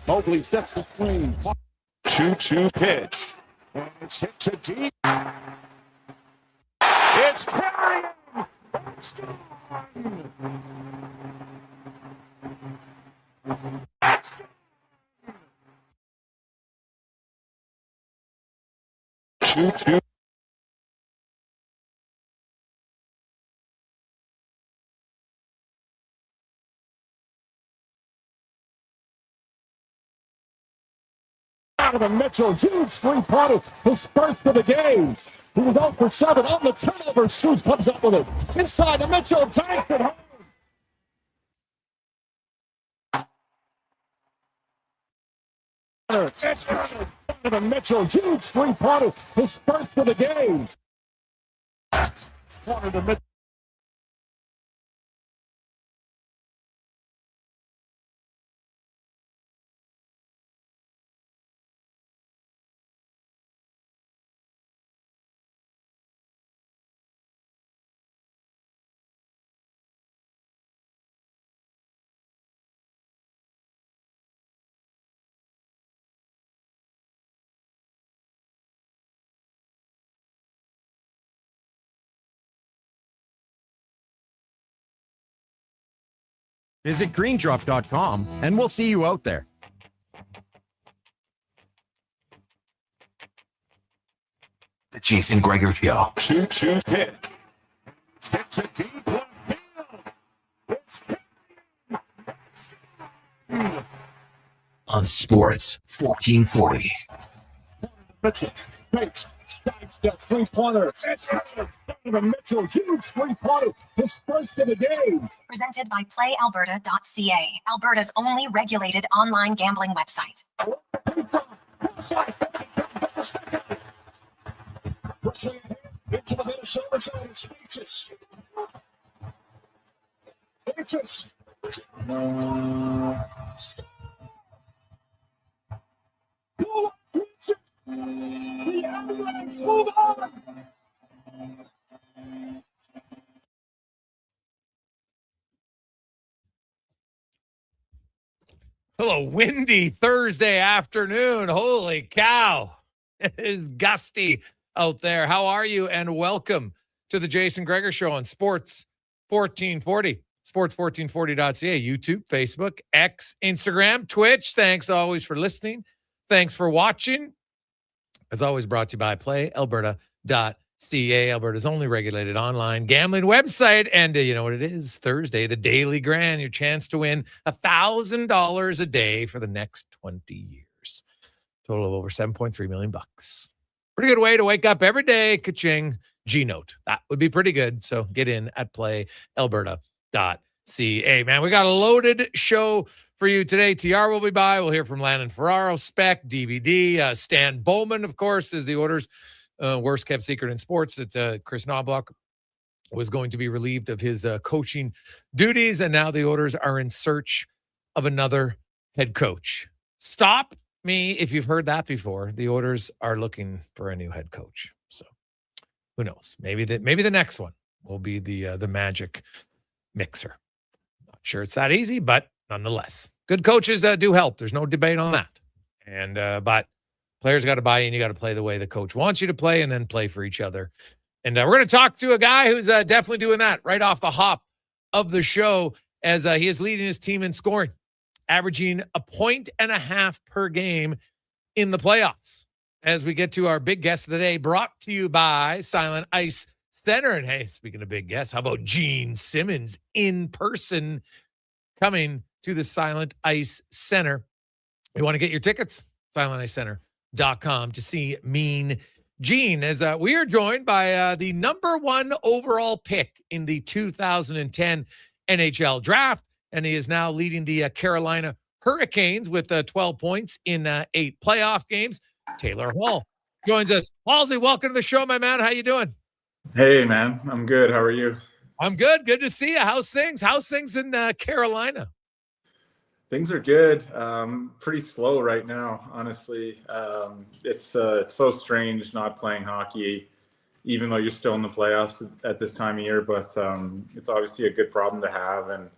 Mobley sets the screen. 2-2 pitch. And it's hit to deep. It's carrying. It's done. It's done. 2-2. Donovan Mitchell, huge three-pointer, his first of the game. He was out for 7 on the turnover. Struz comes up with it. Inside the Mitchell, banks it home. It's Donovan Mitchell, huge three-pointer, his first of the game. Corner to Mitchell. Visit greendrop.com and we'll see you out there. The Jason Gregor Show. 2-2 pitch. It's hit to deep left field. It's On Sports 1440. Mitchell, Bates, sidestep three-pointer. It's Donovan Mitchell, huge three-pointer, his first of the game. Presented by PlayAlberta.ca, Alberta's only regulated online gambling website. Into the Minnesota zone, it's Peaches. Peaches. The Avalanche move on. Hello, windy Thursday afternoon. Holy cow. It is gusty out there. How are you? And welcome to the Jason Gregor Show on Sports 1440. Sports1440.ca, YouTube, Facebook, X, Instagram, Twitch. Thanks always for listening. Thanks for watching. As always, brought to you by PlayAlberta.ca, Alberta's only regulated online gambling website. And you know what it is? Thursday, the Daily Grand, your chance to win $1,000 a day for the next 20 years. Total of over $7.3 million. Pretty good way to wake up every day. Ka-ching. G-Note. That would be pretty good. So get in at PlayAlberta.ca. Man, we got a loaded show for you today. TR will be by. We'll hear from Landon Ferraro, Spec, DVD. Stan Bowman, of course, is the Oilers' worst kept secret in sports. That Chris Knoblauch was going to be relieved of his coaching duties, and now the Oilers are in search of another head coach. Stop me if you've heard that before. The Oilers are looking for a new head coach. So who knows? Maybe the next one will be the magic mixer. Not sure it's that easy, but nonetheless, good coaches do help. There's no debate on that. And but players got to buy in. You got to play the way the coach wants you to play, and then play for each other. And we're going to talk to a guy who's definitely doing that right off the hop of the show, as he is leading his team in scoring, averaging 1.5 points per game in the playoffs. As we get to our big guest of the day, brought to you by Silent Ice Center. And hey, speaking of big guests, how about Gene Simmons in person coming to the Silent Ice Center? You want to get your tickets? SilentIceCenter.com to see Mean Gene, as we are joined by the number 1 overall pick in the 2010 NHL draft, and he is now leading the Carolina Hurricanes with 12 points in 8 playoff games. Taylor Hall joins us. Halsey, welcome to the show, my man. How you doing? Hey, man. I'm good. How are you? I'm good. Good to see you. How's things? How's things in Carolina? Things are good. Pretty slow right now, honestly. It's so strange not playing hockey, even though you're still in the playoffs at this time of year. But it's obviously a good problem to have, and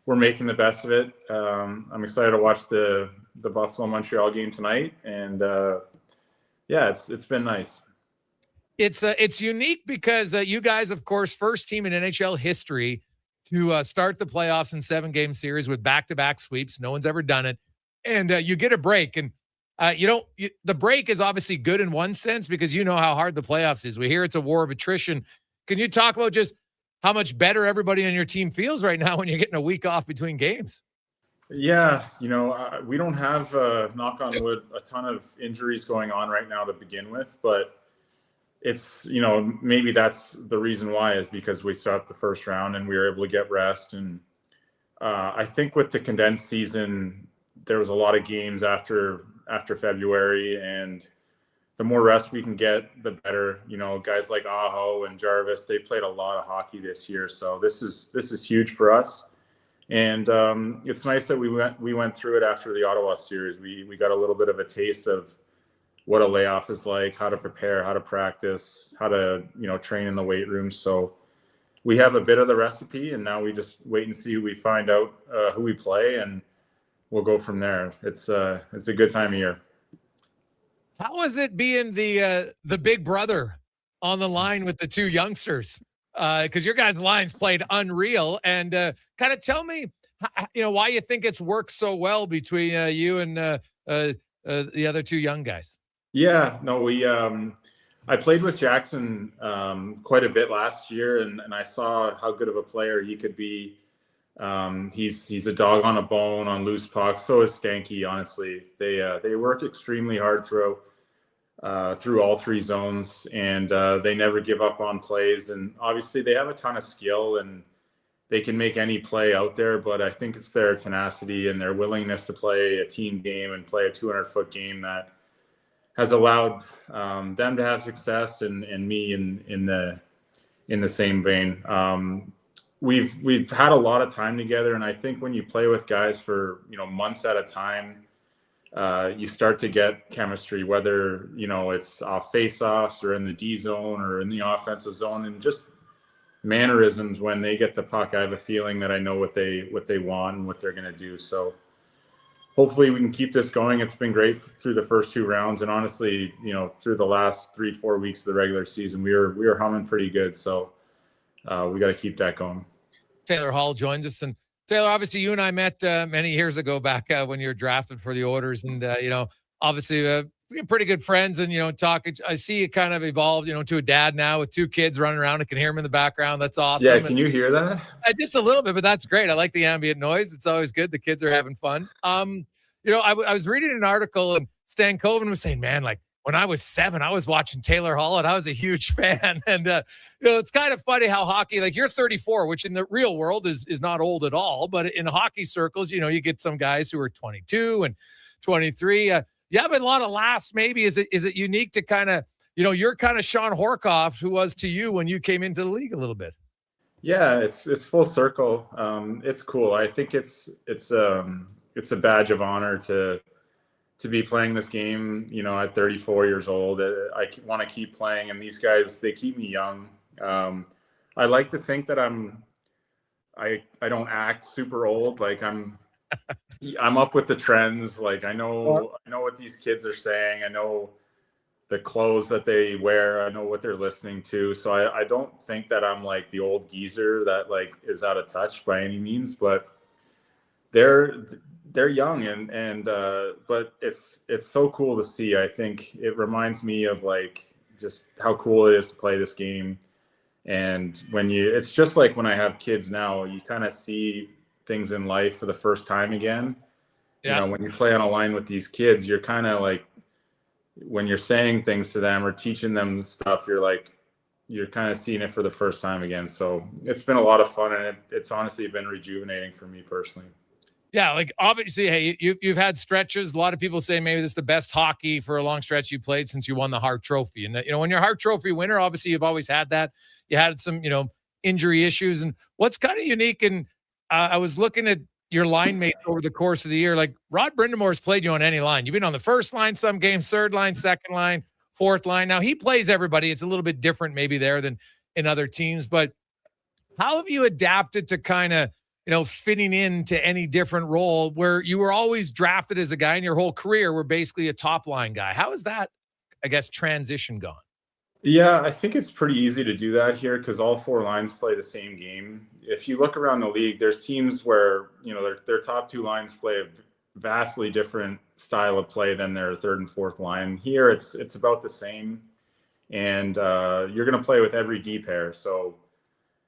we're making the best of it. I'm excited to watch the Buffalo-Montreal game tonight, and yeah, it's been nice. It's unique because you guys, of course, first team in NHL history to start the playoffs in 7-game series with back-to-back sweeps. No one's ever done it. And you get a break. And the break is obviously good in one sense because you know how hard the playoffs is. We hear it's a war of attrition. Can you talk about just how much better everybody on your team feels right now when you're getting a week off between games? Yeah, we don't have, knock on wood, a ton of injuries going on right now to begin with, but it's, maybe that's the reason why, is because we stopped the first round and we were able to get rest. And I think with the condensed season, there was a lot of games after February, and the more rest we can get, the better. Guys like Aho and Jarvis, they played a lot of hockey this year. So this is huge for us. And it's nice that we went through it after the Ottawa series. We got a little bit of a taste of what a layoff is like, how to prepare, how to practice, how to, train in the weight room. So we have a bit of the recipe, and now we just wait and see who we find out, who we play, and we'll go from there. It's a good time of year. How is it being the big brother on the line with the two youngsters? Because your guys' lines played unreal, and kind of tell me, why you think it's worked so well between you and the other two young guys. Yeah, no, I played with Jackson quite a bit last year, and I saw how good of a player he could be. He's a dog on a bone on loose pucks. So is Skanky. Honestly, they work extremely hard through all three zones, and they never give up on plays. And obviously, they have a ton of skill, and they can make any play out there. But I think it's their tenacity and their willingness to play a team game and play a 200-foot game that has allowed them to have success, and me in the same vein. We've had a lot of time together, and I think when you play with guys for months at a time, you start to get chemistry, whether it's off face-offs or in the D zone or in the offensive zone, and just mannerisms when they get the puck. I have a feeling that I know what they want and what they're going to do. So hopefully we can keep this going. It's been great through the first two rounds, and honestly, through the last 3-4 weeks of the regular season, we were humming pretty good. So we got to keep that going. Taylor Hall joins us, and Taylor, obviously you and I met many years ago back when you were drafted for the Oilers, and obviously we're pretty good friends, and talk. I see you kind of evolved, to a dad now with two kids running around. I can hear them in the background. That's awesome. Yeah, can you hear that? Just a little bit, but that's great. I like the ambient noise. It's always good. The kids are having fun. I was reading an article, and Stan Colvin was saying, man, like when I was 7, I was watching Taylor Hall, and I was a huge fan. And it's kind of funny how hockey, like you're 34, which in the real world is not old at all, but in hockey circles, you get some guys who are 22 and 23. You have a lot of laughs. Maybe is it unique to kind of, you're kind of Sean Horkoff, who was to you when you came into the league a little bit. Yeah, it's full circle. It's cool. I think it's a badge of honor to be playing this game, at 34 years old. I want to keep playing, and these guys, they keep me young. I like to think that I don't act super old. Like I'm up with the trends. Like I know what these kids are saying. I know the clothes that they wear. I know what they're listening to. So I don't think that I'm like the old geezer that like is out of touch by any means, but they're young, and but it's so cool to see. I think it reminds me of like just how cool it is to play this game. And it's just like when I have kids now, you kind of see things in life for the first time again. Yeah. When you play on a line with these kids, you're kind of like, when you're saying things to them or teaching them stuff, you're kind of seeing it for the first time again. So it's been a lot of fun, and it's honestly been rejuvenating for me personally. Yeah, like obviously, hey, you've had stretches. A lot of people say maybe this is the best hockey for a long stretch you played since you won the Hart Trophy. And when you're a Hart Trophy winner, obviously you've always had that. You had some, injury issues. And what's kind of unique, and I was looking at your line mates over the course of the year. Like Rod Brindamore's played you on any line. You've been on the first line some games, third line, second line, fourth line. Now he plays everybody. It's a little bit different maybe there than in other teams. But how have you adapted to kind of fitting into any different role where you were always drafted as a guy in your whole career were basically a top line guy? How has that, I guess, transition gone? Yeah, I think it's pretty easy to do that here because all four lines play the same game. If you look around the league, there's teams where, their top two lines play a vastly different style of play than their third and fourth line. Here, it's about the same. And you're going to play with every D pair. So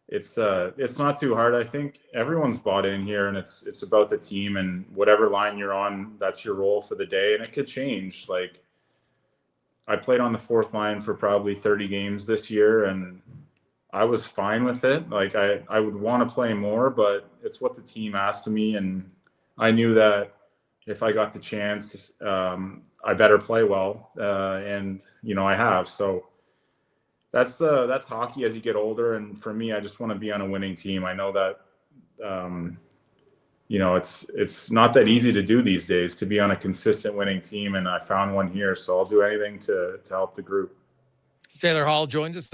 it's not too hard. I think everyone's bought in here, and it's about the team, and whatever line you're on, that's your role for the day. And it could change. Like I played on the fourth line for probably 30 games this year, and I was fine with it. Like I would want to play more, but it's what the team asked of me. And I knew that if I got the chance, I better play well. And I have, so that's hockey as you get older. And for me, I just want to be on a winning team. I know that, it's not that easy to do these days to be on a consistent winning team. And I found one here, so I'll do anything to help the group. Taylor Hall joins us.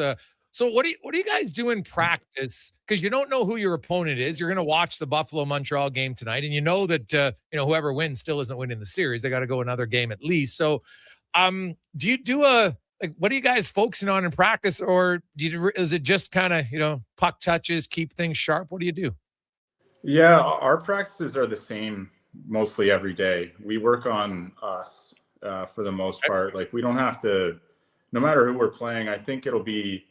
So what do you guys do in practice? Because you don't know who your opponent is. You're going to watch the Buffalo-Montreal game tonight, and you know that whoever wins still isn't winning the series. They got to go another game at least. So do you do what are you guys focusing on in practice, or is it just kind of, puck touches, keep things sharp? What do you do? Yeah, our practices are the same mostly every day. We work on us for the most part. Like we don't have to, no matter who we're playing, I think it'll be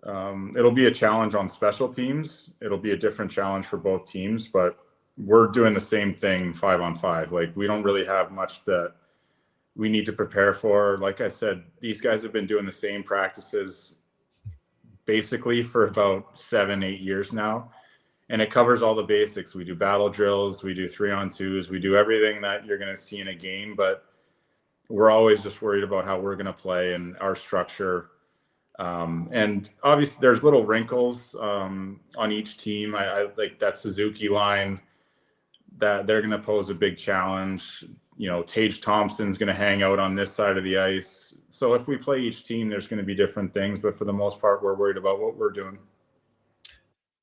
a challenge on special teams. It'll be a different challenge for both teams, but we're doing the same thing 5-on-5. Like we don't really have much that we need to prepare for. Like I said, these guys have been doing the same practices basically for about 7-8 years now. And it covers all the basics. We do battle drills, we do 3-on-2s, we do everything that you're going to see in a game, but we're always just worried about how we're going to play and our structure. And obviously there's little wrinkles on each team. I like that Suzuki line that they're going to pose a big challenge. Tage Thompson's going to hang out on this side of the ice. So if we play each team, there's going to be different things, but for the most part, we're worried about what we're doing.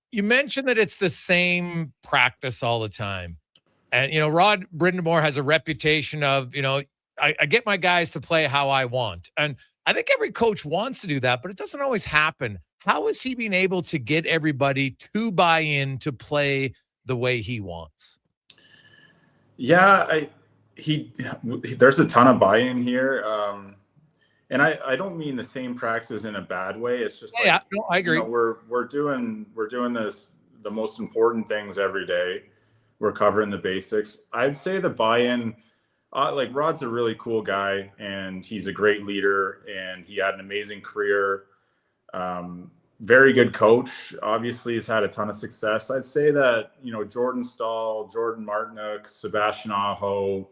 You mentioned that it's the same practice all the time. And, Rod Brindamore has a reputation of, I get my guys to play how I want. And I think every coach wants to do that, but it doesn't always happen. How is he being able to get everybody to buy in to play the way he wants? Yeah, there's a ton of buy-in here. And I don't mean the same practices in a bad way. It's just I agree. We're doing this, the most important things every day. We're covering the basics. I'd say the buy-in, like Rod's a really cool guy, and he's a great leader, and he had an amazing career. Very good coach. Obviously, he's had a ton of success. I'd say that, Jordan Stahl, Jordan Martinook, Sebastian Aho,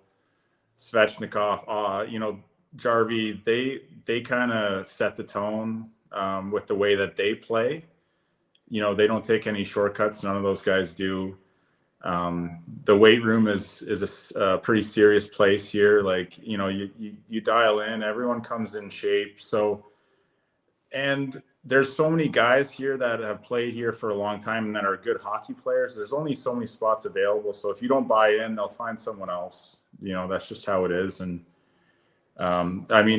Svechnikov, Jarvie, they kind of set the tone with the way that they play. They don't take any shortcuts. None of those guys do. The weight room is a pretty serious place here. Like, you dial in, everyone comes in shape. So, and there's so many guys here that have played here for a long time and that are good hockey players. There's only so many spots available. So if you don't buy in, they'll find someone else. That's just how it is. And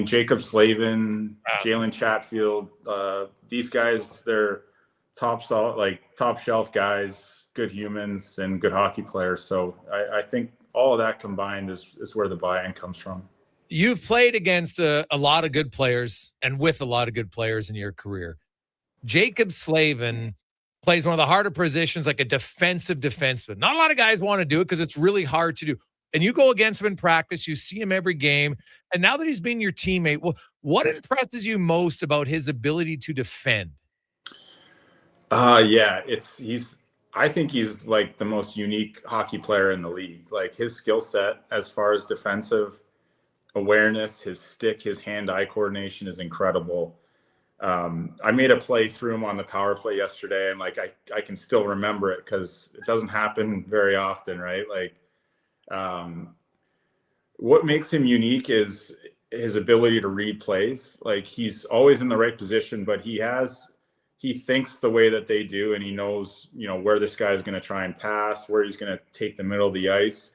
Jacob Slavin, Jalen Chatfield, these guys, they're top shelf guys, good humans and good hockey players. So I think all of that combined is where the buy-in comes from. You've played against a lot of good players and with a lot of good players in your career. Jacob Slavin plays one of the harder positions, like a defensive defenseman. Not a lot of guys want to do it because it's really hard to do. And you go against him in practice, you see him every game. And now that he's been your teammate, what impresses you most about his ability to defend? I I think he's like the most unique hockey player in the league. Like his skill set as far as defensive awareness, his stick, his hand-eye coordination is incredible. I made a play through him on the power play yesterday, and like I can still remember it because it doesn't happen very often, right? Like what makes him unique is his ability to read plays. Like he's always in the right position, but he thinks the way that they do, and he knows, you know, where this guy is going to try and pass, where he's going to take the middle of the ice.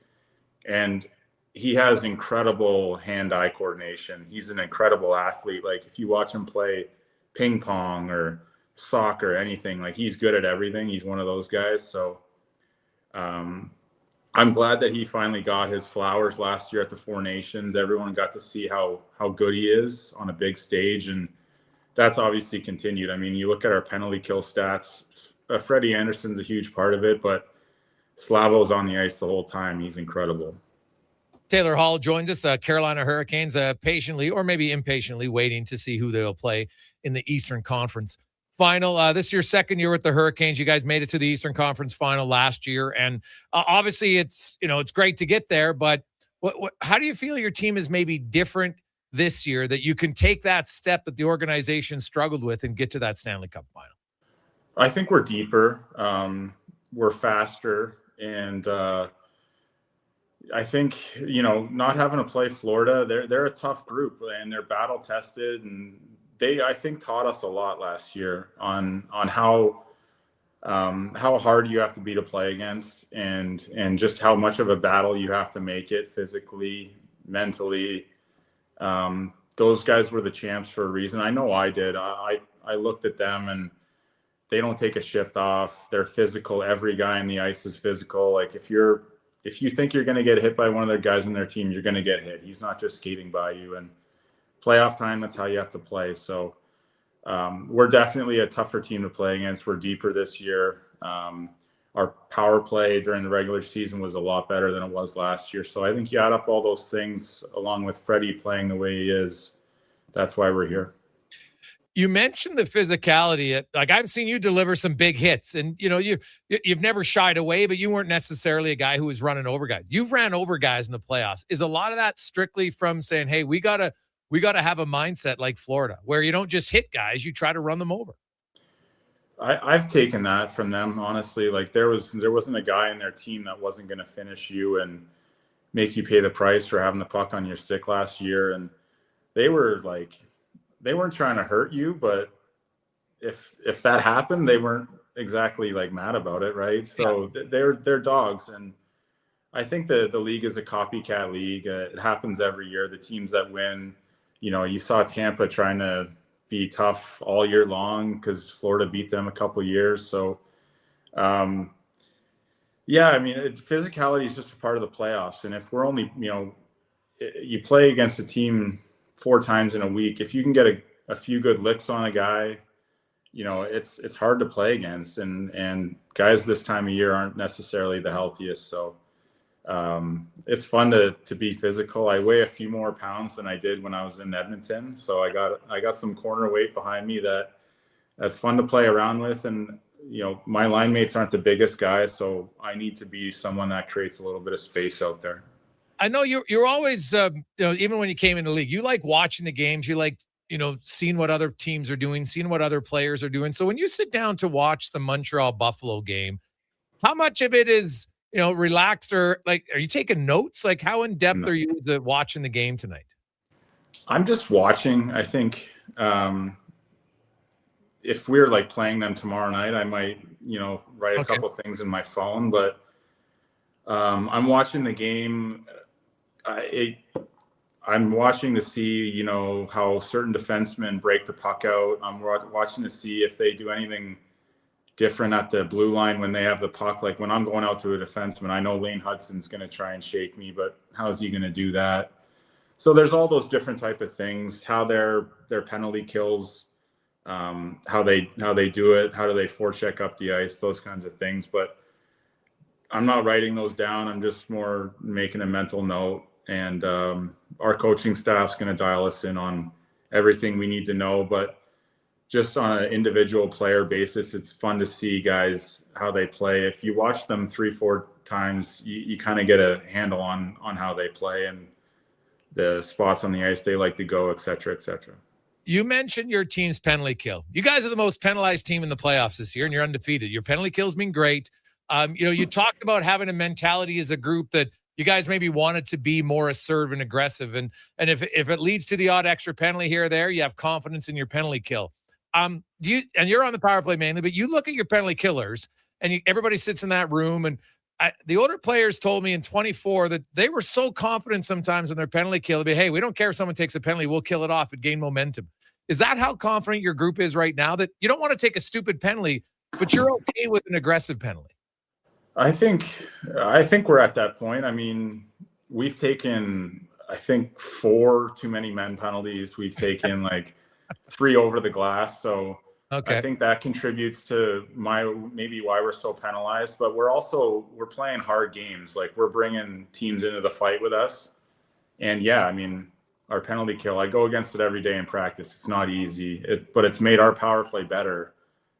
And he has incredible hand-eye coordination. He's an incredible athlete. Like if you watch him play ping pong or soccer, anything, like he's good at everything. He's one of those guys. So I'm glad that he finally got his flowers last year at the Four Nations. Everyone got to see how good he is on a big stage, and that's obviously continued. I mean, you look at our penalty kill stats, Freddie Anderson's a huge part of it, but Slavo's on the ice the whole time. He's incredible. Taylor Hall joins us. Carolina Hurricanes patiently or maybe impatiently waiting to see who they'll play in the Eastern Conference Final. This is your second year with the Hurricanes. You guys made it to the Eastern Conference Final last year, and obviously it's great to get there. But how do you feel your team is maybe different this year that you can take that step that the organization struggled with and get to that Stanley Cup final? I think we're deeper, we're faster, and I think, not having to play Florida, they're a tough group and they're battle tested, and they, I think, taught us a lot last year on how hard you have to be to play against, and just how much of a battle you have to make it physically, mentally. Those guys were the champs for a reason. I know I did. I looked at them, and they don't take a shift off. They're physical. Every guy on the ice is physical. Like if you think you're going to get hit by one of their guys on their team, you're going to get hit. He's not just skating by you. And playoff time, that's how you have to play. So we're definitely a tougher team to play against. We're deeper this year. Our power play during the regular season was a lot better than it was last year. So I think you add up all those things, along with Freddie playing the way he is. That's why we're here. You mentioned the physicality. Like I've seen you deliver some big hits, and you've never shied away, but you weren't necessarily a guy who was running over guys. You've ran over guys in the playoffs. Is a lot of that strictly from saying, "Hey, we gotta have a mindset like Florida, where you don't just hit guys, you try to run them over"? I've taken that from them, honestly. Like there wasn't a guy in their team that wasn't going to finish you and make you pay the price for having the puck on your stick last year, and they weren't trying to hurt you, but if that happened, they weren't exactly like mad about it, right? So they're dogs, and I think the league is a copycat league. It happens every year. The teams that win, you saw Tampa trying to be tough all year long because Florida beat them a couple years. So, physicality is just a part of the playoffs, and if we're only, you play against a team 4 times in a week, if you can get a few good licks on a guy, it's hard to play against, and guys this time of year aren't necessarily the healthiest. So it's fun to be physical. I weigh a few more pounds than I did when I was in Edmonton, so I got some corner weight behind me that's fun to play around with. And my line mates aren't the biggest guys, so I need to be someone that creates a little bit of space out there. I know you're always, even when you came into the league, you like watching the games. You like, seeing what other teams are doing, seeing what other players are doing. So when you sit down to watch the Montreal Buffalo game, how much of it is, relaxed, or like, are you taking notes? Like how in depth are you watching the game tonight? I'm just watching. I think if we're like playing them tomorrow night, I might, write a couple things in my phone, but I'm watching the game. I'm watching to see, how certain defensemen break the puck out. I'm watching to see if they do anything different at the blue line when they have the puck. Like when I'm going out to a defenseman, I know Lane Hudson's going to try and shake me, but how is he going to do that? So there's all those different type of things, how their penalty kills, how they do it, how do they forecheck up the ice, those kinds of things. But I'm not writing those down. I'm just more making a mental note, and our coaching staff's going to dial us in on everything we need to know. But just on an individual player basis, it's fun to see guys how they play. If you watch them 3-4 times, you kind of get a handle on how they play and the spots on the ice they like to go, et cetera, et cetera. You mentioned your team's penalty kill. You guys are the most penalized team in the playoffs this year, and you're undefeated. Your penalty kills been great. You talked about having a mentality as a group that you guys maybe wanted to be more assertive and aggressive. And if it leads to the odd extra penalty here or there, you have confidence in your penalty kill. And you're on the power play mainly, but you look at your penalty killers and everybody sits in that room. And the older players told me in 24 that they were so confident sometimes in their penalty kill. Hey, we don't care if someone takes a penalty, we'll kill it off and gain momentum. Is that how confident your group is right now, that you don't want to take a stupid penalty, but you're okay with an aggressive penalty? I think we're at that point. I mean, we've taken, I think, 4 too many men penalties. We've taken like 3 over the glass. So okay. I think that contributes to maybe why we're so penalized, but we're playing hard games. Like, we're bringing teams into the fight with us. And yeah, I mean, our penalty kill, I go against it every day in practice. It's not easy, but it's made our power play better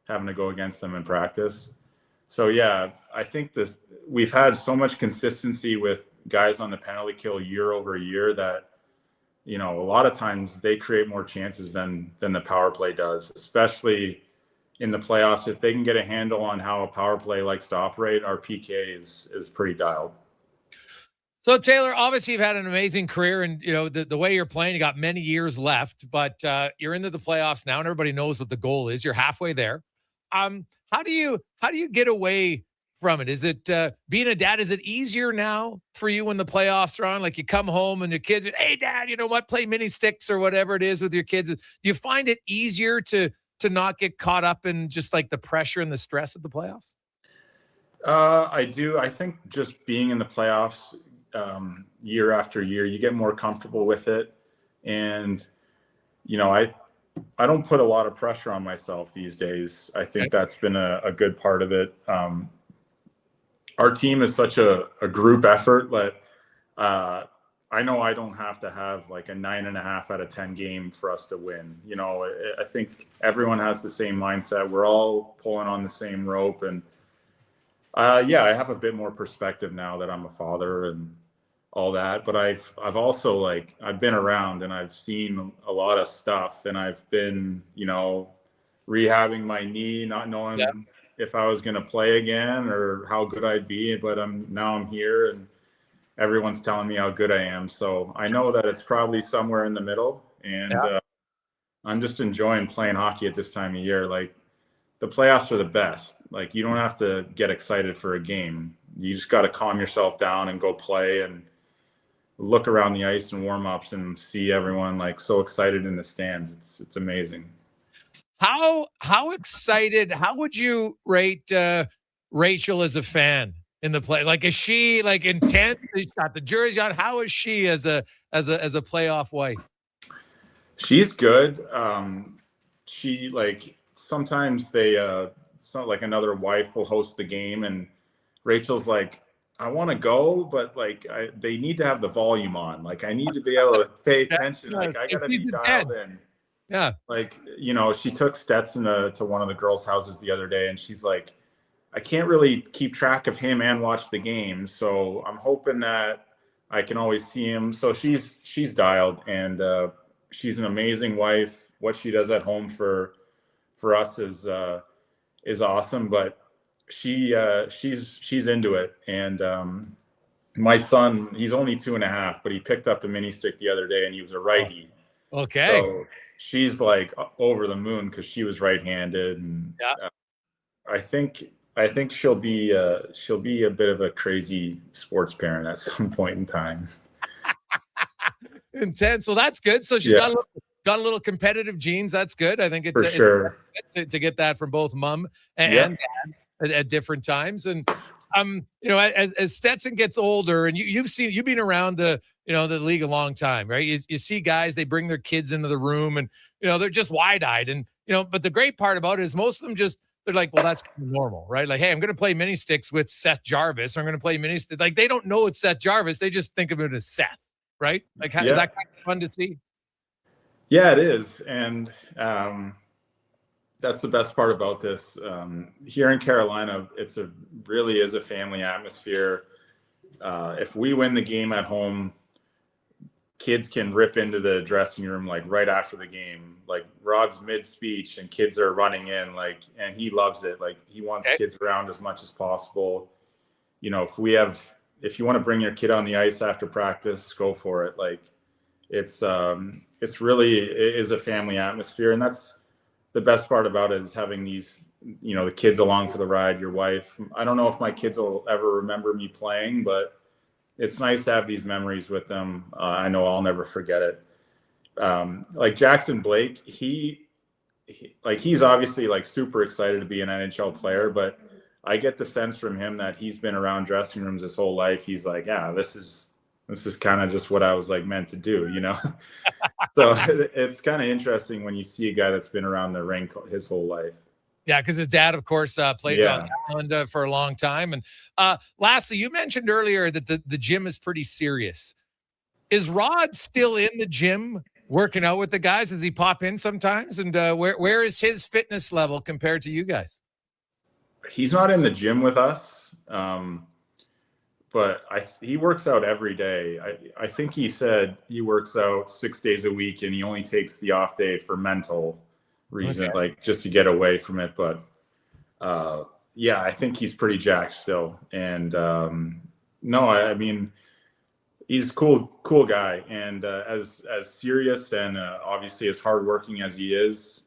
having to go against them in practice. So yeah, I think we've had so much consistency with guys on the penalty kill year over year that, a lot of times they create more chances than the power play does, especially in the playoffs. If they can get a handle on how a power play likes to operate, our PK is pretty dialed. So Taylor, obviously you've had an amazing career, and the way you're playing, you got many years left, but you're into the playoffs now, and everybody knows what the goal is. You're halfway there. How do you get away from it? Is it being a dad? Is it easier now for you when the playoffs are on? Like, you come home and your kids, hey dad, you know what? Play mini sticks or whatever it is with your kids. Do you find it easier to not get caught up in just like the pressure and the stress of the playoffs? I do. I think just being in the playoffs year after year, you get more comfortable with it. And, I don't put a lot of pressure on myself these days. I think that's been a good part of it. Our team is such a group effort that I know I don't have to have like a 9.5 out of 10 game for us to win. I think everyone has the same mindset. We're all pulling on the same rope. And I have a bit more perspective now that I'm a father and all that, but I've also I've been around and I've seen a lot of stuff, and I've been, rehabbing my knee, not knowing if I was going to play again or how good I'd be, but I'm here and everyone's telling me how good I am. So I know that it's probably somewhere in the middle, and I'm just enjoying playing hockey at this time of year. Like, the playoffs are the best. Like, you don't have to get excited for a game. You just got to calm yourself down and go play and look around the ice and warm-ups and see everyone so excited in the stands. It's amazing. How excited, how would you rate Rachel as a fan in the play? Like, is she intense? She's got the jersey on. How is she as a playoff wife? She's good. She sometimes it's not like another wife will host the game and Rachel's like, I want to go, but they need to have the volume on. I need to be able to pay attention. I got to be dialed in. Yeah. She took Stetson to one of the girls' houses the other day, and she's like, I can't really keep track of him and watch the game. So I'm hoping that I can always see him. So she's dialed, and she's an amazing wife. What she does at home for us is awesome, but she's into it. And my son, he's only 2.5, but he picked up a mini stick the other day and he was a righty. Okay. So she's over the moon because she was right-handed, and I think she'll be a bit of a crazy sports parent at some point in time. Intense. Well, that's good. So she's got a little competitive genes. That's good. I think it's sure to get that from both mom and dad at different times. And as Stetson gets older, and you've been around the league a long time, right? You see guys, they bring their kids into the room, and they're just wide-eyed, and but the great part about it is most of them they're like, well, that's normal, right? Like, hey, I'm going to play mini sticks with Seth Jarvis, or I'm going to play mini sticks. Like, they don't know it's Seth Jarvis. They just think of it as Seth, right? Like, is that kind of fun to see? Yeah, it is. And that's the best part about this. Here in Carolina, really is a family atmosphere. If we win the game at home, kids can rip into the dressing room like right after the game. Like Rod's mid-speech and kids are running in, like, and he loves it. Like he wants kids around as much as possible. You know, if you want to bring your kid on the ice after practice, go for it. Like it is a family atmosphere, and that's the best part about it, is having these, you know, the kids along for the ride, your wife. I don't know if my kids will ever remember me playing, but it's nice to have these memories with them. I know I'll never forget it. Like Jackson Blake, he's obviously like super excited to be an NHL player, but I get the sense from him that he's been around dressing rooms his whole life. He's like, yeah, this is kind of just what I was like meant to do, you know? So it's kind of interesting when you see a guy that's been around the rink his whole life. Yeah, because his dad, of course, played on the island for a long time. And lastly, you mentioned earlier that the gym is pretty serious. Is Rod still in the gym working out with the guys? Does he pop in sometimes? And where is his fitness level compared to you guys? He's not in the gym with us, but he works out every day. I think he said he works out 6 days a week, and he only takes the off day for mental reason, like just to get away from it. But I think he's pretty jacked still. And no, I mean, he's a cool guy, and as serious and obviously as hardworking as he is,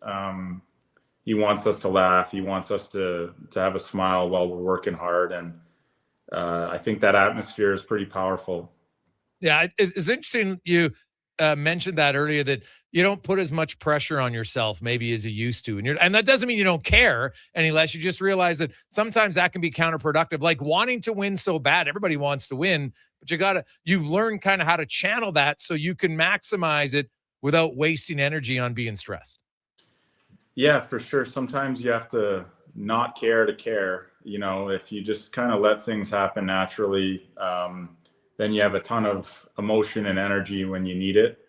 he wants us to laugh. He wants us to have a smile while we're working hard, and I think that atmosphere is pretty powerful. Yeah, it's interesting you mentioned that earlier, that you don't put as much pressure on yourself maybe as you used to. And that doesn't mean you don't care any less. You just realize that sometimes that can be counterproductive. Like wanting to win so bad, everybody wants to win, but you've learned kind of how to channel that so you can maximize it without wasting energy on being stressed. Yeah, for sure. Sometimes you have to not care to care. You know, if you just kind of let things happen naturally, then you have a ton of emotion and energy when you need it.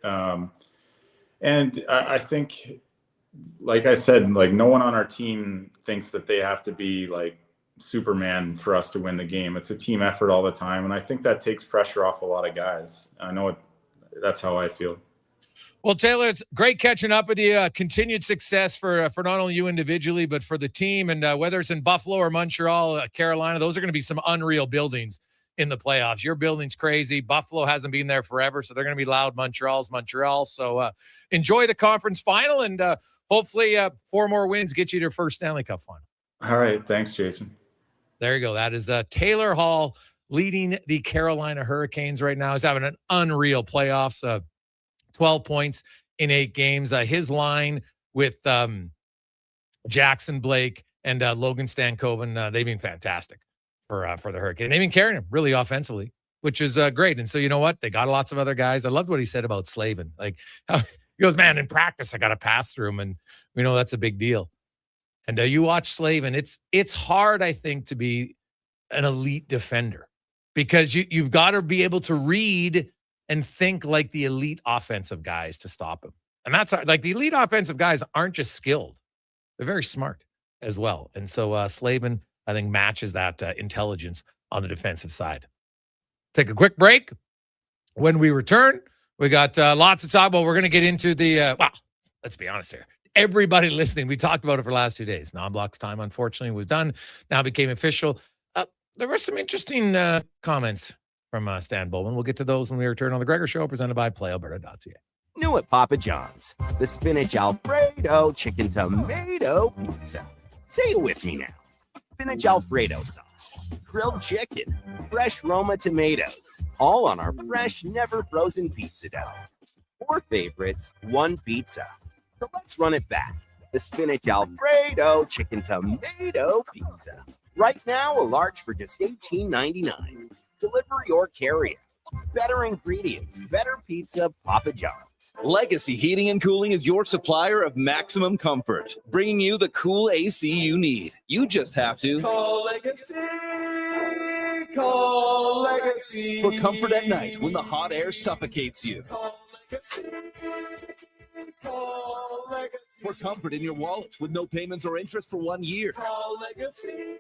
And I think, like I said, like no one on our team thinks that they have to be like Superman for us to win the game. It's a team effort all the time. And I think that takes pressure off a lot of guys. I know that's how I feel. Well, Taylor, it's great catching up with you. Continued success for not only you individually, but for the team. And whether it's in Buffalo or Montreal, Carolina, those are going to be some unreal buildings in the playoffs. Your building's crazy. Buffalo hasn't been there forever, so they're going to be loud. Montreal's Montreal. So enjoy the conference final, and hopefully 4 more wins get you to your first Stanley Cup final. All right. Thanks, Jason. There you go. That is Taylor Hall leading the Carolina Hurricanes right now. He's having an unreal playoffs. 12 points in 8 games. His line with Jackson Blake and Logan Stankoven, they've been fantastic for the Hurricane. They've been carrying him really offensively, which is great. And so, you know what? They got lots of other guys. I loved what he said about Slavin. Like, he goes, man, in practice, I got to pass through him. And we know that's a big deal. And you watch Slavin. It's hard, I think, to be an elite defender because you've got to be able to read and think like the elite offensive guys to stop him. And that's like the elite offensive guys aren't just skilled. They're very smart as well. And so Slavin, I think, matches that intelligence on the defensive side. Take a quick break. When we return, we got lots to talk about. We're going to get into the, let's be honest here. Everybody listening, we talked about it for the last 2 days. Knoblauch's time, unfortunately, was done. Now became official. There were some interesting comments from Stan Bowman. We'll get to those when we return on the Gregor Show, presented by PlayAlberta.ca. New at Papa John's, the spinach Alfredo chicken tomato pizza. Say it with me now. Spinach Alfredo sauce, grilled chicken, fresh Roma tomatoes, all on our fresh, never frozen pizza dough. 4 favorites, 1 pizza. So let's run it back. The spinach Alfredo chicken tomato pizza. Right now, a large for just $18.99. Delivery or carry-in. Better ingredients, better pizza, Papa John's. Legacy Heating and Cooling is your supplier of maximum comfort, bringing you the cool AC you need. You just have to call Legacy. Call Legacy for comfort at night when the hot air suffocates you. Call Legacy. Call Legacy. For comfort in your wallet with no payments or interest for 1 year. Call Legacy.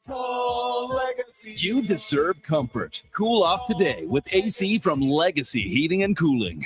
Call Legacy. You deserve comfort. Cool off today with AC from Legacy Heating and Cooling.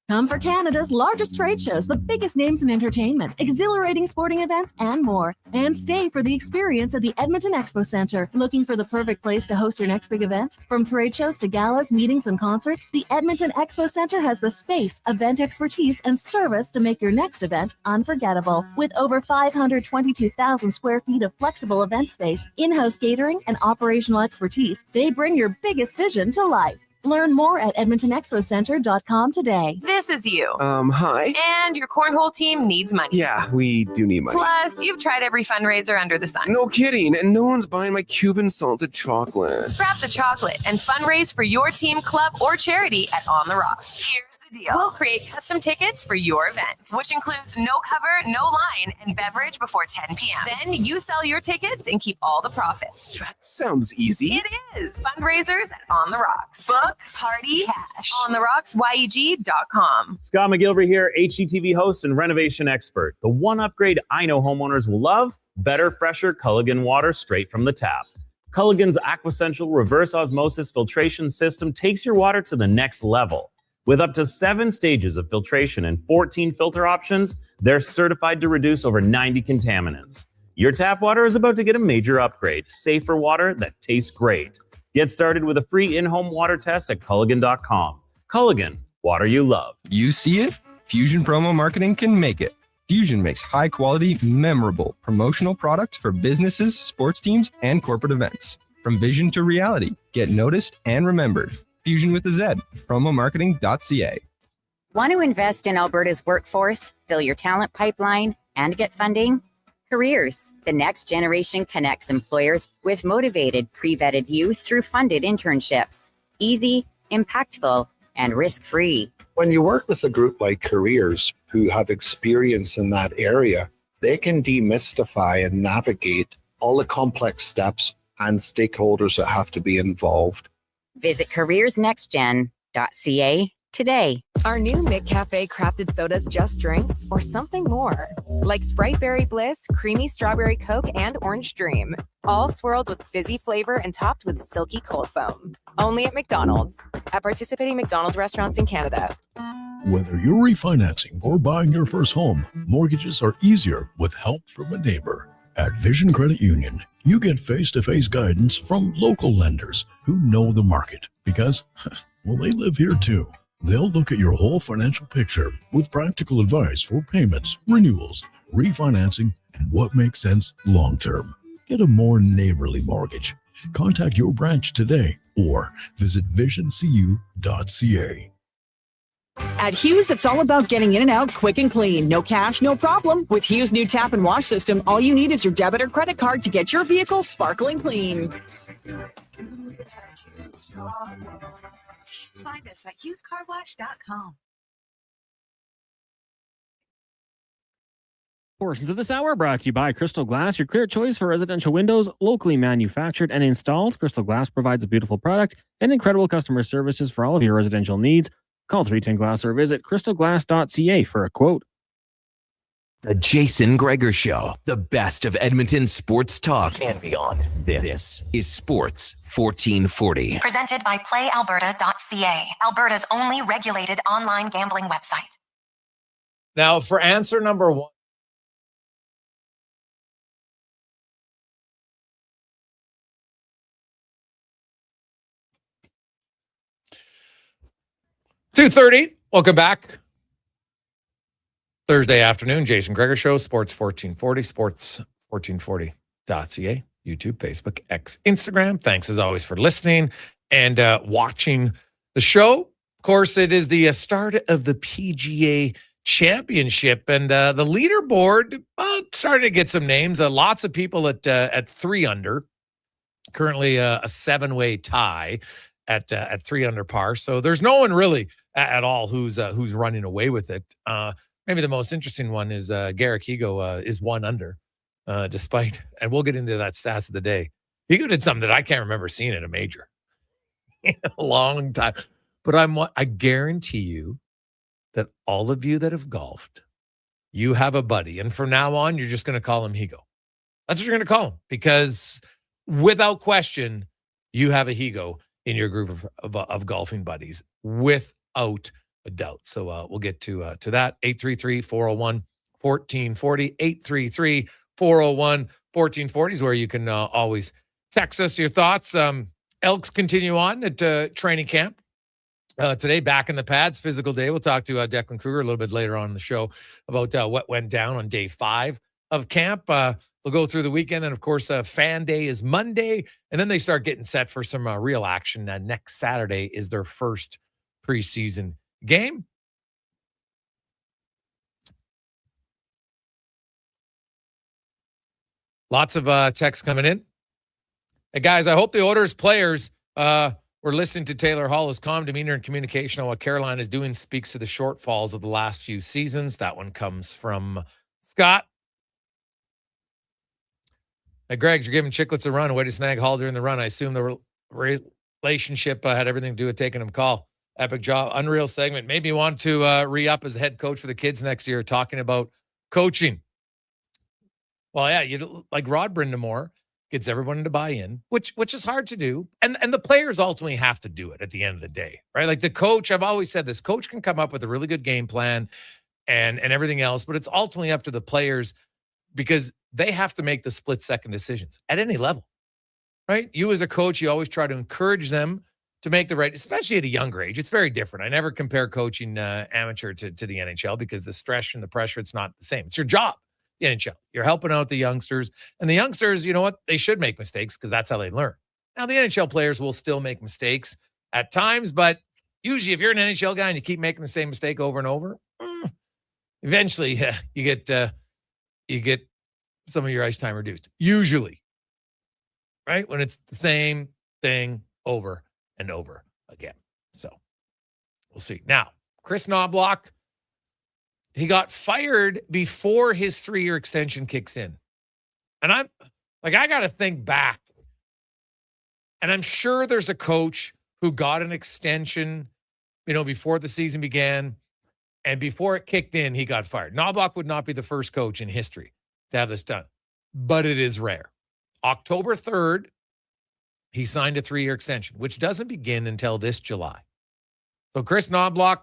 Come for Canada's largest trade shows, the biggest names in entertainment, exhilarating sporting events, and more. And stay for the experience at the Edmonton Expo Centre. Looking for the perfect place to host your next big event? From trade shows to galas, meetings, and concerts, the Edmonton Expo Centre has the space, event expertise, and service to make your next event unforgettable. With over 522,000 square feet of flexible event space, in-house catering, and operational expertise, they bring your biggest vision to life. Learn more at edmontonexpocentre.com today. This is you. Hi. And your cornhole team needs money. Yeah, we do need money. Plus, you've tried every fundraiser under the sun. No kidding, and no one's buying my Cuban salted chocolate. Scrap the chocolate and fundraise for your team, club, or charity at On the Rocks. Here's the deal. We'll create custom tickets for your event, which includes no cover, no line, and beverage before 10 p.m. Then you sell your tickets and keep all the profits. That sounds easy. It is. Fundraisers at On the Rocks. Book, party, cash. On the Rocks, YEG.com. Scott McGilvery here, HGTV host and renovation expert. The one upgrade I know homeowners will love: better, fresher Culligan water straight from the tap. Culligan's Aquasential reverse osmosis filtration system takes your water to the next level. With up to 7 stages of filtration and 14 filter options, they're certified to reduce over 90 contaminants. Your tap water is about to get a major upgrade. Safer water that tastes great. Get started with a free in-home water test at Culligan.com. Culligan, water you love. You see it? Fusion Promo Marketing can make it. Fusion makes high-quality, memorable promotional products for businesses, sports teams, and corporate events. From vision to reality, get noticed and remembered. Fusion with a Z. Promomarketing.ca. Want to invest in Alberta's workforce, fill your talent pipeline, and get funding? Careers, the next generation connects employers with motivated, pre-vetted youth through funded internships. Easy, impactful, and risk-free. When you work with a group like Careers who have experience in that area, they can demystify and navigate all the complex steps and stakeholders that have to be involved. Visit careersnextgen.ca today. Are new McCafe crafted sodas just drinks or something more? Like Sprite Berry Bliss, Creamy Strawberry Coke, and Orange Dream. All swirled with fizzy flavor and topped with silky cold foam. Only at McDonald's. At participating McDonald's restaurants in Canada. Whether you're refinancing or buying your first home, mortgages are easier with help from a neighbor. At Vision Credit Union, you get face-to-face guidance from local lenders who know the market because, well, they live here too. They'll look at your whole financial picture with practical advice for payments, renewals, refinancing, and what makes sense long-term. Get a more neighborly mortgage. Contact your branch today or visit visioncu.ca. At Hughes, it's all about getting in and out quick and clean. No cash, no problem. With Hughes' new tap and wash system, all you need is your debit or credit card to get your vehicle sparkling clean. Find us at HughesCarWash.com. Portions of this hour brought to you by Crystal Glass, your clear choice for residential windows, locally manufactured and installed. Crystal Glass provides a beautiful product and incredible customer services for all of your residential needs. Call 310 Glass or visit crystalglass.ca for a quote. The Jason Gregor Show, the best of Edmonton sports talk and beyond. This is Sports 1440. Presented by PlayAlberta.ca, Alberta's only regulated online gambling website. Now, for answer number 1. $2:30. Welcome back. Thursday afternoon, Jason Gregor Show, Sports 1440, sports1440.ca, YouTube, Facebook, X, Instagram. Thanks as always for listening and watching the show. Of course, it is the start of the PGA Championship, and the leaderboard starting to get some names. Lots of people at 3 under. Currently a 7-way tie at 3 under par. So there's no one really at all who's running away with it. Maybe the most interesting one is Garrick Higo is 1 under, despite, and we'll get into that stats of the day. Higo did something that I can't remember seeing in a major in a long time. But I guarantee you that all of you that have golfed, you have a buddy. And from now on, you're just going to call him Higo. That's what you're going to call him, because without question, you have a Higo in your group of golfing buddies, without a doubt. So we'll get to that. 833-401-1440. 833-401-1440 is where you can always text us your thoughts. Elks continue on at training camp. Today, back in the pads, physical day. We'll talk to Declan Kruger a little bit later on in the show about what went down on day 5 of camp. We'll go through the weekend. And, of course, fan day is Monday. And then they start getting set for some real action. Next Saturday is their first preseason game. Lots of texts coming in. Hey, guys, I hope the Oilers players were listening to Taylor Hall's calm demeanor and communication on what Carolina is doing speaks to the shortfalls of the last few seasons. That one comes from Scott. Hey, Greg's, you're giving Chicklets a run. Way to snag Hall during the run. I assume the relationship had everything to do with taking him call. Epic job. Unreal segment. Maybe you want to re-up as a head coach for the kids next year, talking about coaching. Well, yeah, you like Rod Brindamore gets everyone to buy in, which is hard to do. And the players ultimately have to do it at the end of the day, right? Like the coach, I've always said this, coach can come up with a really good game plan and everything else, but it's ultimately up to the players, because they have to make the split-second decisions at any level, right? You as a coach, you always try to encourage them to make the right, especially at a younger age. It's very different. I never compare coaching amateur to the NHL, because the stress and the pressure, it's not the same. It's your job, the NHL. You're helping out the youngsters. And the youngsters, you know what? They should make mistakes, because that's how they learn. Now, the NHL players will still make mistakes at times, but usually if you're an NHL guy and you keep making the same mistake over and over, eventually you get some of your ice time reduced. Usually, right? When it's the same thing over and over again. So we'll see. Now, Chris Knoblauch, he got fired before his 3-year extension kicks in. And I'm like, I got to think back. And I'm sure there's a coach who got an extension, before the season began, and before it kicked in, he got fired. Knoblauch would not be the first coach in history to have this done, but it is rare. October 3rd, he signed a 3-year extension, which doesn't begin until this July. So Chris Knoblauch,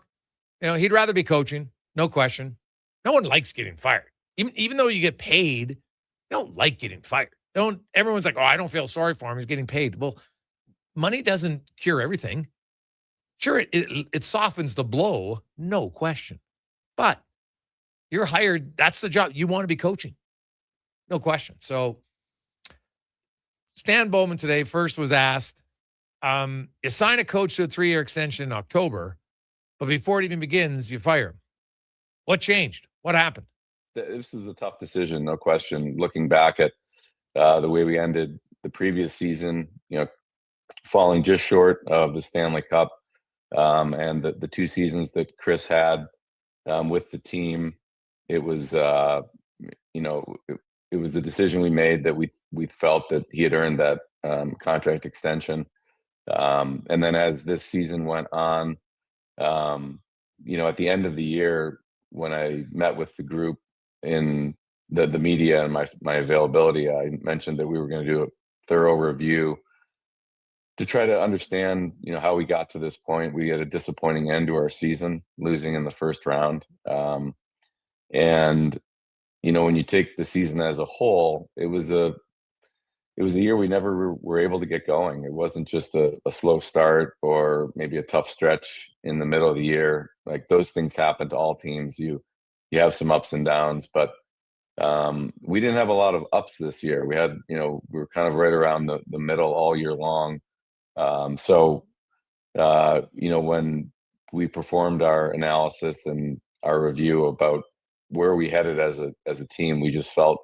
he'd rather be coaching, no question. No one likes getting fired. Even though you get paid, you don't like getting fired. Everyone's like, oh, I don't feel sorry for him. He's getting paid. Well, money doesn't cure everything. Sure, it softens the blow, no question. But you're hired. That's the job. You want to be coaching. No question. So Stan Bowman today first was asked, you sign a coach to a 3-year extension in October, but before it even begins, you fire him. What changed? What happened? This is a tough decision, no question. Looking back at the way we ended the previous season, falling just short of the Stanley Cup, and the 2 seasons that Chris had with the team, it was, it was a decision we made that we felt that he had earned that contract extension. And then as this season went on, at the end of the year, when I met with the group in the media and my availability, I mentioned that we were going to do a thorough review to try to understand, how we got to this point. We had a disappointing end to our season, losing in the first round. And when you take the season as a whole, it was a year we never were able to get going. It wasn't just a slow start or maybe a tough stretch in the middle of the year. Like, those things happen to all teams. You have some ups and downs, but we didn't have a lot of ups this year. We had, we were kind of right around the middle all year long. When we performed our analysis and our review about where we headed as a team, we just felt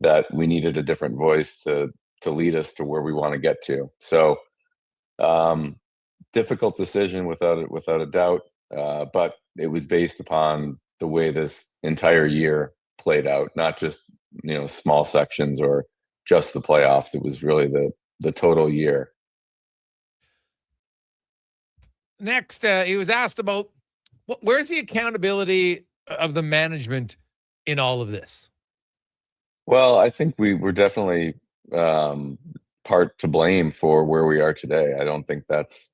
that we needed a different voice to lead us to where we want to get to. So difficult decision without a doubt, but it was based upon the way this entire year played out, not just small sections or just the playoffs. It was really the total year. Next, he was asked about Where's the accountability of the management in all of this? Well, I think we were definitely part to blame for where we are today. I don't think that's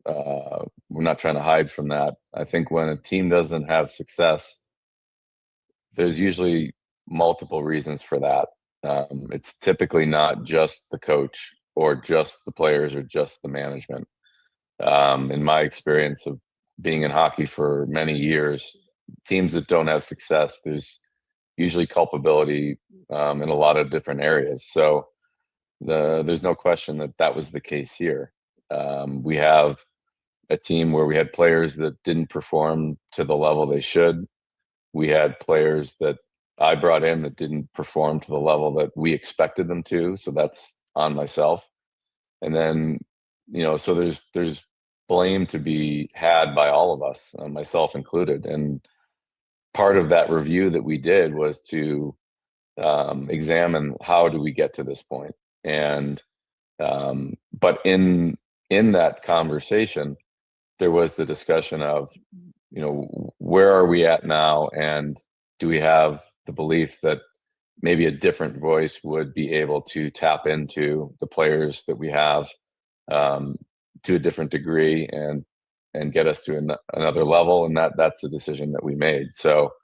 we're not trying to hide from that. I think when a team doesn't have success, there's usually multiple reasons for that. It's typically not just the coach or just the players or just the management. In my experience of being in hockey for many years, teams that don't have success, there's usually culpability in a lot of different areas. So there's no question that that was the case here. We have a team where we had players that didn't perform to the level they should. We had players that I brought in that didn't perform to the level that we expected them to. So that's on myself. And then, so there's blame to be had by all of us, myself included. And part of that review that we did was to examine how do we get to this point. And but in that conversation, there was the discussion of, where are we at now, and do we have the belief that maybe a different voice would be able to tap into the players that we have to a different degree and get us to another level. And that's the decision that we made. So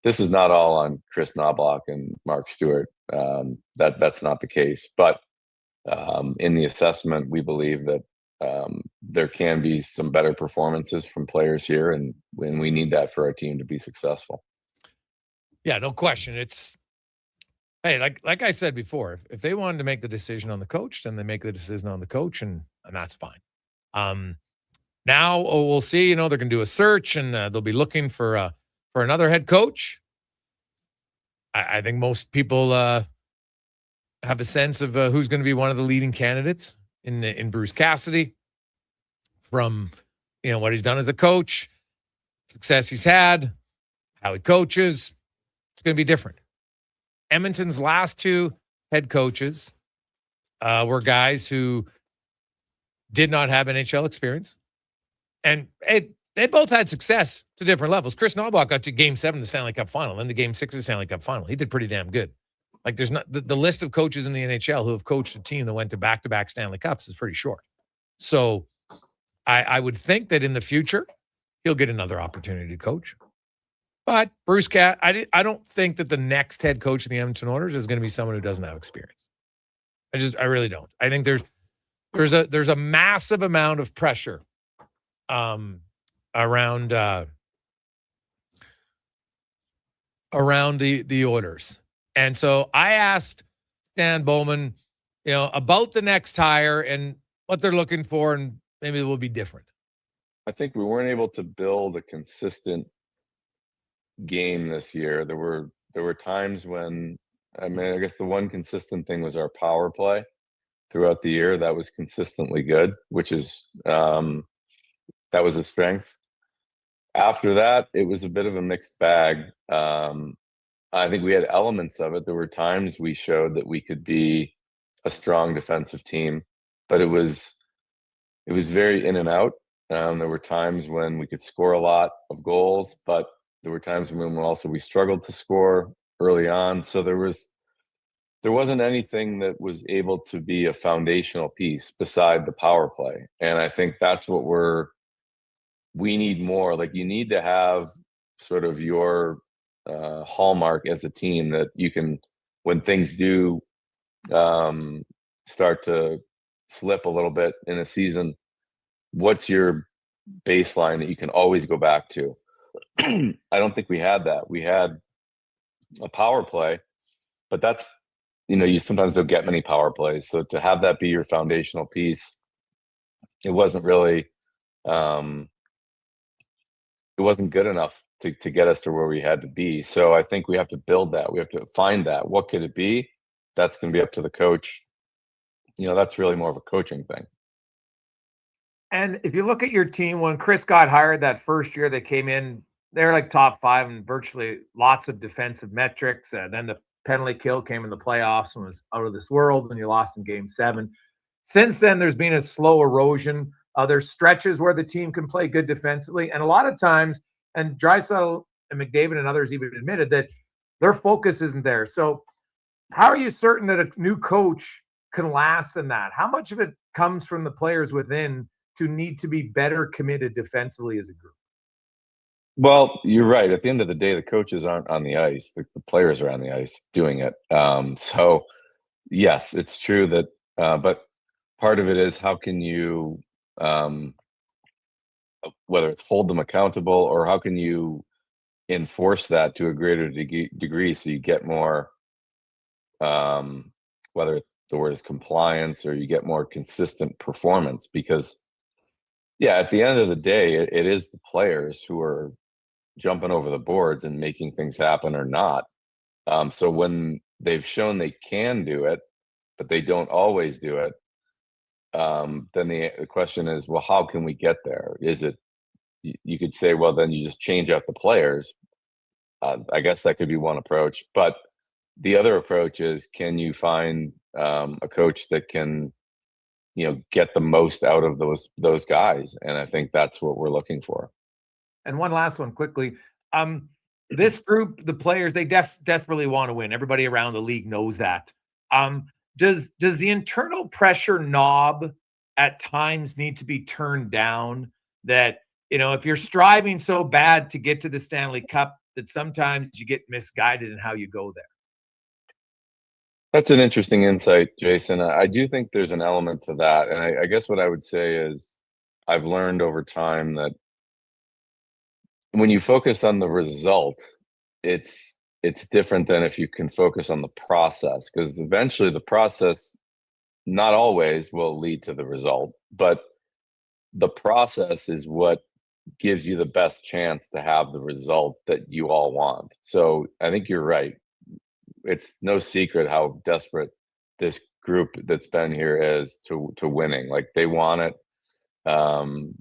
this is not all on Chris Knoblauch and Mark Stewart. That's not the case. But in the assessment, we believe that there can be some better performances from players here, and we need that for our team to be successful. Yeah, no question. It's, hey, like I said before, if they wanted to make the decision on the coach, then they make the decision on the coach, and that's fine. Now we'll see. They're going to do a search, and they'll be looking for another head coach. I think most people have a sense of who's going to be one of the leading candidates in Bruce Cassidy, from what he's done as a coach, success he's had, how he coaches. It's going to be different. Edmonton's last two head coaches were guys who did not have NHL experience, and they both had success to different levels. Chris Knoblauch got to Game 7 of the Stanley Cup Final, then to Game 6 of the Stanley Cup Final. He did pretty damn good. Like, there's not the list of coaches in the NHL who have coached a team that went to back-to-back Stanley Cups is pretty short. So I would think that in the future he'll get another opportunity to coach. But Bruce Cat, I don't think that the next head coach of the Edmonton Oilers is going to be someone who doesn't have experience. I really don't. I think there's a massive amount of pressure around the Oilers. And so I asked Stan Bowman, about the next hire and what they're looking for, and maybe it will be different. I think we weren't able to build a consistent game this year. There were times when, I guess the one consistent thing was our power play throughout the year. That was consistently good, which is that was a strength. After that, it was a bit of a mixed bag. I think we had elements of it. There were times we showed that we could be a strong defensive team, but it was very in and out. There were times when we could score a lot of goals, but there were times when also we struggled to score early on. So there wasn't anything that was able to be a foundational piece beside the power play. And I think that's what we need more. Like, you need to have sort of your hallmark as a team that you can, when things do start to slip a little bit in a season, what's your baseline that you can always go back to? I don't think we had that. We had a power play, but that's, you sometimes don't get many power plays. So to have that be your foundational piece, it wasn't really, it wasn't good enough to get us to where we had to be. So I think we have to build that. We have to find that. What could it be? That's going to be up to the coach. That's really more of a coaching thing. And if you look at your team, when Chris got hired that first year, they came in, they're like top 5 and virtually lots of defensive metrics. Then the penalty kill came in the playoffs and was out of this world, and you lost in Game 7. Since then, there's been a slow erosion. There's stretches where the team can play good defensively, and a lot of times And Draisaitl and McDavid and others even admitted that their focus isn't there. So how are you certain that a new coach can last in that? How much of it comes from the players within to need to be better committed defensively as a group? Well, you're right. At the end of the day, the coaches aren't on the ice. The players are on the ice doing it. So, yes, it's true that, but part of it is how can you, whether it's hold them accountable or how can you enforce that to a greater degree so you get more, whether the word is compliance or you get more consistent performance. Because, yeah, at the end of the day, it is the players who are jumping over the boards and making things happen or not. So when they've shown they can do it, but they don't always do it, then the question is, well, how can we get there? Is it, you could say, well, then you just change out the players. I guess that could be one approach. But the other approach is, can you find a coach that can, get the most out of those guys? And I think that's what we're looking for. And one last one quickly. This group, the players, they desperately want to win. Everybody around the league knows that. Does the internal pressure knob at times need to be turned down? That, if you're striving so bad to get to the Stanley Cup, that sometimes you get misguided in how you go there. That's an interesting insight, Jason. I do think there's an element to that. And I guess what I would say is I've learned over time that when you focus on the result, it's different than if you can focus on the process, because eventually the process, not always, will lead to the result, but the process is what gives you the best chance to have the result that you all want. So I think you're right. It's no secret how desperate this group that's been here is to winning. Like, they want it.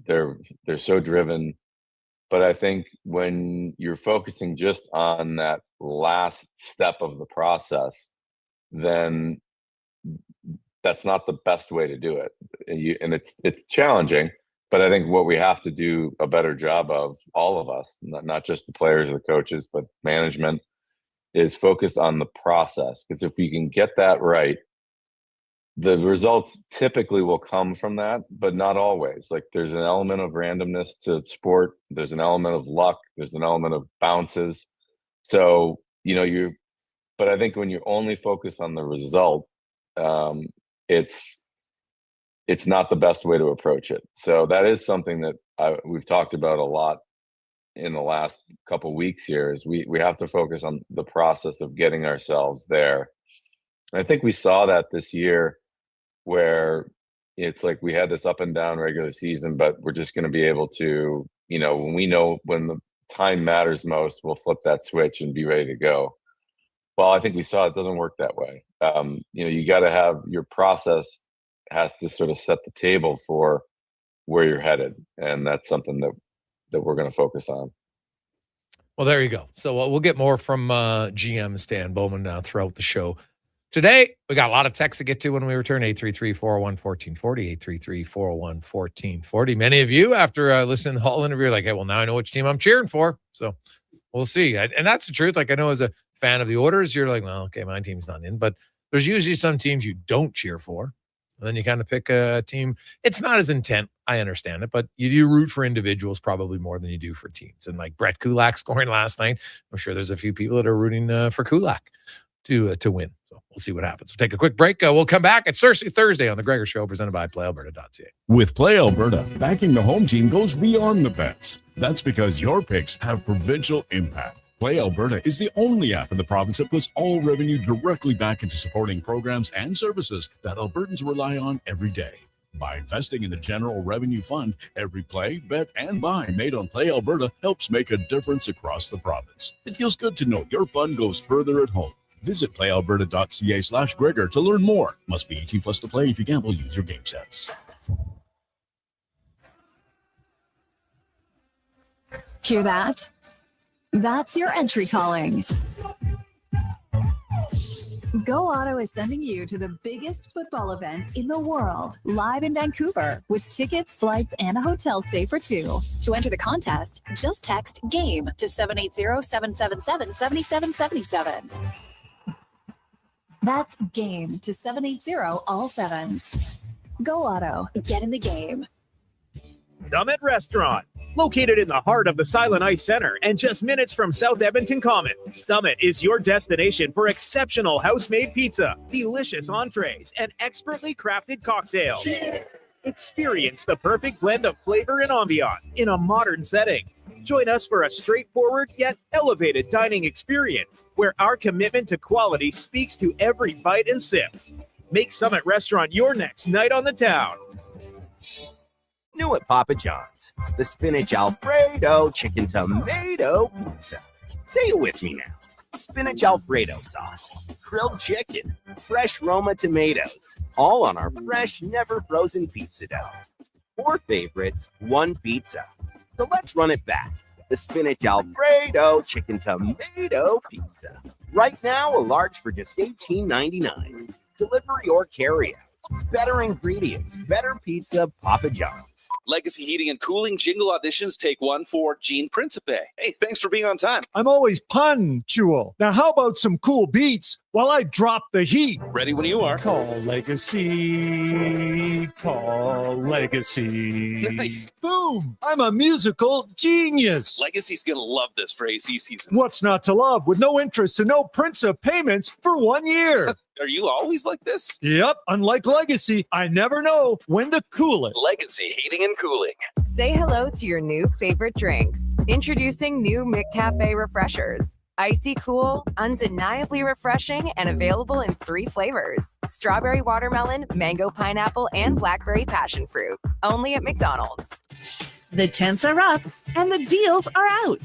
They're so driven. But I think when you're focusing just on that last step of the process, then that's not the best way to do it. And it's challenging, but I think what we have to do a better job of, all of us, not just the players or the coaches, but management, is focus on the process. Because if we can get that right, the results typically will come from that, but not always. Like, there's an element of randomness to sport. There's an element of luck. There's an element of bounces. So, but I think when you only focus on the result, it's not the best way to approach it. So that is something that we've talked about a lot in the last couple of weeks here, is we have to focus on the process of getting ourselves there. And I think we saw that this year, where it's like we had this up and down regular season, but we're just going to be able to, when we know when the time matters most, we'll flip that switch and be ready to go. Well, I think we saw it doesn't work that way. You got to have your process has to sort of set the table for where you're headed. And that's something that we're going to focus on. Well, there you go. So we'll get more from GM Stan Bowman throughout the show. Today, we got a lot of texts to get to when we return. 833-401-1440, 833-401-1440. Many of you, after listening to the whole interview, are like, hey, well, now I know which team I'm cheering for. So we'll see. And that's the truth. Like, I know as a fan of the Oilers, you're like, well, okay, my team's not in. But there's usually some teams you don't cheer for. And then you kind of pick a team. It's not as intense. I understand it. But you do root for individuals probably more than you do for teams. And like Brett Kulak scoring last night, I'm sure there's a few people that are rooting for Kulak to win. So we'll see what happens. We'll take a quick break. We'll come back. It's Thursday on the Gregor Show, presented by PlayAlberta.ca. With Play Alberta, backing the home team goes beyond the bets. That's because your picks have provincial impact. Play Alberta is the only app in the province that puts all revenue directly back into supporting programs and services that Albertans rely on every day. By investing in the General Revenue Fund, every play, bet, and buy made on Play Alberta helps make a difference across the province. It feels good to know your fund goes further at home. Visit playalberta.ca/Gregor to learn more. Must be 18 plus to play. If you gamble, use your game sense. Hear that? That's your entry calling. Go Auto is sending you to the biggest football event in the world, live in Vancouver, with tickets, flights, and a hotel stay for two. To enter the contest, just text GAME to 780-777-7777. That's GAME to 780 all sevens. Go Auto, get in the game. Summit Restaurant, located in the heart of the Silent Ice Center and just minutes from South Edmonton Common. Summit is your destination for exceptional house-made pizza, delicious entrees, and expertly crafted cocktails. Experience the perfect blend of flavor and ambiance in a modern setting. Join us for a straightforward yet elevated dining experience where our commitment to quality speaks to every bite and sip. Make Summit Restaurant your next night on the town. New at Papa John's, the spinach Alfredo chicken tomato pizza. Say it with me now. Spinach Alfredo sauce, grilled chicken, fresh Roma tomatoes, all on our fresh, never frozen pizza dough. 4 favorites, 1 pizza. So let's run it back. The spinach Alfredo chicken tomato pizza. Right now, a large for just $18.99. Delivery or carry out. Better ingredients, better pizza, Papa John's. Legacy Heating and Cooling jingle auditions take 1 for Gene Principe. Hey, thanks for being on time. I'm always punctual. Now, how about some cool beats while I drop the heat? Ready when you are. Call Legacy. Call Legacy. Nice. Boom! I'm a musical genius. Legacy's going to love this for AC season. What's not to love with no interest and no Principe payments for 1 year? Are you always like this? Yep. Unlike Legacy, I never know when to cool it. Legacy Heating and Cooling. Say hello to your new favorite drinks. Introducing new McCafe Refreshers. Icy cool, undeniably refreshing, and available in 3 flavors. Strawberry watermelon, mango pineapple, and blackberry passion fruit. Only at McDonald's. The tents are up and the deals are out.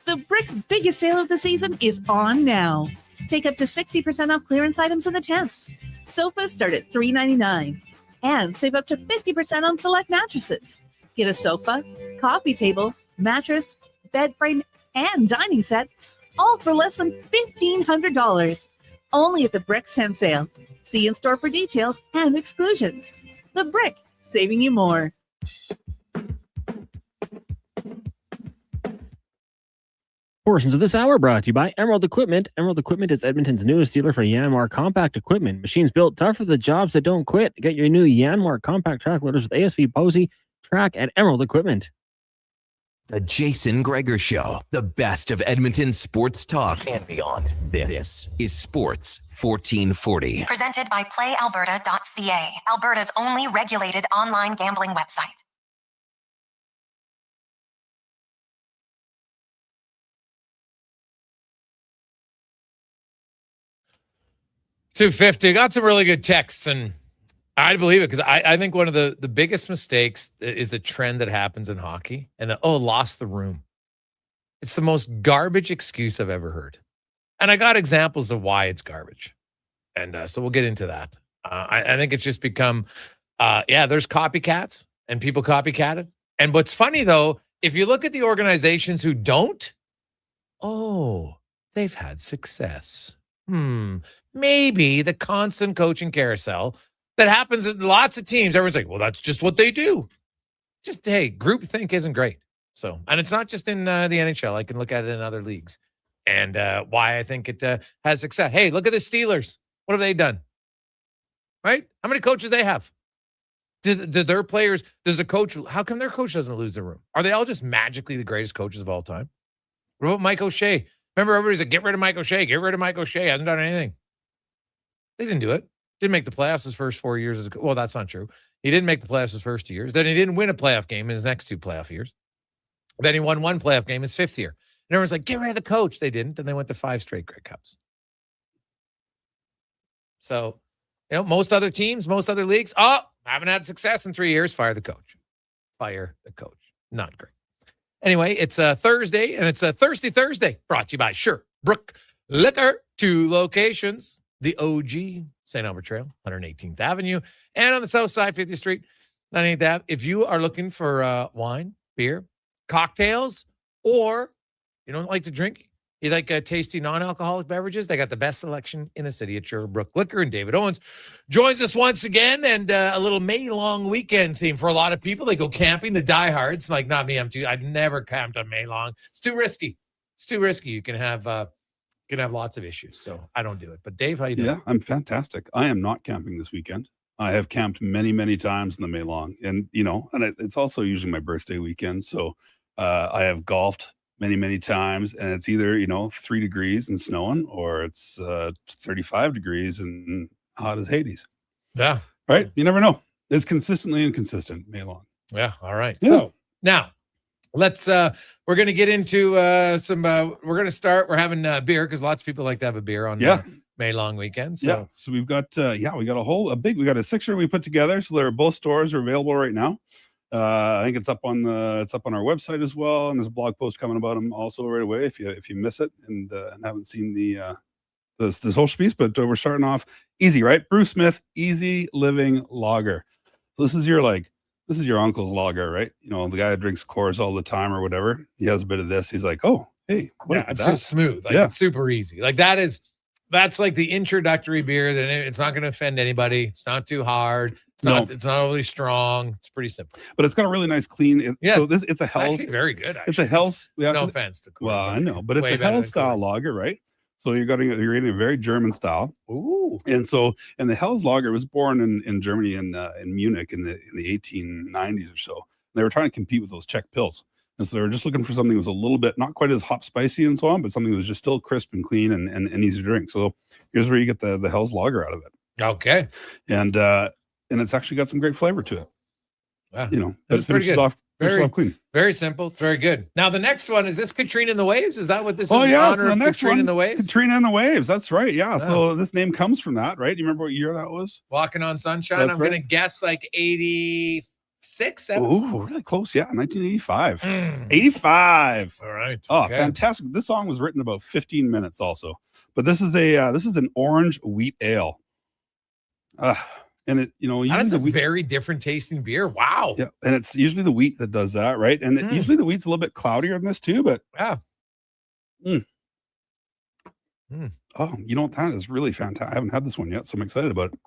The Brick's biggest sale of the season is on now. Take up to 60% off clearance items in the tents. Sofas start at $3.99 and save up to 50% on select mattresses. Get a sofa, coffee table, mattress, bed frame, and dining set, all for less than $1,500. Only at the Brick's tent sale. See in store for details and exclusions. The Brick, saving you more. Portions of this hour brought to you by Emerald Equipment. Emerald Equipment is Edmonton's newest dealer for Yanmar compact equipment. Machines built tough for the jobs that don't quit. Get your new Yanmar compact track loaders with ASV Posey track at Emerald Equipment. The Jason Gregor Show, the best of Edmonton sports talk and beyond. This is Sports 1440. Presented by PlayAlberta.ca, Alberta's only regulated online gambling website. $250. Got some really good texts, and I believe it because I think one of the biggest mistakes is the trend that happens in hockey and lost the room. It's the most garbage excuse I've ever heard. And I got examples of why it's garbage. And so we'll get into that. I think it's just become, there's copycats and people copycatted. And what's funny, though, if you look at the organizations who don't, they've had success. Maybe the constant coaching carousel that happens in lots of teams. Everyone's like, well, that's just what they do. Just, hey, groupthink isn't great. So, and it's not just in the NHL. I can look at it in other leagues. And why I think it has success. Hey, look at the Steelers. What have they done? Right? How many coaches they have? Did their players, does a coach, how come their coach doesn't lose the room? Are they all just magically the greatest coaches of all time? What about Mike O'Shea? Remember, everybody's like, get rid of Mike O'Shea. Get rid of Mike O'Shea. Hasn't done anything. They didn't do it. Didn't make the playoffs his first 4 years. Well, that's not true. He didn't make the playoffs his first 2 years. Then he didn't win a playoff game in his next 2 playoff years. Then he won 1 playoff game his 5th year. And everyone's like, get rid of the coach. They didn't. Then they went to 5 straight Grey Cups. So, most other teams, most other leagues, haven't had success in 3 years. Fire the coach. Fire the coach. Not great. Anyway, it's Thursday, and it's a Thirsty Thursday, brought to you by Sherbrooke Liquor. 2 locations, the OG, St. Albert Trail, 118th Avenue, and on the south side, 50th Street, 98th Ave. If you are looking for wine, beer, cocktails, or you don't like to drink, You like tasty non-alcoholic beverages? They got the best selection in the city at Sherbrooke Liquor. And David Owens joins us once again, and a little May long weekend theme for a lot of people. They go camping, the diehards. Like, not me. I'd never camped on May long. It's too risky. It's too risky. You can have lots of issues. So I don't do it. But Dave, how you doing? Yeah, I'm fantastic. I am not camping this weekend. I have camped many, many times in the May long, and it's also usually my birthday weekend. So I have golfed many, many times, and it's either 3 degrees and snowing, or it's 35 degrees and hot as Hades. Yeah, right. You never know. It's consistently inconsistent May long. Yeah. All right. Yeah. So now let's we're going to get into some we're going to start. We're having beer because lots of people like to have a beer on May long weekend. So yeah, so we've got we got we got a sixer we put together. So they're both stores are available right now. I think it's up on our website as well, and there's a blog post coming about them also right away if you miss it and haven't seen this whole piece. But we're starting off easy, right? Bruce Smith Easy Living Lager. So this is your uncle's lager, right? The guy that drinks Coors all the time or whatever. He has a bit of this. He's like, oh, hey, it's just smooth. It's super easy. That's like the introductory beer that it's not going to offend anybody. It's not too hard. It's not overly strong. It's pretty simple. But it's got a really nice clean. So it's a Hell. Very good. Actually. It's a Hell's. Yeah, no offense to Coors. Well, I know, but it's a Hell style lager, right? So you're getting a very German style. Ooh. And the Hell's lager was born in Germany in Munich in the 1890s or so. They were trying to compete with those Czech pills. And so they were just looking for something that was a little bit, not quite as hot, spicy and so on, but something that was just still crisp and clean and easy to drink. So here's where you get the Hell's lager out of it. Okay. And it's actually got some great flavor to it. Wow. It's pretty good. Off clean. Very simple. It's very good. Now the next one, is this Katrina and the Waves? Is that what this is? Oh yeah, honor the of next Katrina one, and the Waves? Katrina and the Waves. That's right. Yeah. So this name comes from that, right? Do you remember what year that was? Walking on Sunshine. That's I'm right. going to guess like 86, 7. Ooh, really close. Yeah, 1985. 85. All right. Oh, Okay. fantastic. This song was written about 15 minutes also. But this is an orange wheat ale. And it, That's a very different tasting beer. Wow. Yeah, and it's usually the wheat that does that, right? And usually the wheat's a little bit cloudier than this too, but yeah. Oh, that is really fantastic. I haven't had this one yet, so I'm excited about it.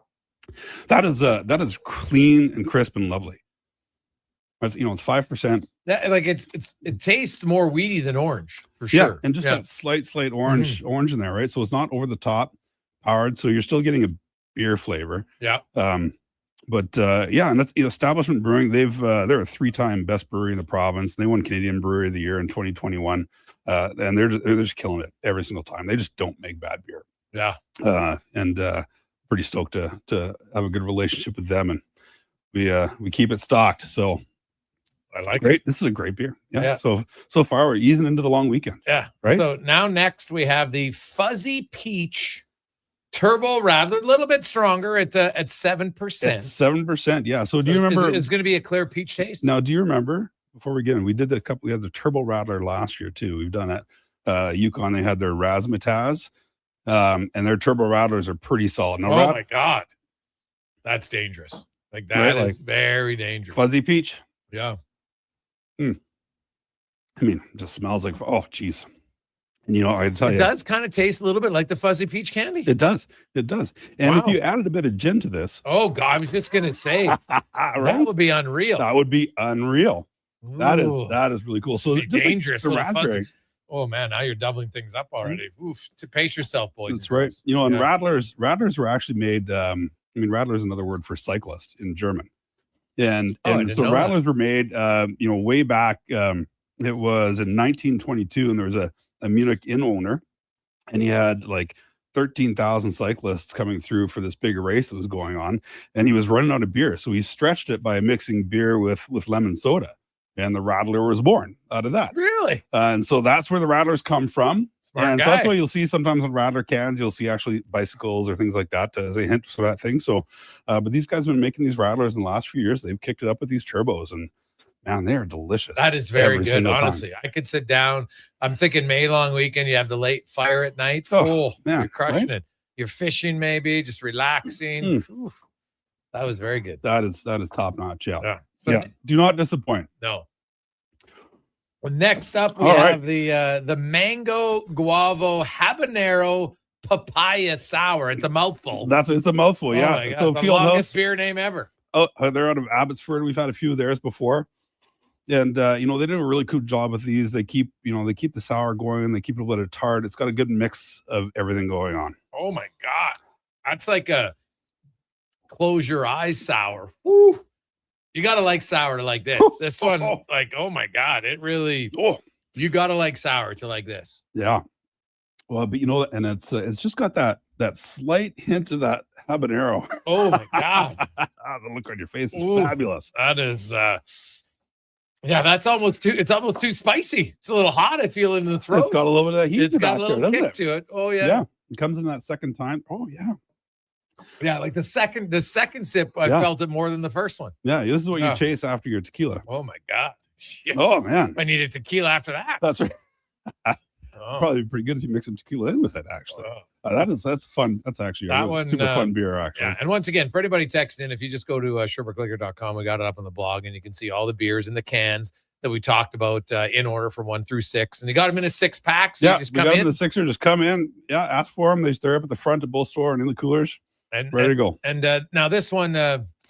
That is clean and crisp and lovely. It's 5%. It tastes more weedy than orange for sure. Yeah, and just that slight orange in there, right? So it's not over the top powered, so you're still getting a beer flavor. Yeah. And that's Establishment Brewing. They're a 3-time best brewery in the province. They won Canadian Brewery of the Year in 2021. And they're just killing it every single time. They just don't make bad beer. Yeah. Pretty stoked to have a good relationship with them, and we keep it stocked. So I like great. it. This is a great beer. Yeah. So far we're easing into the long weekend. Yeah. Right. So now next we have the Fuzzy Peach Turbo Rattler, a little bit stronger at 7%. It's 7%. Yeah. So do you remember? It's going to be a clear peach taste. Now, do you remember? Before we get in, we had the Turbo Rattler last year too. We've done that. Yukon, they had their Razzmatazz, and their Turbo Rattlers are pretty solid. Now, my God, that's dangerous. That is very dangerous. Fuzzy Peach. Yeah. I mean, it just smells like, oh, geez. And I tell you, it does kind of taste a little bit like the Fuzzy Peach candy. It does. And if you added a bit of gin to this, oh God, I was just gonna say that would be unreal. That would be unreal. That is really cool. So dangerous. Like the raspberry. Oh man, now you're doubling things up already. Oof! To pace yourself, boys. That's right. And Rattlers were actually made. Rattler is another word for cyclist in German. And so Rattlers were made, way back. It was in 1922, and there was a Munich inn owner, and he had like 13,000 cyclists coming through for this big race that was going on, and he was running out of beer, so he stretched it by mixing beer with lemon soda, and the Rattler was born out of that. Really? And so that's where the Rattlers come from. Smart and guy. So that's why you'll see sometimes on Rattler cans, you'll see actually bicycles or things like that as a hint for that thing. So, but these guys have been making these Rattlers in the last few years. They've kicked it up with these turbos, and man, they are delicious. That is very every good. single time. Honestly, I could sit down. I'm thinking May long weekend. You have the late fire at night. Oh, man, you're crushing right? it. You're fishing, maybe just relaxing. Oof. That was very good. That is top notch. Yeah. So, Do not disappoint. No. Well, next up, we have the mango guavo habanero papaya sour. It's a mouthful. It's a mouthful, yeah. Oh my God, So it's the longest beer name ever. Oh, they're out of Abbotsford. We've had a few of theirs before. And they do a really cool job with these. They keep the sour going, they keep it a little tart. It's got a good mix of everything going on. Oh my God. That's like a close your eyes sour. Woo. You gotta like sour to like this. This one, like, oh my God, it really you gotta like sour to like this. Yeah. Well, but and it's just got that slight hint of that habanero. Oh my God. The look on your face is Ooh, fabulous. That is that's almost too spicy. It's a little hot, I feel, in the throat. It's got a little bit of that heat. It's got a little kick to it. Oh yeah. Yeah. It comes in that second time. Oh yeah. Yeah, like the second sip, I felt it more than the first one. Yeah, this is what you chase after your tequila. Oh my God. Shit. Oh man. I needed tequila after that. That's right. Probably pretty good if you mix some tequila in with it, actually. That's fun. That's actually a really super fun beer, actually. Yeah. And once again, for anybody texting in, if you just go to SherbrookeLiquor.com, we got it up on the blog, and you can see all the beers in the cans that we talked about in order from 1 through 6. And you got them in a 6-pack. So you just come we got in. them in the 6er. Just come in. Yeah, ask for them. They're up at the front of both store and in the coolers. And ready to go. And now this one,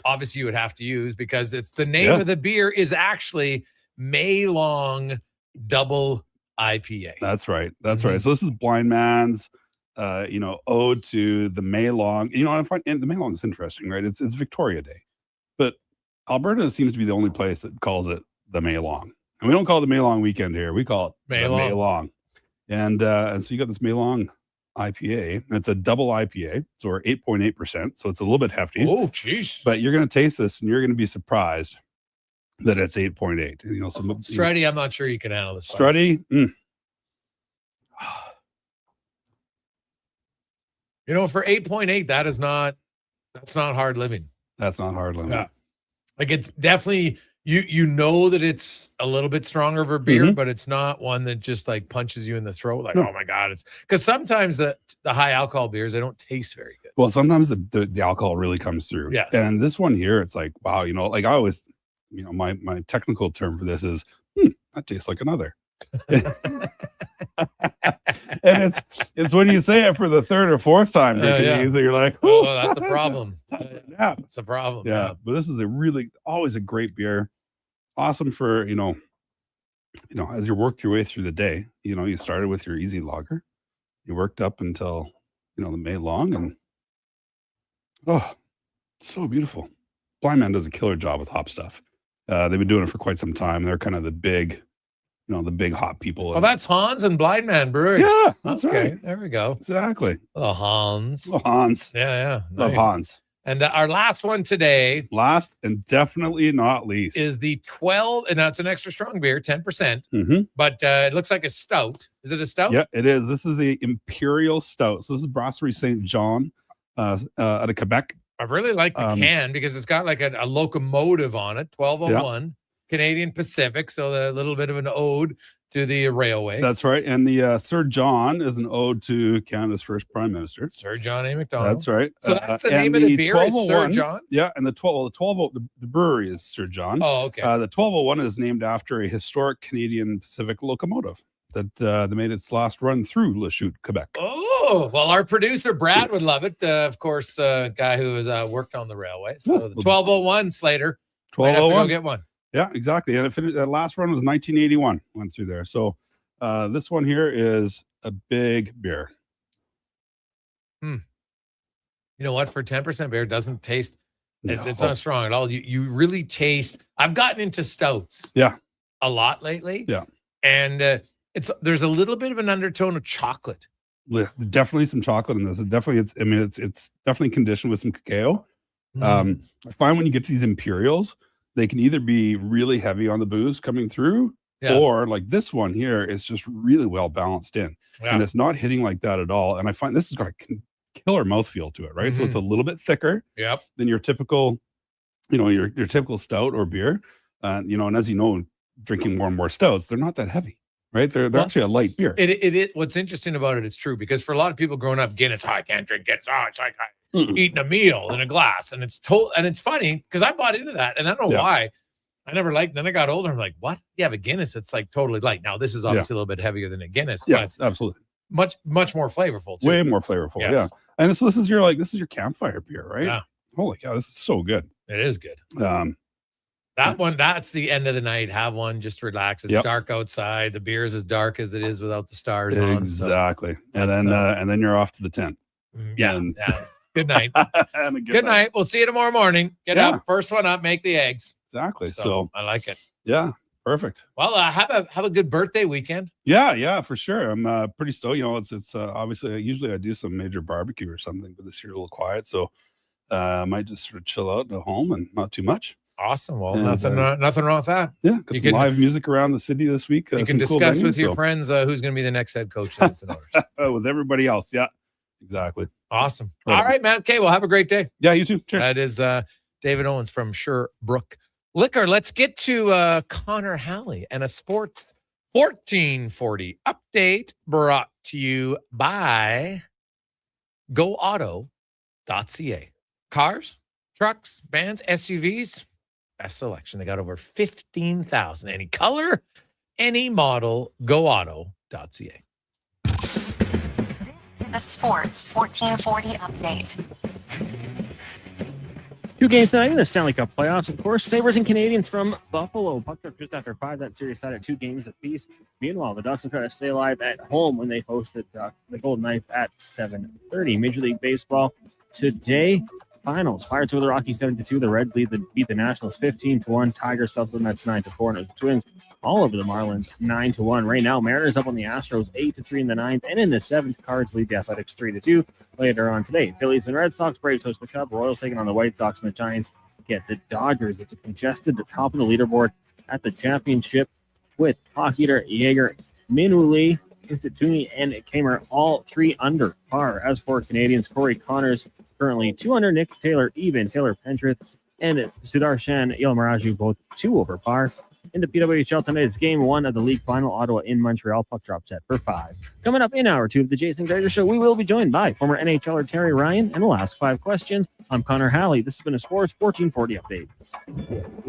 obviously you would have to use because it's the name of the beer is actually May Long Double IPA. That's right. That's right. So this is Blind Man's, ode to the May Long. I find the May Long is interesting, right? It's Victoria Day, but Alberta seems to be the only place that calls it the May Long, and we don't call it the May Long weekend here. We call it May Long. And so you got this May Long IPA. It's a double IPA, so we're 8.8%. So it's a little bit hefty. Oh, jeez. But you're going to taste this, and you're going to be surprised that it's 8.8. Struddy, I'm not sure you can handle this. Struddy. For 8.8, that's not hard living. That's not hard living. Yeah. Like it's definitely that it's a little bit stronger of a beer, but it's not one that just like punches you in the throat. Like, oh my God, it's because sometimes the high alcohol beers, they don't taste very good. Well, sometimes the alcohol really comes through. Yes. And this one here, it's like, wow, like I always, my technical term for this is, that tastes like another. And it's when you say it for the third or fourth time drinking, you're like, oh, that's the problem. Yeah, it's a problem. Yeah, but this is always a great beer. Awesome for as you worked your way through the day. You started with your easy lager, you worked up until the May Long, and so beautiful. Blind Man does a killer job with hop stuff. They've been doing it for quite some time. They're kind of the big hop people. Oh, that's Hans and Blind Man Brewery. Yeah, that's right. There we go. Exactly. The Hans. Yeah. Nice. Love Hans. And our last one today, last and definitely not least, is the 12. And that's an extra strong beer, 10%. But it looks like a stout. Is it a stout? Yeah, it is. This is a Imperial Stout. So this is Brasserie Saint John out of Quebec. I really like the can because it's got like a locomotive on it. 1201. Canadian Pacific, so a little bit of an ode to the railway. That's right. And the Sir John is an ode to Canada's first Prime Minister, Sir John A. Macdonald. That's right. So that's the name of the beer is Sir John? Yeah, and the brewery is Sir John. Oh, okay. The 1201 is named after a historic Canadian Pacific locomotive that made its last run through Lachute, Quebec. Oh, well, our producer, Brad, would love it. Of course, guy who has worked on the railway. So the 1201, Slater. 1201. Might have to go get one. Yeah, exactly. And it finished, that last run was 1981. Went through there. So this one here is a big beer. You know what? For 10% beer, it doesn't taste. It's not strong at all. You really taste. I've gotten into stouts. Yeah. A lot lately. Yeah. And there's a little bit of an undertone of chocolate. Definitely some chocolate in this. It's definitely conditioned with some cacao. I find when you get to these Imperials, they can either be really heavy on the booze coming through, or like this one here is just really well balanced in. And it's not hitting like that at all. And I find this has got a killer mouthfeel to it, right? So it's a little bit thicker than your typical, your typical stout or beer. And as you know, drinking more and more stouts, they're not that heavy, right? They're actually a light beer. It what's interesting about it, it's true, because for a lot of people growing up, Guinness, I can't drink Guinness. It's like eating a meal in a glass. And it's funny because I bought into that, and I don't know why. I never liked. Then I got older. I'm like, what? Yeah, but Guinness, it's like totally light. Now this is obviously a little bit heavier than a Guinness. Yes, but absolutely. Much more flavorful too. Way more flavorful. Yes. Yeah. And this is your campfire beer, right? Yeah. Holy cow, this is so good. It is good. That one, that's the end of the night. Have one, just relax. It's dark outside. The beer's as dark as it is without the stars on. Exactly. And then you're off to the tent. Yeah. Good night. And a good night. We'll see you tomorrow morning. Get up. First one up, make the eggs. Exactly. So I like it. Yeah. Perfect. Well, have a good birthday weekend. Yeah, for sure. I'm pretty stoked. You know, it's obviously usually I do some major barbecue or something, but this year a little quiet. So I might just sort of chill out at home and not too much. Awesome. Well, nothing wrong with that. Yeah, got some live music around the city this week. You can discuss with your friends who's going to be the next head coach. With everybody else. Yeah, exactly. Awesome. All right, man. Okay, well, have a great day. Yeah, you too. Cheers. That is David Owens from Sherbrooke Liquor. Let's get to Connor Halley and a Sports 1440 update brought to you by GoAuto.ca. Cars, trucks, vans, SUVs, best selection. They got over 15,000. Any color, any model, GoAuto.ca. The Sports 1440 update. 2 games tonight in the Stanley Cup playoffs, of course. Sabres and Canadiens from Buffalo. Puck up just after 5. That series sat at 2 games apiece. Meanwhile, the Ducks will try to stay alive at home when they hosted the Golden Knights at 7:30. Major League Baseball today. Finals. Pirates over the Rockies 7-2. The Reds beat the Nationals 15-1. Tigers fell to the Mets 9-4. And it was the Twins all over the Marlins 9-1. Right now, Mariners up on the Astros 8-3 in the 9th. And in the 7th, Cards lead the Athletics 3-2. Later on today, Phillies and Red Sox. Braves host the Cubs. Royals taking on the White Sox, and the Giants get the Dodgers. It's a congested the top of the leaderboard at the championship with Hawk Eater, Yeager, Minuli, Instituni, and Kamer all 3 under par. As for Canadians, Corey Connors currently 2 under, Nick Taylor even, Taylor Pentrith, and Sudarshan Ilmaraju both 2 over par. In the PWHL tonight, it's game 1 of the league final. Ottawa in Montreal. Puck drop set for 5. Coming up in hour 2 of the Jason Gregor Show, we will be joined by former NHLer Terry Ryan, and we'll ask 5 questions. I'm Connor Halley. This has been a Sports 1440 update.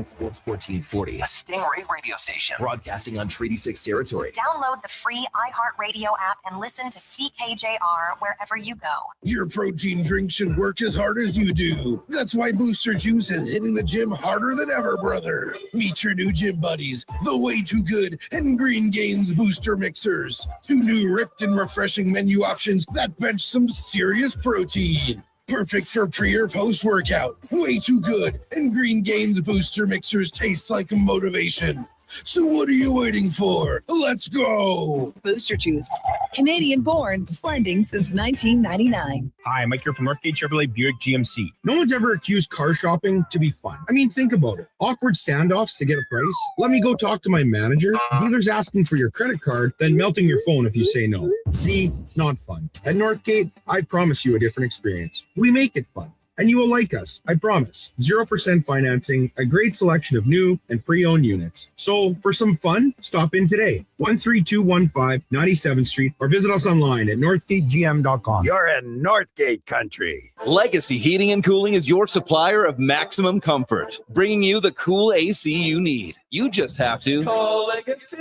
Sports 1440, a Stingray radio station broadcasting on Treaty 6 territory. Download the free iHeartRadio app and listen to CKJR wherever you go. Your protein drink should work as hard as you do. That's why Booster Juice is hitting the gym harder than ever, brother. Meet your new gym buddies, the Way Too Good and Green Gains Booster Mixers. 2 new ripped and refreshing menu options that bench some serious protein. Perfect for pre or post workout. Way Too Good and Green Gains Booster Mixers taste like motivation. So what are you waiting for? Let's go! Booster Juice. Canadian born, blending since 1999. Hi, Mike here from Northgate Chevrolet Buick GMC. No one's ever accused car shopping to be fun. I mean, think about it. Awkward standoffs to get a price. Let me go talk to my manager. Dealers asking for your credit card, then melting your phone if you say no. See, not fun. At Northgate, I promise you a different experience. We make it fun. And you will like us, I promise. 0% financing, a great selection of new and pre-owned units. So for some fun, stop in today. 13215 97th Street or visit us online at northgategm.com. You're in Northgate country. Legacy Heating and Cooling is your supplier of maximum comfort, bringing you the cool AC you need. You just have to call Legacy.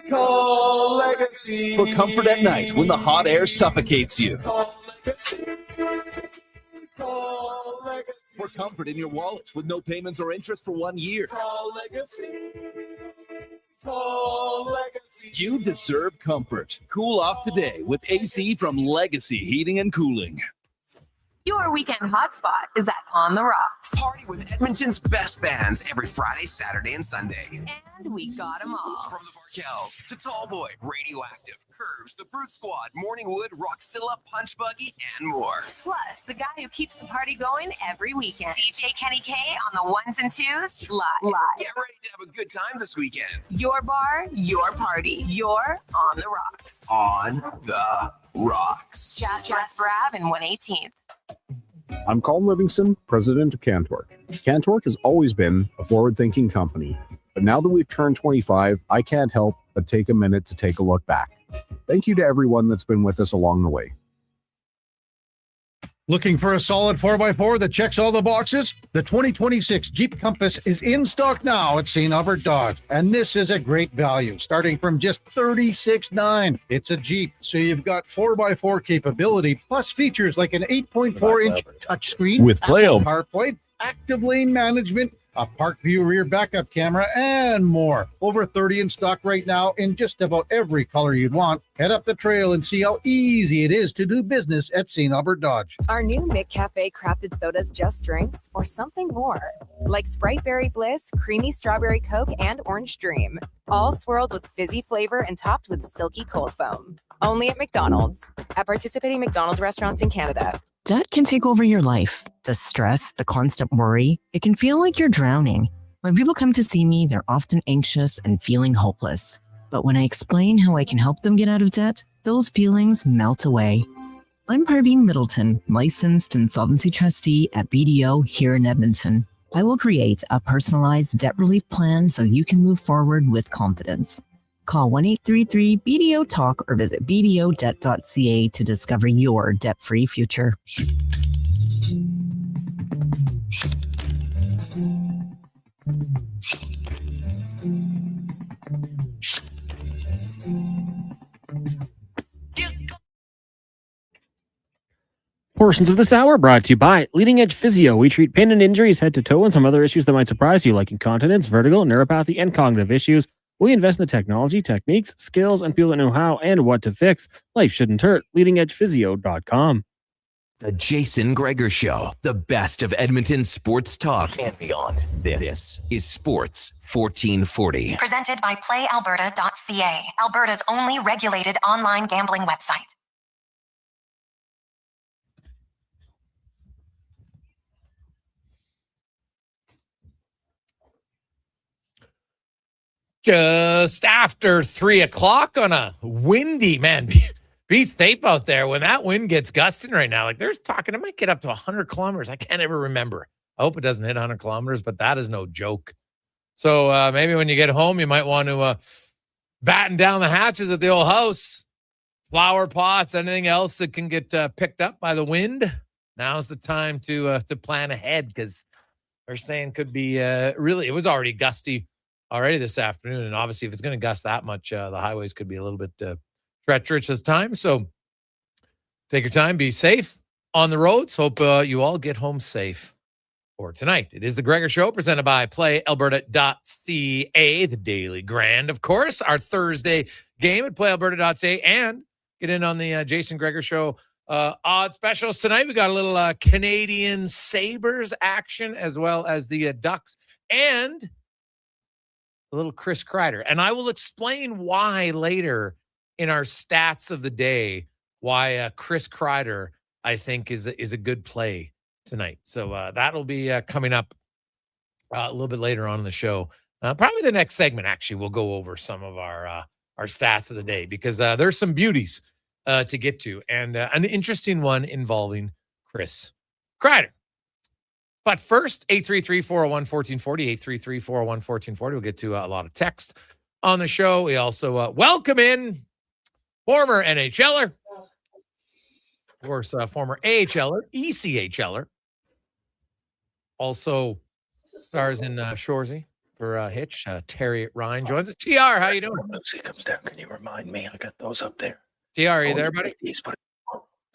Call Legacy. For comfort at night when the hot air suffocates you. Call Legacy. Call Legacy. For comfort in your wallet with no payments or interest for 1 year. Call Legacy. Call Legacy. You deserve comfort. Cool off today with AC from Legacy Heating and Cooling. Your weekend hotspot is at On the Rocks. Party with Edmonton's best bands every Friday, Saturday, and Sunday. And we got them all. From the Barkells to Tallboy, Radioactive, Curves, the Brute Squad, Morningwood, Roxilla, Punch Buggy, and more. Plus, the guy who keeps the party going every weekend. DJ Kenny K on the 1s and 2s, live. Get ready to have a good time this weekend. Your bar, your party. You're On the Rocks. On the Rocks. Jasper Ave and 118th. I'm Colin Livingston, president of Cantork. Cantork has always been a forward-thinking company, but now that we've turned 25, I can't help but take a minute to take a look back. Thank you to everyone that's been with us along the way. Looking for a solid 4x4 that checks all the boxes? The 2026 Jeep Compass is in stock now at St. Albert Dodge, and this is a great value, starting from just $36,900. It's a Jeep, so you've got 4x4 capability, plus features like an 8.4-inch touchscreen with Apple CarPlay, active lane management, a park view rear backup camera, and more. Over 30 in stock right now in just about every color you'd want. Head up the trail and see how easy it is to do business at St. Albert Dodge. Are new McCafe crafted sodas just drinks or something more? Like Sprite Berry Bliss, Creamy Strawberry Coke, and Orange Dream. All swirled with fizzy flavor and topped with silky cold foam. Only at McDonald's. At participating McDonald's restaurants in Canada. Debt can take over your life. The stress, the constant worry, it can feel like you're drowning. When people come to see me, they're often anxious and feeling hopeless. But when I explain how I can help them get out of debt, those feelings melt away. I'm Parveen Middleton, licensed insolvency trustee at BDO here in Edmonton. I will create a personalized debt relief plan so you can move forward with confidence. Call 1-833-BDO-TALK or visit bdodebt.ca to discover your debt-free future. Portions of this hour brought to you by Leading Edge Physio. We treat pain and injuries head to toe and some other issues that might surprise you, like incontinence, vertigo, neuropathy, and cognitive issues. We invest in the technology, techniques, skills, and people that know how and what to fix. Life shouldn't hurt. LeadingEdgePhysio.com. The Jason Gregor Show, the best of Edmonton sports talk and beyond. This is Sports 1440. Presented by PlayAlberta.ca, Alberta's only regulated online gambling website. Just after 3 o'clock on a windy, man, be safe out there when that wind gets gusting right now. Like there's talking, it might get up to 100 kilometers. I can't ever remember. I hope it doesn't hit 100 kilometers, but that is no joke. So maybe when you get home, you might want to batten down the hatches at the old house. Flower pots, anything else that can get picked up by the wind. Now's the time to plan ahead because they're saying could be really, it was already gusty already this afternoon. And obviously, if it's going to gust that much, the highways could be a little bit treacherous this time. So take your time, be safe on the roads. Hope you all get home safe for tonight. It is the Gregor Show presented by PlayAlberta.ca, the Daily Grand, of course, our Thursday game at PlayAlberta.ca, and get in on the Jason Gregor Show odd specials tonight. We got a little Canadian Sabres action as well as the Ducks and a little Chris Kreider. And I will explain why later in our stats of the day, why Chris Kreider, I think, is a good play tonight. So that'll be coming up a little bit later on in the show. Probably the next segment, actually, we'll go over some of our stats of the day because there's some beauties to get to. And an interesting one involving Chris Kreider. But first, 833-401-1440, 833-401-1440. We'll get to a lot of text on the show. We also welcome in former NHLer, of course, former AHLer, ECHLer, also stars in Shoresy for Hitch. Terry Ryan joins us. TR, how you doing? When Lucy comes down, can you remind me? I got those up there. TR, are you there, buddy? I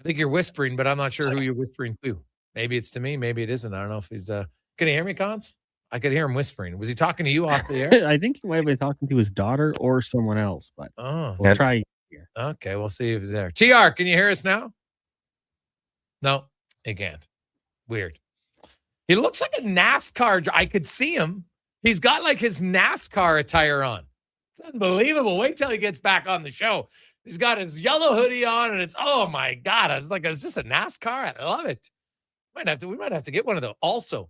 think you're whispering, but I'm not sure who you're whispering to. Maybe it's to me. Maybe it isn't. I don't know if he's. Can you hear me, Cons? I could hear him whispering. Was he talking to you off the air? I think he might have been talking to his daughter or someone else, but we'll try here. Okay, we'll see if he's there. TR, can you hear us now? No, he can't. Weird. He looks like a NASCAR. I could see him. He's got like his NASCAR attire on. It's unbelievable. Wait till he gets back on the show. He's got his yellow hoodie on, and it's, oh my God. I was like, is this a NASCAR? I love it. We might have to get one of those. Also,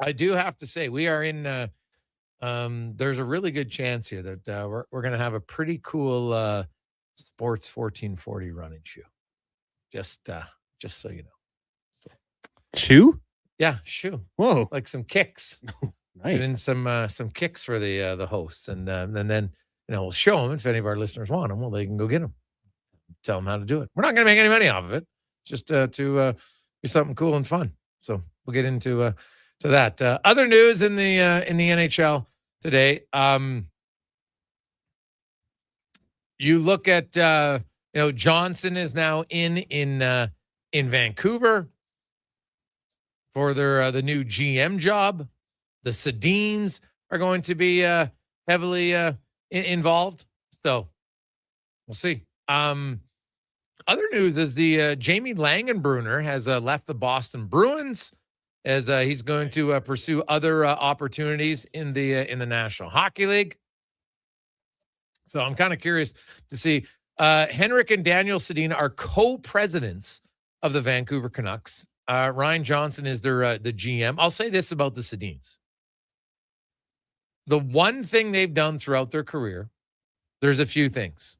I do have to say we are in. There's a really good chance here that we're going to have a pretty cool Sports 1440 running shoe. Just so you know. So, shoe? Yeah, shoe. Whoa! Like some kicks. Nice. And some kicks for the hosts, and then we'll show them if any of our listeners want them. Well, they can go get them. Tell them how to do it. We're not going to make any money off of it. just to be something cool and fun. So we'll get into to that. Other news in the NHL today. You look at Johnson is now in Vancouver for their the new GM job. The Sedins are going to be heavily involved. So we'll see. Other news is the Jamie Langenbrunner has left the Boston Bruins as he's going to pursue other opportunities in the National Hockey League. So I'm kind of curious to see. Henrik and Daniel Sedin are co-presidents of the Vancouver Canucks. Ryan Johnson is their the GM. I'll say this about the Sedins. The one thing they've done throughout their career, there's a few things.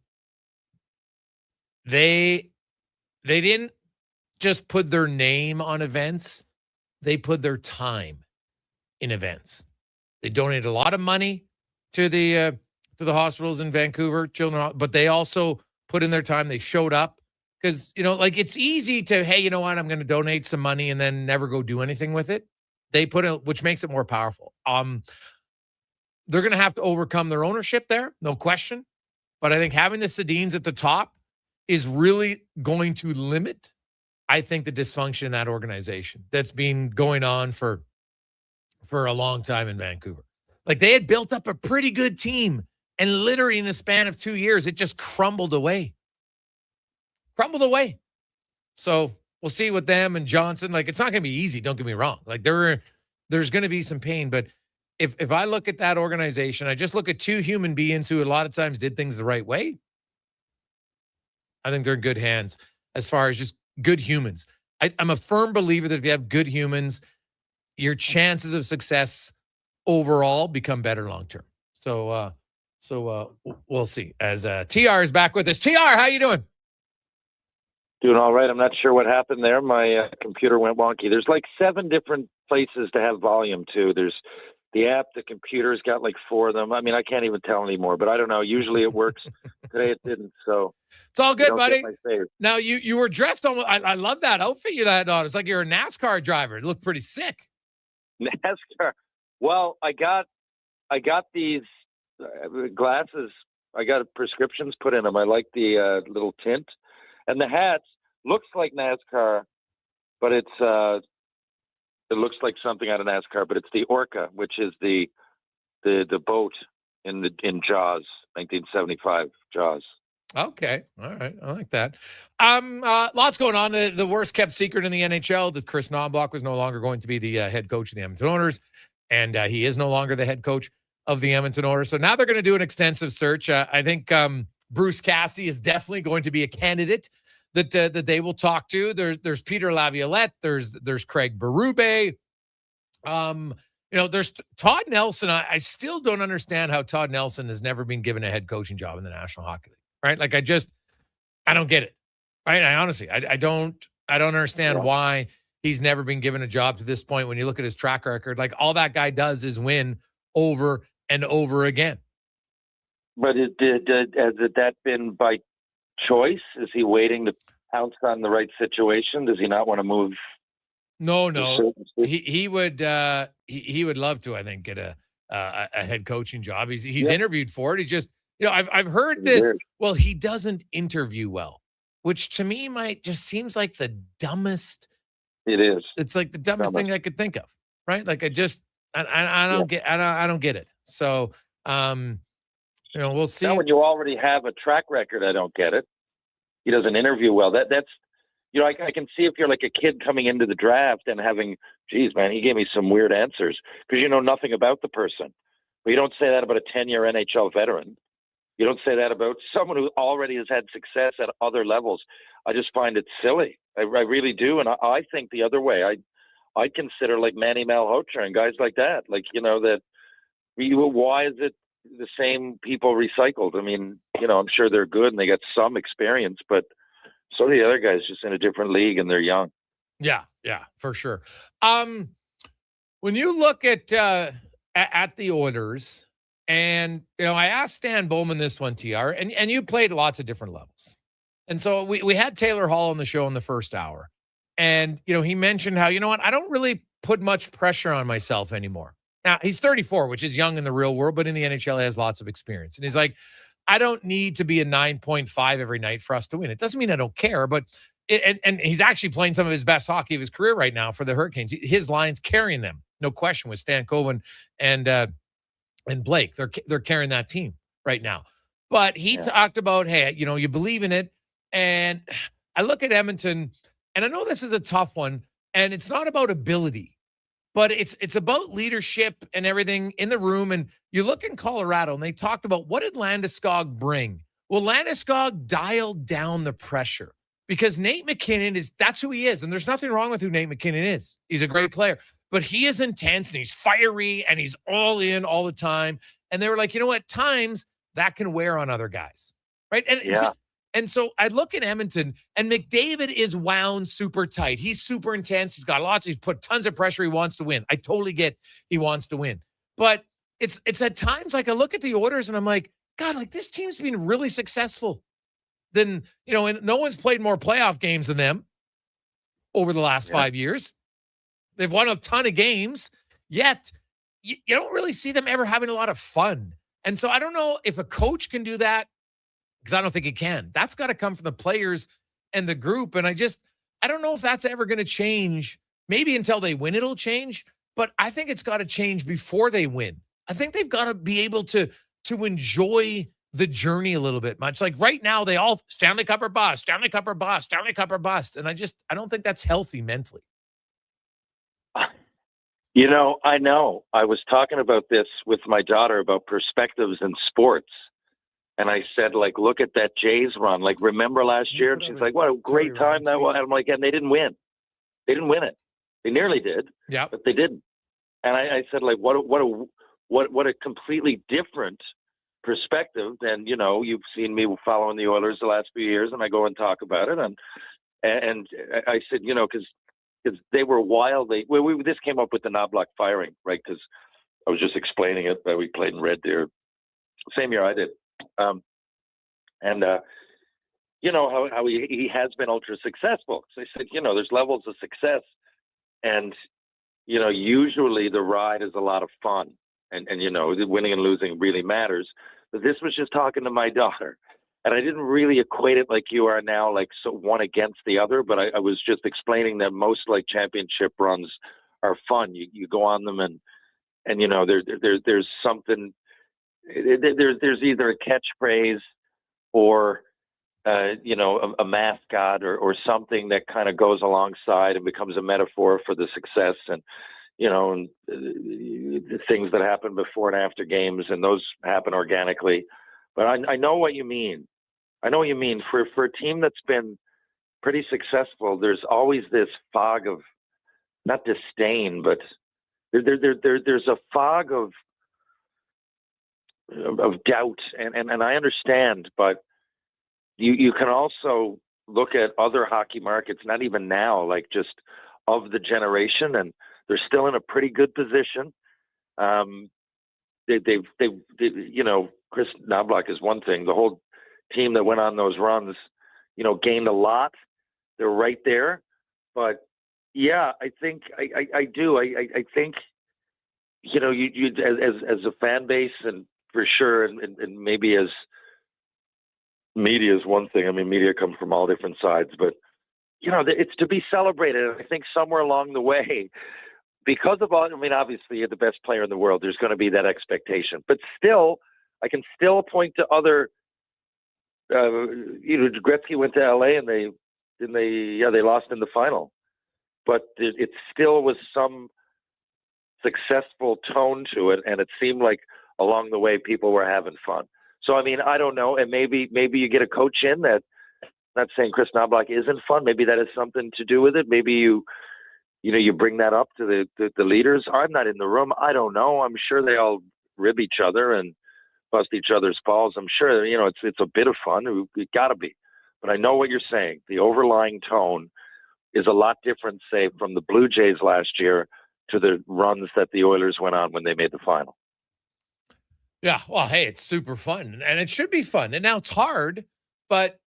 They didn't just put their name on events. They put their time in events. They donated a lot of money to the hospitals in Vancouver, children, but they also put in their time. They showed up because, it's easy to, hey, you know what? I'm going to donate some money and then never go do anything with it. They which makes it more powerful. They're going to have to overcome their ownership there, no question. But I think having the Sedins at the top is really going to limit, I think, the dysfunction in that organization that's been going on for a long time in Vancouver. Like, they had built up a pretty good team, and literally in a span of 2 years, it just crumbled away. So we'll see with them and Johnson. Like, it's not going to be easy, don't get me wrong. Like, there's going to be some pain, but if I look at that organization, I just look at two human beings who a lot of times did things the right way. I think they're in good hands as far as just good humans. I'm a firm believer that if you have good humans, your chances of success overall become better long-term. So we'll see. As TR is back with us. TR, how you doing? Doing all right. I'm not sure what happened there. My computer went wonky. There's like 7 different places to have volume to. There's the app, the computer's got like 4 of them. I mean, I can't even tell anymore, but I don't know. Usually it works. Today it didn't. So it's all good, buddy. Now you were dressed on. I love that outfit you had on. It's like you're a NASCAR driver. It looked pretty sick. NASCAR. Well, I got these glasses. I got prescriptions put in them. I like the little tint, and the hats looks like NASCAR, but it looks like something out of NASCAR, but it's the Orca, which is the boat in Jaws, 1975 Jaws. Okay. All right. I like that. Lots going on. The worst kept secret in the NHL that Chris Knoblauch was no longer going to be the head coach of the Edmonton Oilers, and he is no longer the head coach of the Edmonton Oilers. So now they're going to do an extensive search. I think Bruce Cassidy is definitely going to be a candidate that they will talk to. There's Peter Laviolette. There's Craig Berube. There's Todd Nelson. I still don't understand how Todd Nelson has never been given a head coaching job in the National Hockey League. Right? Like, I don't get it. Right? I honestly, I don't understand why he's never been given a job to this point. When you look at his track record, like, all that guy does is win over and over again. But has that been by choice? Is he waiting to pounce on the right situation? Does he not want to move? No. He would love to, I think, get a head coaching job. He's interviewed for it. He's just, I've heard this. Weird. Well, he doesn't interview well, which to me just seems like the dumbest. It is. It's like the dumbest thing I could think of. Right? Like, I don't get it. So, we'll see. Now, when you already have a track record, I don't get it. He doesn't interview well. That's I can see if you're like a kid coming into the draft and having, geez, man, he gave me some weird answers because you know nothing about the person. But you don't say that about a 10-year NHL veteran. You don't say that about someone who already has had success at other levels. I just find it silly. I really do. And I think the other way. I consider like Manny Malhotra and guys like that. Like, that why is it the same people recycled? I mean, I'm sure they're good and they got some experience, but so do the other guys, just in a different league, and they're young. Yeah, for sure. When you look at the Oilers, and I asked Stan Bowman this one, TR, and you played lots of different levels. And so we had Taylor Hall on the show in the first hour. And, he mentioned how, I don't really put much pressure on myself anymore. Now, he's 34, which is young in the real world, but in the NHL, he has lots of experience. And he's like, I don't need to be a 9.5 every night for us to win. It doesn't mean I don't care, but and he's actually playing some of his best hockey of his career right now for the Hurricanes. His line's carrying them, no question, with Stankoven and Blake. They're carrying that team right now. But he talked about, hey, you believe in it. And I look at Edmonton, and I know this is a tough one, and it's not about ability, but it's about leadership and everything in the room. And you look in Colorado, and they talked about what did Landeskog bring? Well, Landeskog dialed down the pressure because Nate McKinnon that's who he is. And there's nothing wrong with who Nate McKinnon is. He's a great player, but he is intense and he's fiery and he's all in all the time. And they were like, at times that can wear on other guys. Right. And so I look at Edmonton, and McDavid is wound super tight. He's super intense. He's got he's put tons of pressure. He wants to win. I totally get he wants to win. But it's at times like I look at the orders and I'm like, God, like this team's been really successful. Then, and no one's played more playoff games than them over the last 5 years. They've won a ton of games, yet you don't really see them ever having a lot of fun. And so I don't know if a coach can do that, because I don't think it can. That's got to come from the players and the group. And I don't know if that's ever going to change. Maybe until they win, it'll change. But I think it's got to change before they win. I think they've got to be able to enjoy the journey a little bit much. Like right now, they all Stanley Cup or bust, Stanley Cup or bust, Stanley Cup or bust. And I don't think that's healthy mentally. I know. I was talking about this with my daughter about perspectives in sports. And I said, like, look at that Jays run. Like, remember last year? And she's like, what a great time that was. And I'm like, and they didn't win. They didn't win it. They nearly did. Yeah. But they didn't. And I said, like, what a completely different perspective than, you've seen me following the Oilers the last few years, and I go and talk about it. And I said, because they were wildly, this came up with the Knoblauch firing, right? Because I was just explaining it that we played in Red Deer. Same year I did. How he has been ultra successful. So I said, there's levels of success, and usually the ride is a lot of fun, and winning and losing really matters. But this was just talking to my daughter, and I didn't really equate it like you are now, like so one against the other. But I was just explaining that most like championship runs are fun. You go on them, and there's something. There's either a catchphrase or a mascot or something that kind of goes alongside and becomes a metaphor for the success and things that happen before and after games, and those happen organically. But I know what you mean. I know what you mean. For a team that's been pretty successful, there's always this fog of not disdain, but there's a fog of doubt, and I understand, but you can also look at other hockey markets, not even now, like just of the generation, and they're still in a pretty good position. They've Chris Knoblauch is one thing. The whole team that went on those runs, gained a lot. They're right there, but yeah, I think I do. I think you as a fan base, and for sure, and maybe as media is one thing. I mean, media comes from all different sides, but it's to be celebrated. And I think somewhere along the way, because of all, obviously you're the best player in the world, there's going to be that expectation. But still, I can still point to other. Gretzky went to LA and they lost in the final, but it still was some successful tone to it, and it seemed like along the way people were having fun. So I don't know, and maybe you get a coach in that. Not saying Chris Knoblauch isn't fun. Maybe that has something to do with it. Maybe you bring that up to the leaders. I'm not in the room. I don't know. I'm sure they all rib each other and bust each other's balls. I'm sure it's a bit of fun. It got to be. But I know what you're saying. The overlying tone is a lot different, say, from the Blue Jays last year to the runs that the Oilers went on when they made the final. Yeah, well, hey, it's super fun, and it should be fun. And now it's hard, but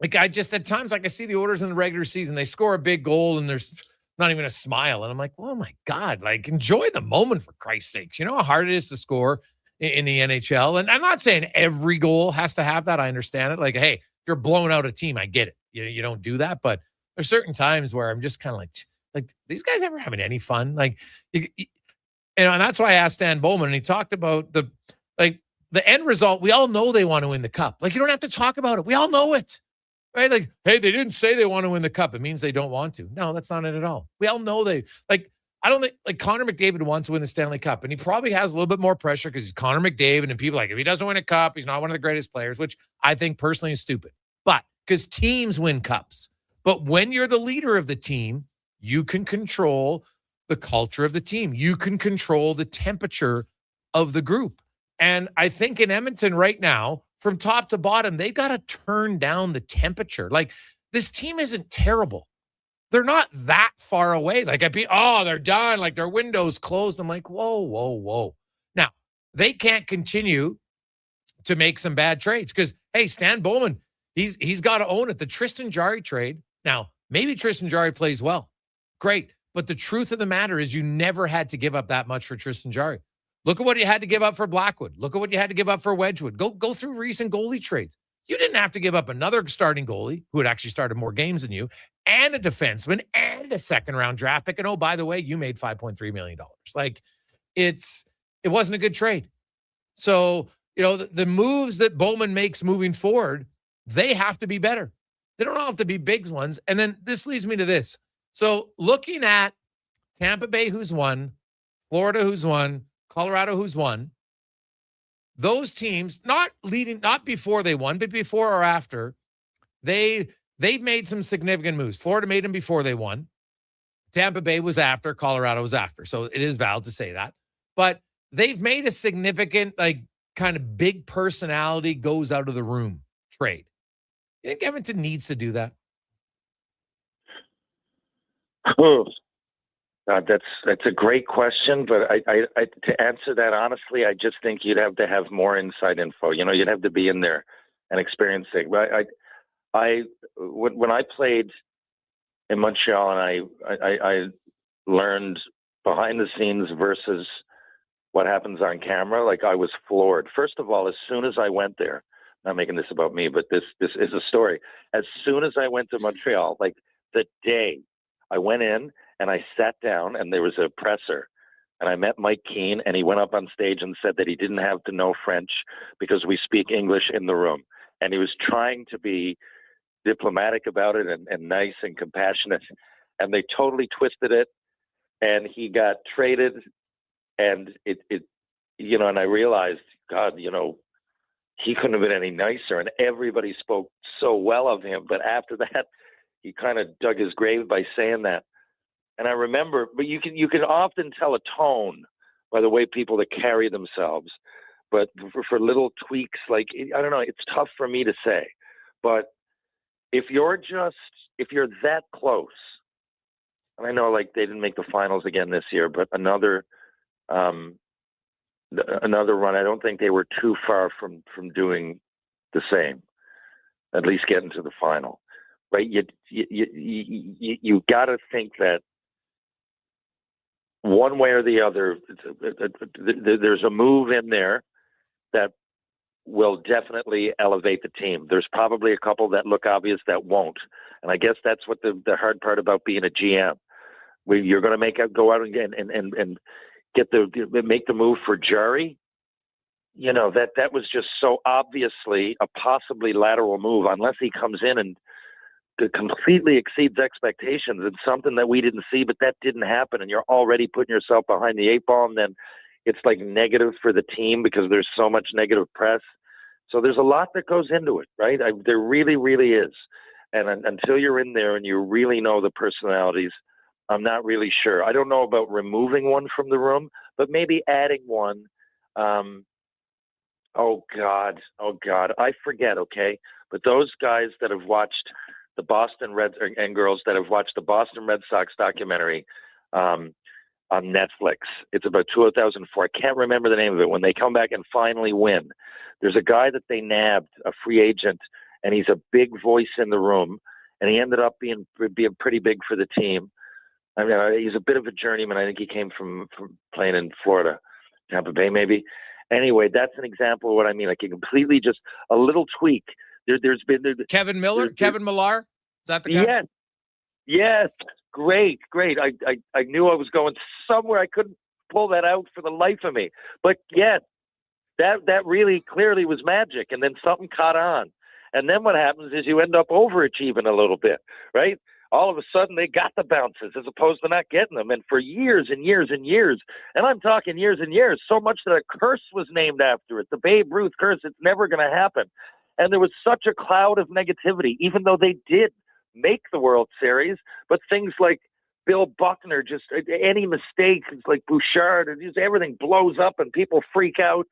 Like I just at times, like I see the Oilers in the regular season, they score a big goal and there's not even a smile. And I'm like, oh my God, like enjoy the moment for Christ's sakes. You know how hard it is to score in the NHL. And I'm not saying every goal has to have that. I understand it. Like, hey, if you're blowing out a team, I get it. You don't do that. But there's certain times where I'm just kind of like these guys ever having any fun? Like, and that's why I asked Stan Bowman, and he talked about the end result. We all know they want to win the cup. Like, you don't have to talk about it. We all know it. Right? Like, hey, they didn't say they want to win the cup. It means they don't want to. No, that's not it at all. We all know I don't think, like, Connor McDavid wants to win the Stanley Cup, and he probably has a little bit more pressure because he's Connor McDavid, and people if he doesn't win a cup, he's not one of the greatest players, which I think personally is stupid. But because teams win cups. But when you're the leader of the team, you can control the culture of the team. You can control the temperature of the group. And I think in Edmonton right now, from top to bottom, they've got to turn down the temperature. Like, this team isn't terrible. They're not that far away. Like, they're done. Like, their window's closed. I'm like, whoa. Now, they can't continue to make some bad trades because, hey, Stan Bowman, he's got to own it. The Tristan Jarry trade. Now, maybe Tristan Jarry plays well. Great. But the truth of the matter is you never had to give up that much for Tristan Jarry. Look at what you had to give up for Blackwood. Look at what you had to give up for Wedgwood. Go through recent goalie trades. You didn't have to give up another starting goalie who had actually started more games than you, and a defenseman, and a second-round draft pick. And, oh, by the way, you made $5.3 million. Like, it wasn't a good trade. So, the moves that Bowman makes moving forward, they have to be better. They don't all have to be big ones. And then this leads me to this. So looking at Tampa Bay, who's won, Florida, who's won, Colorado, who's won, those teams, not before they won, but before or after, they've made some significant moves. Florida made them before they won. Tampa Bay was after. Colorado was after. So it is valid to say that. But they've made a significant, kind of big personality goes out of the room trade. You think Edmonton needs to do that? Oh, God, that's a great question, but I to answer that honestly, I just think you'd have to have more inside info. You'd have to be in there and experience it. But when I played in Montreal, and I learned behind the scenes versus what happens on camera. Like, I was floored. First of all, as soon as I went there, not making this about me, but this is a story. As soon as I went to Montreal, like the day I went in and I sat down, and there was a presser, and I met Mike Keane, and he went up on stage and said that he didn't have to know French because we speak English in the room. And he was trying to be diplomatic about it and nice and compassionate. And they totally twisted it. And he got traded. And and I realized, God, he couldn't have been any nicer. And everybody spoke so well of him. But after that, he kind of dug his grave by saying that. And I remember, but you can often tell a tone by the way people that carry themselves. But for little tweaks, I don't know, it's tough for me to say. But if you're that close, and I know they didn't make the finals again this year, but another run, I don't think they were too far from doing the same, at least getting to the final. Right? You got to think that one way or the other, there's a move in there that will definitely elevate the team. There's probably a couple that look obvious that won't. And I guess that's what the hard part about being a GM. You're going to go out and make the move for Jarry. That was just so obviously a possibly lateral move, unless he comes in and completely exceeds expectations. It's something that we didn't see, but that didn't happen. And you're already putting yourself behind the eight ball, and then it's negative for the team because there's so much negative press. So there's a lot that goes into it, right? There really, really is. And until you're in there and you really know the personalities, I'm not really sure. I don't know about removing one from the room, but maybe adding one. Oh God, I forget. Okay. But those guys that have watched the Boston Red and girls that have watched the Boston Red Sox documentary, on Netflix. It's about 2004. I can't remember the name of it. When they come back and finally win, there's a guy that they nabbed, a free agent, and he's a big voice in the room, and he ended up being pretty big for the team. I mean, he's a bit of a journeyman. I think he came from playing in Florida, Tampa Bay maybe. Anyway, that's an example of what I mean. Like, a completely just a little tweak. There's been Kevin Millar. Is that the guy? Yes. Great. I knew I was going somewhere. I couldn't pull that out for the life of me. But yes, that really clearly was magic. And then something caught on. And then what happens is you end up overachieving a little bit, right? All of a sudden they got the bounces as opposed to not getting them. And for years and years and years, and I'm talking years and years, so much that a curse was named after it, the Babe Ruth curse. It's never going to happen. And there was such a cloud of negativity, even though they did make the World Series. But things like Bill Buckner, just any mistake, it's like Bouchard, and just everything blows up and people freak out.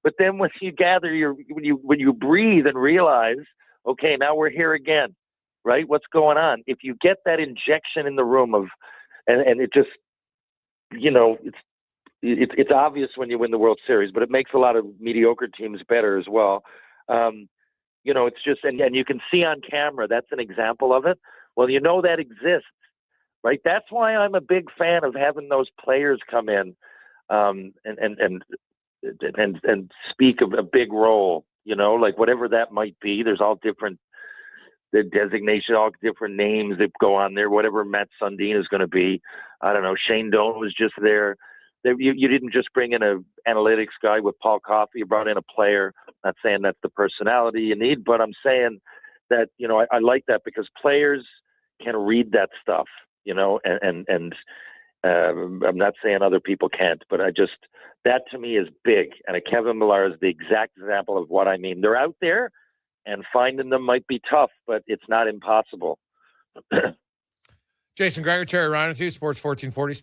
But then when you gather when you breathe and realize, okay, now we're here again, right? What's going on? If you get that injection in the room of, and it just, it's obvious when you win the World Series, but it makes a lot of mediocre teams better as well. It's just, and you can see on camera, that's an example of it. Well, that exists, right? That's why I'm a big fan of having those players come in, and speak of a big role, like whatever that might be. There's all different, the designation, all different names that go on there, whatever Matt Sundin is going to be. I don't know. Shane Doan was just there. You didn't just bring in an analytics guy with Paul Coffey. You brought in a player. Not saying that's the personality you need, but I'm saying that, I like that because players can read that stuff, and I'm not saying other people can't, but that to me is big. And Kevin Millar is the exact example of what I mean. They're out there, and finding them might be tough, but it's not impossible. Jason Gregor, Terry Ryan with you, Sports 1440,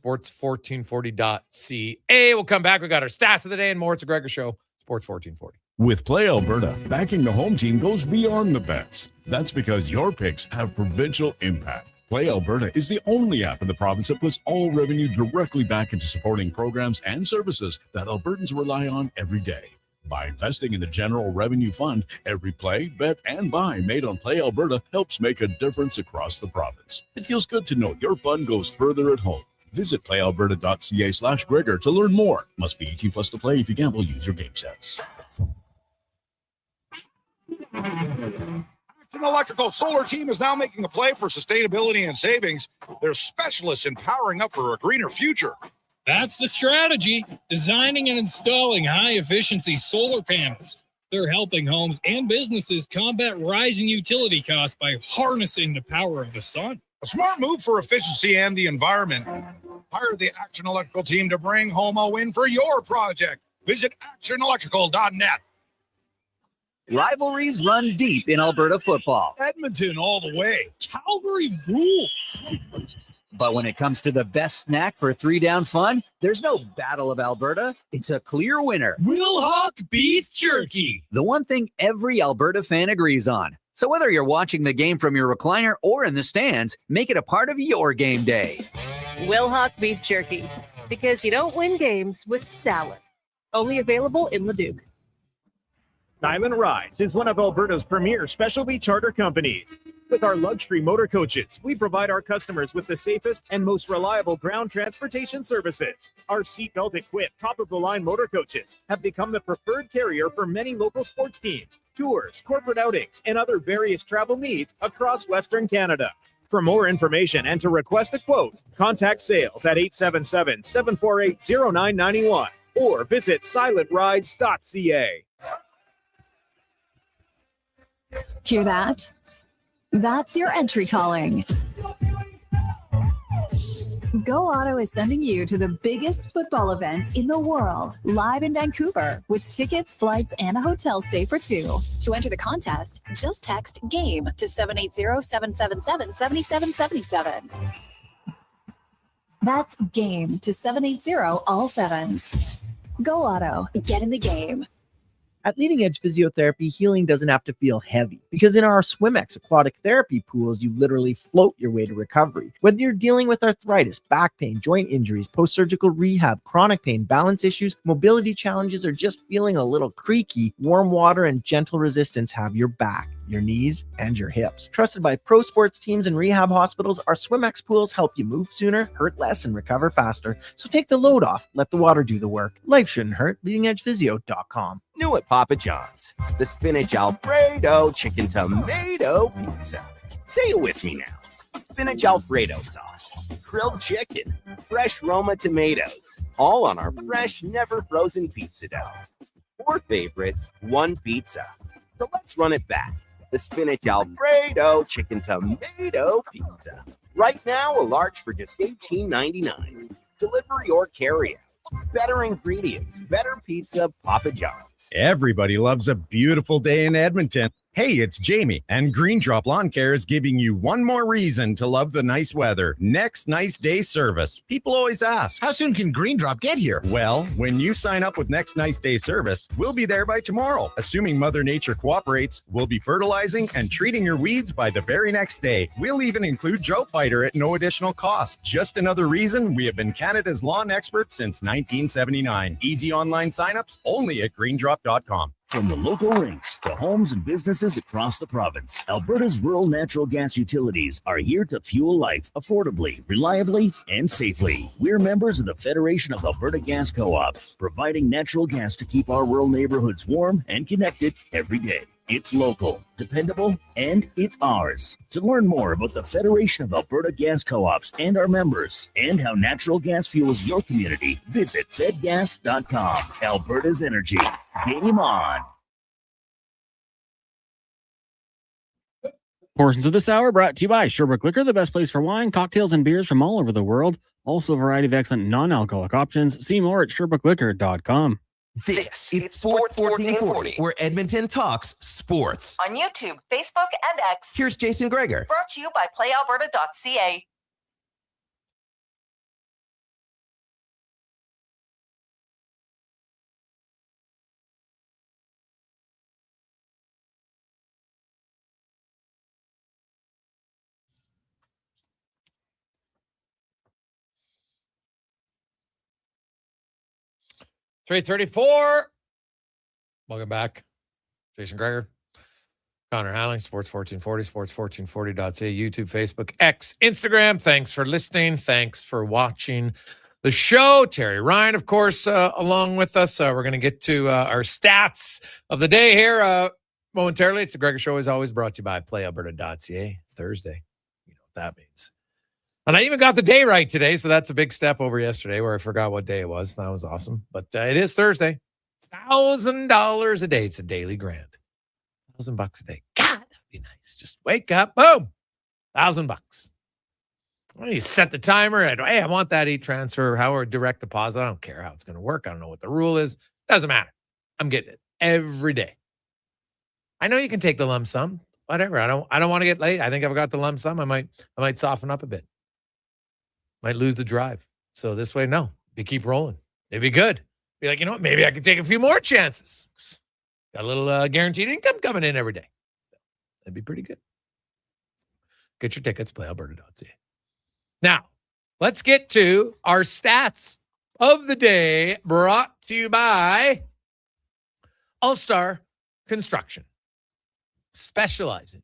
sports1440.ca. We'll come back. We got our stats of the day and more. It's a Gregor Show, Sports 1440. With Play Alberta, backing the home team goes beyond the bets. That's because your picks have provincial impact. Play Alberta is the only app in the province that puts all revenue directly back into supporting programs and services that Albertans rely on every day. By investing in the General Revenue Fund, every play, bet, and buy made on Play Alberta helps make a difference across the province. It feels good to know your fund goes further at home. Visit playalberta.ca/Gregor to learn more. Must be 18 plus to play. If you gamble, use your game sense. An Electrical Solar team is now making a play for sustainability and savings. They're specialists in powering up for a greener future. That's the strategy, designing and installing high-efficiency solar panels. They're helping homes and businesses combat rising utility costs by harnessing the power of the sun. A smart move for efficiency and the environment. Hire the Action Electrical team to bring home a win for your project. Visit actionelectrical.net. Rivalries run deep in Alberta football. Edmonton all the way. Calgary rules. But when it comes to the best snack for three-down fun, there's no Battle of Alberta. It's a clear winner. Wilhauk Beef Jerky. The one thing every Alberta fan agrees on. So whether you're watching the game from your recliner or in the stands, make it a part of your game day. Wilhauk Beef Jerky. Because you don't win games with salad. Only available in Leduc. Diamond Rides is one of Alberta's premier specialty charter companies. With our luxury motor coaches, we provide our customers with the safest and most reliable ground transportation services. Our seatbelt equipped top-of-the-line motor coaches have become the preferred carrier for many local sports teams, tours, corporate outings, and other various travel needs across Western Canada. For more information and to request a quote, contact sales at 877-748-0991 or visit silentrides.ca. Hear that? That's your entry calling. Go Auto is sending you to the biggest football event in the world, live in Vancouver, with tickets, flights, and a hotel stay for two. To enter the contest, just text GAME to 780-777-7777. That's GAME to 780 all sevens. Go Auto, get in the game. At Leading Edge Physiotherapy, healing doesn't have to feel heavy, because in our SwimX aquatic therapy pools, you literally float your way to recovery. Whether you're dealing with arthritis, back pain, joint injuries, post-surgical rehab, chronic pain, balance issues, mobility challenges, or just feeling a little creaky, warm water and gentle resistance have your back. your knees, and your hips. Trusted by pro sports teams and rehab hospitals, our SwimX pools help you move sooner, hurt less, and recover faster. So take the load off. Let the water do the work. Life shouldn't hurt. LeadingEdgePhysio.com. New at Papa John's, the spinach Alfredo chicken tomato pizza. Say it with me now. Spinach Alfredo sauce, grilled chicken, fresh Roma tomatoes, all on our fresh, never frozen pizza dough. 4 favorites, 1 pizza. So let's run it back. The spinach Alfredo chicken tomato pizza. Right now, a large for just $18.99. Delivery or carry out. Better ingredients, better pizza, Papa John's. Everybody loves a beautiful day in Edmonton. Hey, it's Jamie, and Green Drop Lawn Care is giving you one more reason to love the nice weather. Next nice day service. People always ask, how soon can Green Drop get here? Well, when you sign up with Next Nice Day service, we'll be there by tomorrow. Assuming Mother Nature cooperates, we'll be fertilizing and treating your weeds by the very next day. We'll even include drought fighter at no additional cost. Just another reason we have been Canada's lawn expert since 1979. Easy online signups only at greendrop.com. From the local rinks to homes and businesses across the province, Alberta's rural natural gas utilities are here to fuel life affordably, reliably, and safely. We're members of the Federation of Alberta Gas Co-ops, providing natural gas to keep our rural neighborhoods warm and connected every day. It's local, dependable, and it's ours. To learn more about the Federation of Alberta Gas Co-ops and our members, and how natural gas fuels your community, visit fedgas.com. Alberta's energy. Game on. Portions of this hour brought to you by Sherbrooke Liquor, the best place for wine, cocktails, and beers from all over the world. Also a variety of excellent non-alcoholic options. See more at SherbrookeLiquor.com. This is Sports 1440, where Edmonton talks sports. On YouTube, Facebook, and X. Here's Jason Gregor. Brought to you by PlayAlberta.ca. $3:34. Welcome back. Jason Gregor, Connor Halley, Sports 1440, sports1440.ca, YouTube, Facebook, X, Instagram. Thanks for listening. Thanks for watching the show. Terry Ryan, of course, along with us. We're going to get to our stats of the day here momentarily. It's the Gregor Show, as always, brought to you by PlayAlberta.ca. Thursday. You know what that means. And I even got the day right today, so that's a big step over yesterday where I forgot what day it was. That was awesome. But it is Thursday. $1,000 a day. It's a daily grant. $1,000 a day. God, that'd be nice. Just wake up, boom, $1,000. Well, you set the timer. Hey, I want that e-transfer, how or direct deposit. I don't care how it's going to work. I don't know what the rule is. Doesn't matter. I'm getting it every day. I know you can take the lump sum. Whatever. I don't want to get late. I think I've got the lump sum. I might soften up a bit. Might lose the drive. So this way, no. You keep rolling. It'd be good. Be like, you know what? Maybe I could take a few more chances. Got a little guaranteed income coming in every day. That'd be pretty good. Get your tickets, playalberta.ca. Now, let's get to our stats of the day, brought to you by All-Star Construction. Specializing.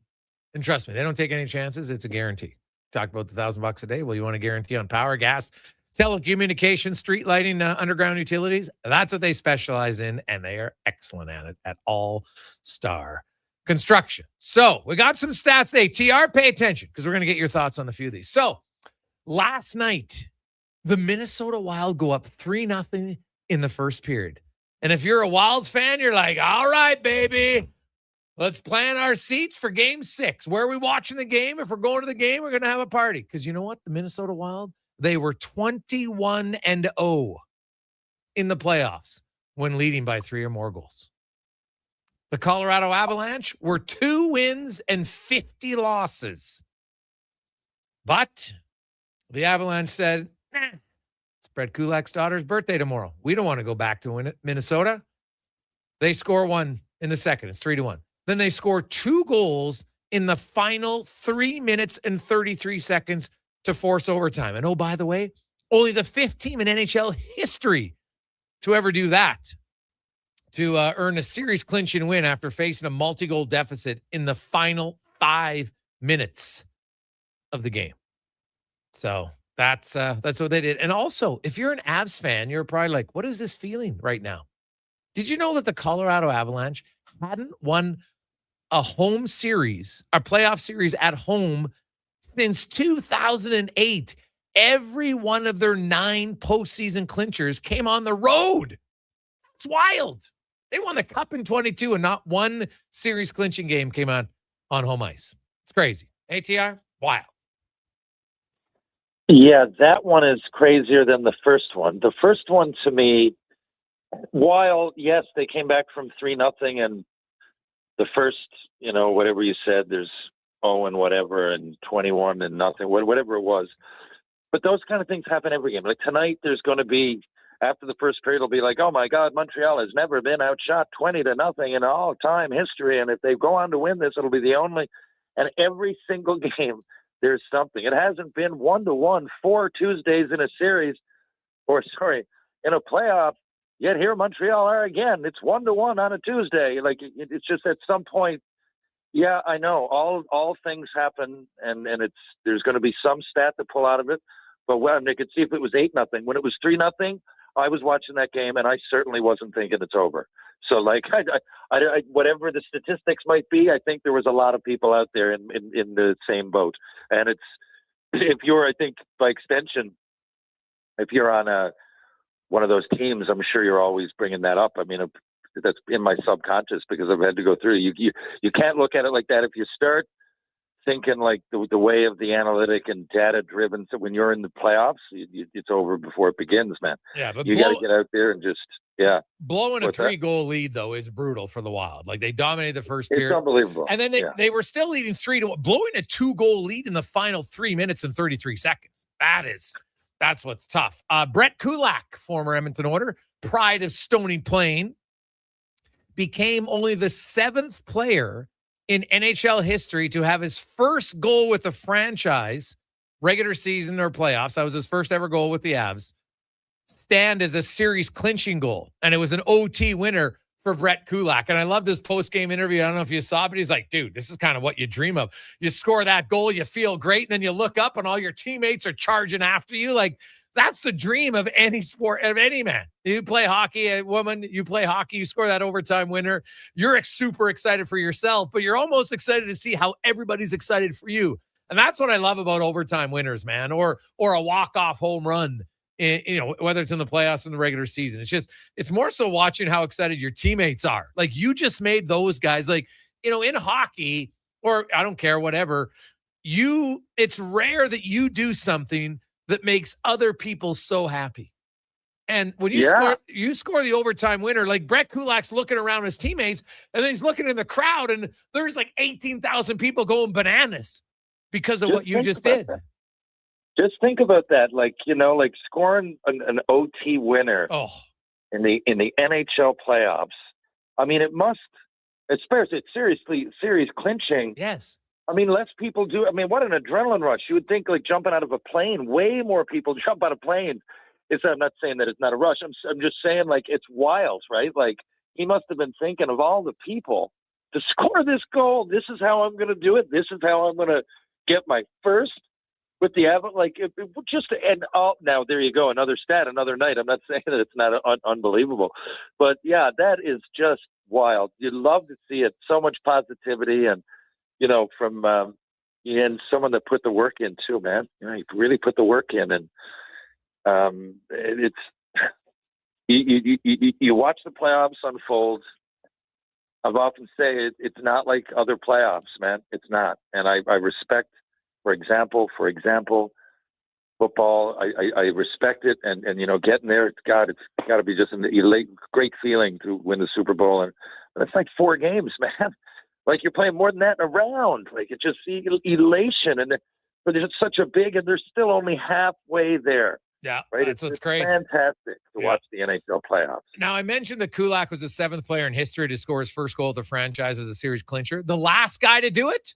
And trust me, they don't take any chances. It's a guarantee. Talked about the $1,000 a day. Well, you want a guarantee on power, gas, telecommunications, street lighting, underground utilities. That's what they specialize in, and they are excellent at it at All-Star Construction. So we got some stats today. TR, pay attention because we're going to get your thoughts on a few of these. So last night, the Minnesota Wild go up 3-0 in the first period. And if you're a Wild fan, you're like, all right, baby. Let's plan our seats for game 6. Where are we watching the game? If we're going to the game, we're going to have a party. Because you know what? The Minnesota Wild, they were 21-0 in the playoffs when leading by 3 or more goals. The Colorado Avalanche were 2 wins and 50 losses. But the Avalanche said, it's Brett Kulak's daughter's birthday tomorrow. We don't want to go back to Minnesota. They score 1 in the second. It's 3-1. Then they score 2 goals in the final 3 minutes and 33 seconds to force overtime. And oh, by the way, only the 5th team in NHL history to ever do that. to earn a series clinching win after facing a multi-goal deficit in the final 5 minutes of the game. So that's what they did. And also, if you're an Avs fan, you're probably like, what is this feeling right now? Did you know that the Colorado Avalanche hadn't won a home series, a playoff series at home since 2008? Every one of their 9 postseason clinchers came on the road. It's wild. They won the cup in 22 and not one series clinching game came on home ice. It's crazy. ATR, wild. Yeah, that one is crazier than the first one. The first one to me, while yes, they came back from 3-0 and the first, whatever you said, there's 0 and whatever and 21 and nothing, whatever it was. But those kind of things happen every game. Like tonight, there's going to be, after the first period, it'll be like, oh my God, Montreal has never been outshot 20-0 in all-time history. And if they go on to win this, it'll be the only. And every single game, there's something. It hasn't been 1-1 4 Tuesdays in a series, in a playoff. Yet here Montreal are again. It's 1-1 on a Tuesday. Like it's just at some point. Yeah, I know. All things happen, and there's going to be some stat to pull out of it. But when they could see if it was 8-0, when it was 3-0, I was watching that game, and I certainly wasn't thinking it's over. So, like, I whatever the statistics might be, I think there was a lot of people out there in the same boat. And if you're, I think, by extension, if you're on one of those teams, I'm sure you're always bringing that up. I mean, that's in my subconscious because I've had to go through. You can't look at it like that. If you start thinking like the way of the analytic and data driven, so when you're in the playoffs, it's over before it begins, man. Yeah, but you got to get out there and just blowing a 3-goal lead though is brutal for the Wild. Like they dominated the first period. It's unbelievable. And then they were still leading 3-1, blowing a 2-goal lead in the final 3 minutes and 33 seconds. That's what's tough. Brett Kulak, former Edmonton Oiler, pride of Stony Plain, became only the 7th player in NHL history to have his first goal with the franchise, regular season or playoffs. That was his first ever goal with the Avs. Stand as a series clinching goal. And it was an OT winner for Brett Kulak. And I love this post-game interview. I don't know if you saw, but he's like, dude, this is kind of what you dream of. You score that goal, you feel great, and then you look up and all your teammates are charging after you. Like, that's the dream of any sport, of any man. You play hockey, a woman, you play hockey, you score that overtime winner. You're super excited for yourself, but you're almost excited to see how everybody's excited for you. And that's what I love about overtime winners, man, or a walk-off home run, whether it's in the playoffs or in the regular season. It's more so watching how excited your teammates are. Like you just made those guys, like, in hockey, or I don't care, whatever, it's rare that you do something that makes other people so happy. And when you score the overtime winner, like Brett Kulak's looking around his teammates, and then he's looking in the crowd, and there's like 18,000 people going bananas because of what you just did. Just think about that, like scoring an OT winner in the NHL playoffs. I mean, it must, especially seriously series clinching. Yes. I mean, less people do. I mean, what an adrenaline rush. You would think like jumping out of a plane, way more people jump out of planes. I'm not saying that it's not a rush. I'm just saying like it's wild, right? Like he must have been thinking of all the people to score this goal. This is how I'm going to do it. This is how I'm going to get my first with the Avalanche. Like now there you go. Another stat, another night. I'm not saying that it's not unbelievable, but yeah, that is just wild. You'd love to see it. So much positivity and, from and someone that put the work in too, man. You really put the work in, and it's you watch the playoffs unfold. I've often say it's not like other playoffs, man. It's not, and I respect, for example, football. I respect it, and getting there. It's got to be just an great feeling to win the Super Bowl, and it's like 4 games, man. Like you're playing more than that in a round. Like it's just elation, but it's such a big, and they're still only halfway there. Yeah, right. It's crazy. Fantastic to watch the NHL playoffs. Now I mentioned that Kulak was the 7th player in history to score his first goal of the franchise as a series clincher. The last guy to do it,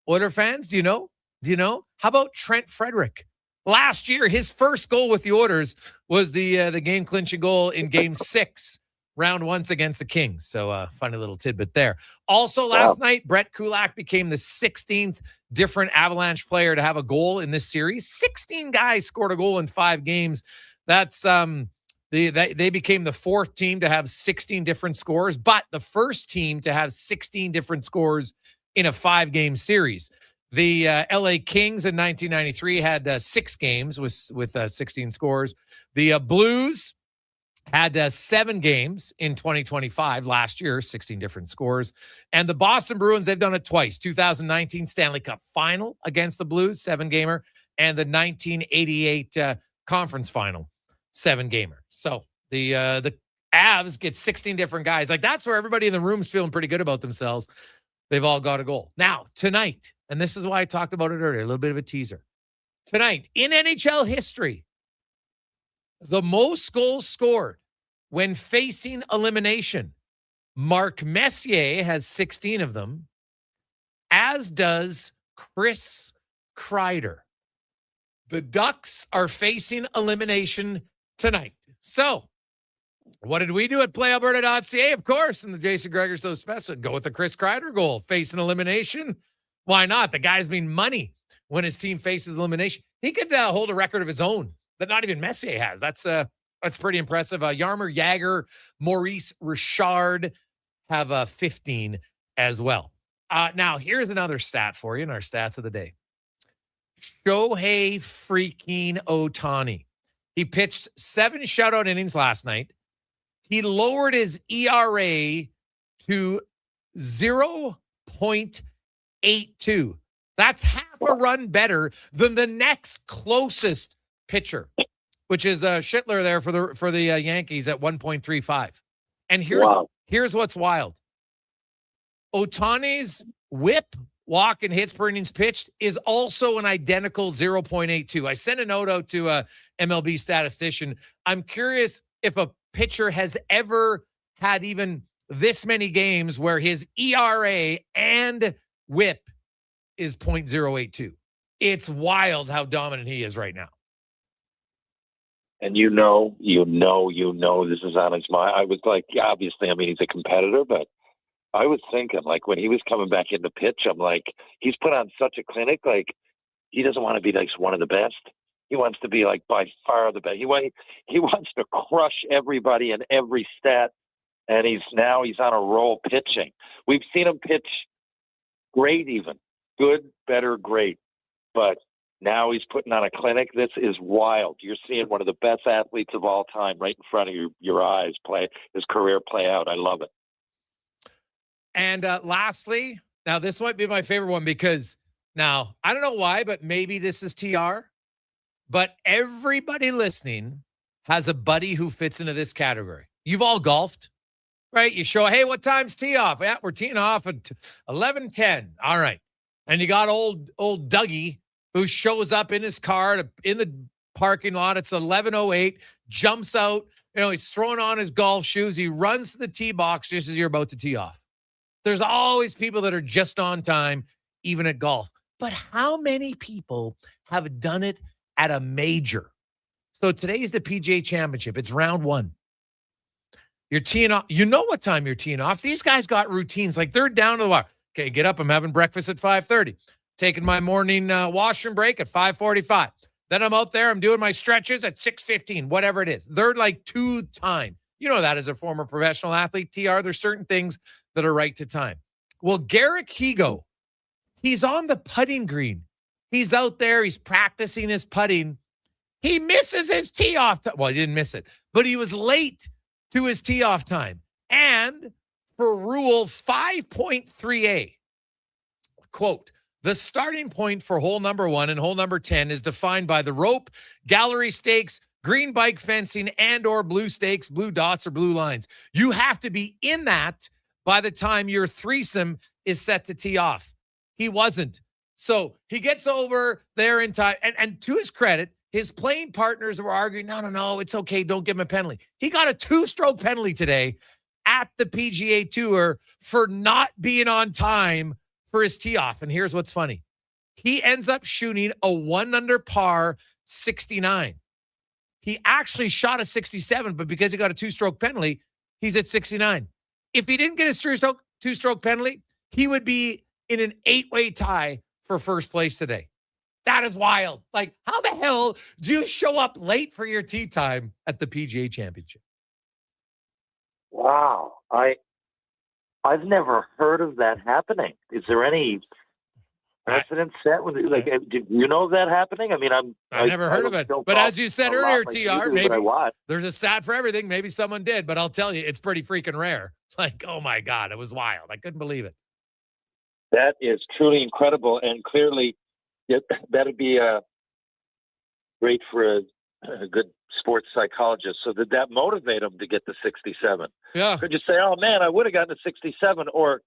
Oiler fans, do you know? How about Trent Frederick? Last year, his first goal with the Oilers was the game clinching goal in Game 6 round once against the Kings. So funny little tidbit there. Also last night, Brett Kulak became the 16th different Avalanche player to have a goal in this series. 16 guys scored a goal in 5 games. That's they became the 4th team to have 16 different scores, but the first team to have 16 different scores in a 5-game series. The LA Kings in 1993 had 6 games with 16 scores. The Blues had 7 games in 2025 last year, 16 different scores. And the Boston Bruins, they've done it twice. 2019 Stanley Cup final against the Blues, 7-gamer, and the 1988 conference final, 7-gamer. So the Avs get 16 different guys. Like, that's where everybody in the room's feeling pretty good about themselves. They've all got a goal. Now, tonight, and this is why I talked about it earlier, a little bit of a teaser. Tonight, in NHL history, the most goals scored when facing elimination, Mark Messier has 16 of them, as does Chris Kreider. The Ducks are facing elimination tonight. So, what did we do at PlayAlberta.ca? Of course, in the Jason Gregor Show special, go with the Chris Kreider goal. Facing elimination? Why not? The guy's been money when his team faces elimination. He could hold a record of his own that not even Messier has. That's pretty impressive. Jaromir Jagr, Maurice Richard have 15 as well. Now, here's another stat for you in our stats of the day. Shohei freaking Ohtani. He pitched 7 shutout innings last night. He lowered his ERA to 0.82. That's half a run better than the next closest pitcher, which is Schittler there for the Yankees at 1.35. And here's what's wild. Ohtani's whip, walk, and hits per innings pitched is also an identical 0.82. I sent a note out to a MLB statistician. I'm curious if a pitcher has ever had even this many games where his ERA and whip is 0.082. It's wild how dominant he is right now. And you know, this is on his mind. I was like, yeah, obviously, I mean, he's a competitor, but I was thinking, like, when he was coming back in the pitch, I'm like, he's put on such a clinic. Like, he doesn't want to be like one of the best. He wants to be like by far the best. He wants to crush everybody in every stat, and he's on a roll pitching. We've seen him pitch great, even good, better, great, but now he's putting on a clinic. This is wild. You're seeing one of the best athletes of all time right in front of your eyes play his career play out. I love it. And lastly, now this might be my favorite one because now I don't know why, but maybe this is TR, but everybody listening has a buddy who fits into this category. You've all golfed, right? You show, hey, what time's tee off? Yeah, we're teeing off at 11:10. All right. And you got old Dougie who shows up in his car in the parking lot. It's 11:08, jumps out. He's throwing on his golf shoes. He runs to the tee box just as you're about to tee off. There's always people that are just on time, even at golf. But how many people have done it at a major? So today's the PGA Championship. It's round 1. You're teeing off. You know what time you're teeing off. These guys got routines. Like, they're down to the wire. Okay, get up. I'm having breakfast at 5:30. Taking my morning washroom break at 5:45. Then I'm out there. I'm doing my stretches at 6:15, whatever it is. They're like to time. You know that as a former professional athlete, TR, there's certain things that are right to time. Well, Garrick Higo, he's on the putting green. He's out there. He's practicing his putting. He misses his tee off time. Well, he didn't miss it, but he was late to his tee off time. And for Rule 5.3a, quote, the starting point for hole number 1 and hole number 10 is defined by the rope, gallery stakes, green bike fencing, and or blue stakes, blue dots, or blue lines. You have to be in that by the time your threesome is set to tee off. He wasn't. So he gets over there in time. And to his credit, his playing partners were arguing, no, it's okay. Don't give him a penalty. He got a 2-stroke penalty today at the PGA Tour for not being on time for his tee off. And here's what's funny. He ends up shooting a 1 under par 69. He actually shot a 67, but because he got a 2-stroke penalty, he's at 69. If he didn't get his two-stroke penalty, he would be in an 8-way tie for first place today. That is wild. Like, how the hell do you show up late for your tee time at the PGA Championship? Wow. I've never heard of that happening. Is there any precedent set with it? Like, did you know of that happening? I mean, I never heard of it. But as you said earlier, TR, maybe there's a stat for everything. Maybe someone did, but I'll tell you, it's pretty freaking rare. It's like, oh my God, it was wild. I couldn't believe it. That is truly incredible, and clearly that'd be great for a good sports psychologist. So did that motivate him to get to 67? Yeah. Could you say, oh man, I would have gotten to 67? Or,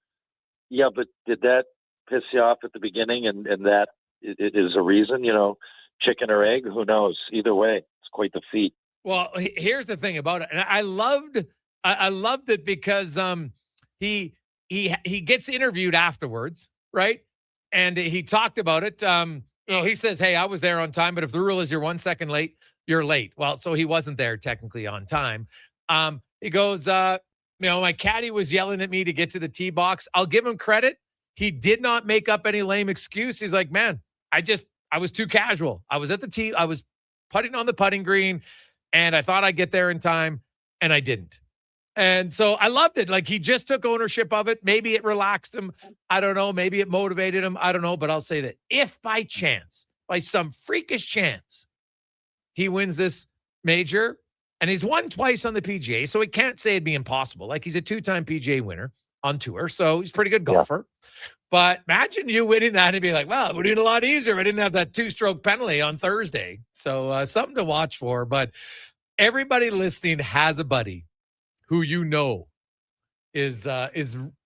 yeah, but did that piss you off at the beginning, and that it is a reason, chicken or egg? Who knows? Either way, it's quite the feat. Well, here's the thing about it. And I loved it because he gets interviewed afterwards, right? And he talked about it. He says, hey, I was there on time, but if the rule is you're 1 second late, you're late. Well, so he wasn't there technically on time. He goes, my caddy was yelling at me to get to the tee box. I'll give him credit. He did not make up any lame excuse. He's like, man, I was too casual. I was at the tee. I was putting on the putting green, and I thought I'd get there in time, and I didn't. And so I loved it. Like, he just took ownership of it. Maybe it relaxed him. I don't know. Maybe it motivated him. I don't know. But I'll say that if by chance, by some freakish chance, he wins this major, and he's won twice on the PGA, so he can't say it'd be impossible. Like, he's a 2-time PGA winner on tour, so he's a pretty good golfer. Yeah. But imagine you winning that and be like, well, it would have been a lot easier. I didn't have that 2-stroke penalty on Thursday. So something to watch for. But everybody listening has a buddy who is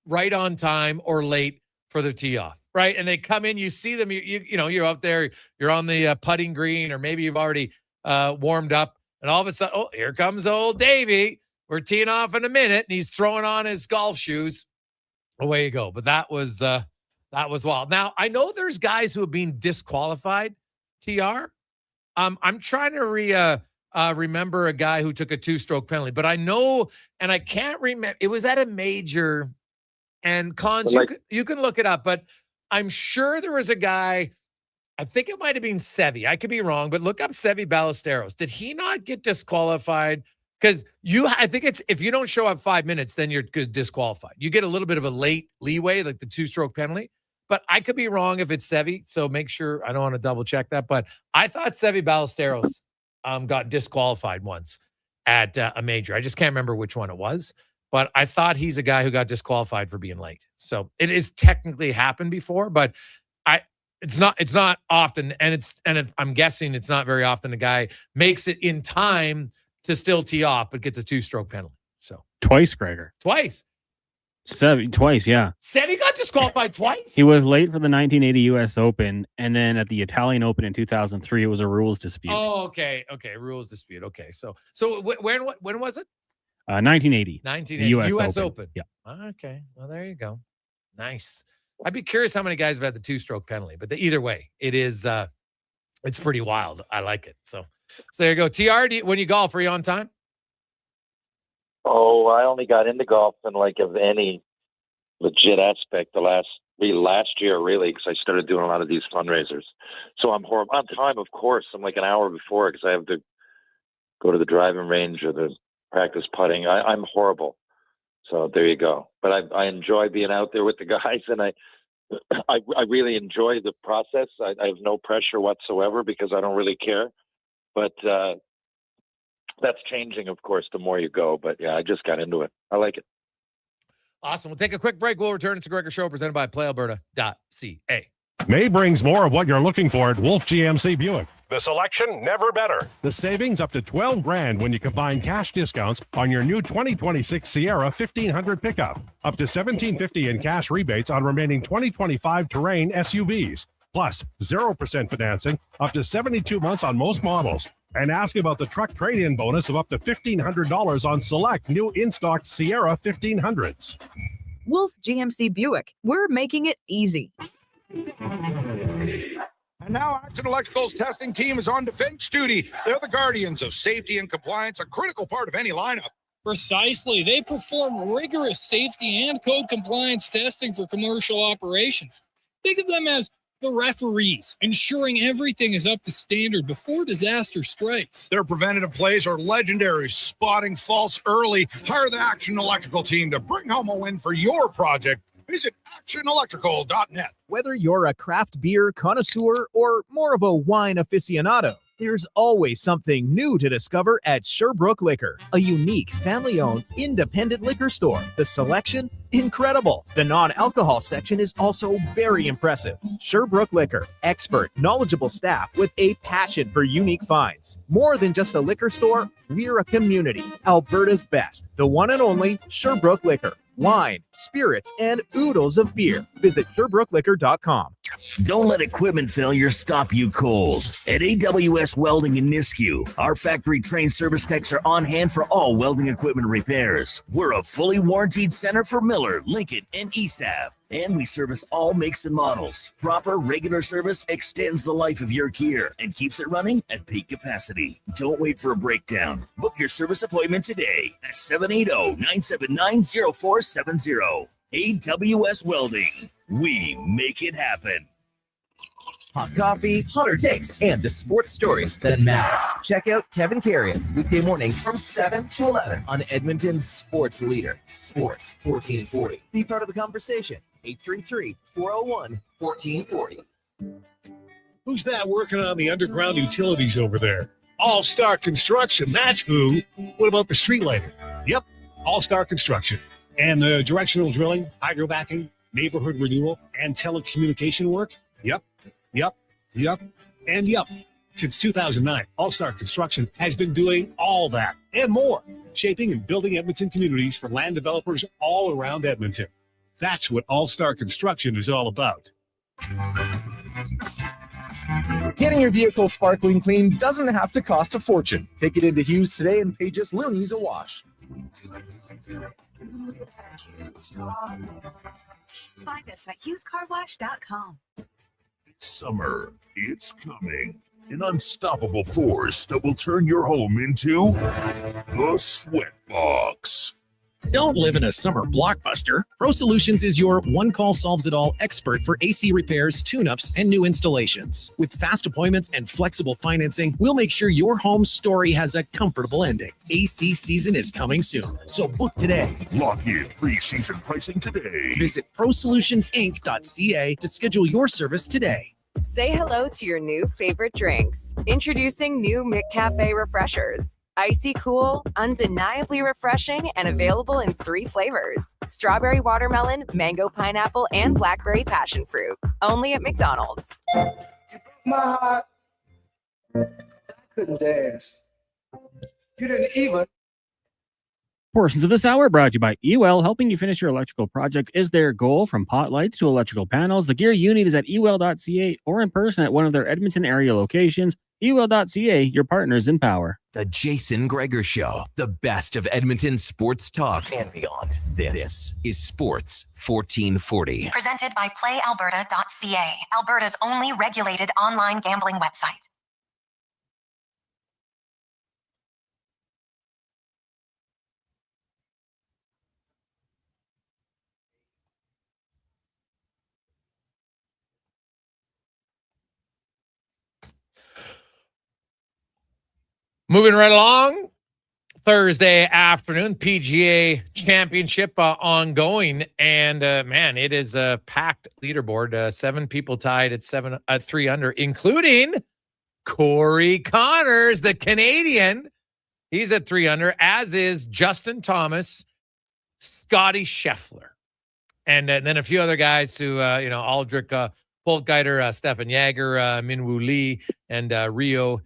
right on time or late for the tee off, right? And they come in, you see them, you're out there, you're on the putting green, or maybe you've already warmed up, and all of a sudden, oh, here comes old Davey. We're teeing off in a minute, and he's throwing on his golf shoes. Away you go. But that was wild. Now, I know there's guys who have been disqualified, TR. I'm trying to remember a guy who took a 2-stroke penalty, but I know, and I can't remember. It was at a major, and Cons, you can look it up, but I'm sure there was a guy, I think it might have been Seve. I could be wrong, but look up Seve Ballesteros. Did he not get disqualified? Because I think it's, if you don't show up 5 minutes, then you're disqualified. You get a little bit of a late leeway, like the 2-stroke penalty. But I could be wrong if it's Seve, so make sure. I don't want to double check that. But I thought Seve Ballesteros got disqualified once at a major. I just can't remember which one it was. But I thought he's a guy who got disqualified for being late. So it is technically happened before, but it's not often. And I'm guessing it's not very often a guy makes it in time to still tee off, but gets a 2-stroke penalty. So twice, Gregor. Twice. Twice, yeah. Seve got disqualified twice? He was late for the 1980 U.S. Open, and then at the Italian Open in 2003, it was a rules dispute. Oh, okay. Rules dispute. Okay, so when was it? 1980. 1980 U.S. Open. Yeah. Okay, well, there you go. Nice. I'd be curious how many guys have had the 2-stroke penalty, but either way, it is it's pretty wild. I like it. So there you go. TR, when you golf, are you on time? Oh, I only got into golf in of any legit aspect last year, really, because I started doing a lot of these fundraisers. So I'm horrible. On time, of course. I'm like an hour before because I have to go to the driving range or the practice putting. I'm horrible. So there you go. But I enjoy being out there with the guys, and I really enjoy the process. I have no pressure whatsoever because I don't really care. But that's changing, of course, the more you go. But yeah, I just got into it. I like it. Awesome. We'll take a quick break. We'll return. It's a Gregor Show presented by PlayAlberta.ca. May brings more of what you're looking for at Wolf GMC Buick. The selection, never better. The savings up to $12,000 when you combine cash discounts on your new 2026 Sierra 1500 pickup. Up to $1,750 in cash rebates on remaining 2025 Terrain SUVs. Plus 0% financing up to 72 months on most models. And ask about the truck trade-in bonus of up to $1,500 on select new in-stock Sierra 1500s. Wolf GMC Buick. We're making it easy. And now Action Electrical's testing team is on defense duty. They're the guardians of safety and compliance, a critical part of any lineup. Precisely. They perform rigorous safety and code compliance testing for commercial operations. Think of them as the referees, ensuring everything is up to standard before disaster strikes. Their preventative plays are legendary, spotting faults early. Hire the Action Electrical team to bring home a win for your project. Visit actionelectrical.net. Whether you're a craft beer connoisseur or more of a wine aficionado, there's always something new to discover at Sherbrooke Liquor, a unique family-owned independent liquor store. The selection, incredible. The non-alcohol section is also very impressive. Sherbrooke Liquor, expert, knowledgeable staff with a passion for unique finds. More than just a liquor store, we're a community. Alberta's best, the one and only Sherbrooke Liquor. Wine, spirits, and oodles of beer. Visit SherbrookeLiquor.com. Don't let equipment failure stop you cold. At AWS Welding in Nisku, our factory-trained service techs are on hand for all welding equipment repairs. We're a fully warranted center for Miller, Lincoln, and ESAB. And we service all makes and models. Proper, regular service extends the life of your gear and keeps it running at peak capacity. Don't wait for a breakdown. Book your service appointment today at 780-979-0470. AWS Welding. We make it happen. Hot coffee, hotter takes, and the sports stories that matter. Check out Kevin Carriers weekday mornings from 7 to 11 on Edmonton's sports leader, Sports 1440. Be part of the conversation. 833-401-1440. Who's that working on the underground utilities over there? All-Star Construction, that's who. What about the street lighting? Yep, All-Star Construction. And the directional drilling, hydrovacing, neighborhood renewal, and telecommunication work? Yep. Since 2009, All-Star Construction has been doing all that and more, shaping and building Edmonton communities for land developers all around Edmonton. That's what All-Star Construction is all about. Getting your vehicle sparkling clean doesn't have to cost a fortune. Take it into Hughes today and pay just loonies a wash. Find us at HughesCarWash.com. Summer, it's coming. An unstoppable force that will turn your home into the Sweatbox. Don't live in a summer blockbuster. Pro Solutions is your one-call solves-it-all expert for AC repairs, tune-ups, and new installations. With fast appointments and flexible financing, we'll make sure your home story has a comfortable ending. AC season is coming soon, so book today. Lock in pre-season pricing today. Visit ProSolutionsInc.ca to schedule your service today. Say hello to your new favorite drinks. Introducing new McCafe Refreshers. Icy cool, undeniably refreshing, and available in 3 flavors. Strawberry watermelon, mango pineapple, and blackberry passion fruit. Only at McDonald's. My heart. I couldn't dance. You didn't even. Portions of this hour brought to you by Ewell. Helping you finish your electrical project is their goal. From pot lights to electrical panels, the gear you need is at ewell.ca or in person at one of their Edmonton area locations. Ewell.ca, your partners in power. The Jason Gregor Show, the best of Edmonton sports talk and beyond. This is Sports 1440. Presented by PlayAlberta.ca, Alberta's only regulated online gambling website. Moving right along, Thursday afternoon, PGA Championship ongoing, and man, it is a packed leaderboard. 7 people tied at 3 under, including Corey Connors, the Canadian. He's at 3 under, as is Justin Thomas, Scotty Scheffler, and then a few other guys who, Aldrich Poltgeiter, Stefan Jaeger, Minwoo Lee, and Rio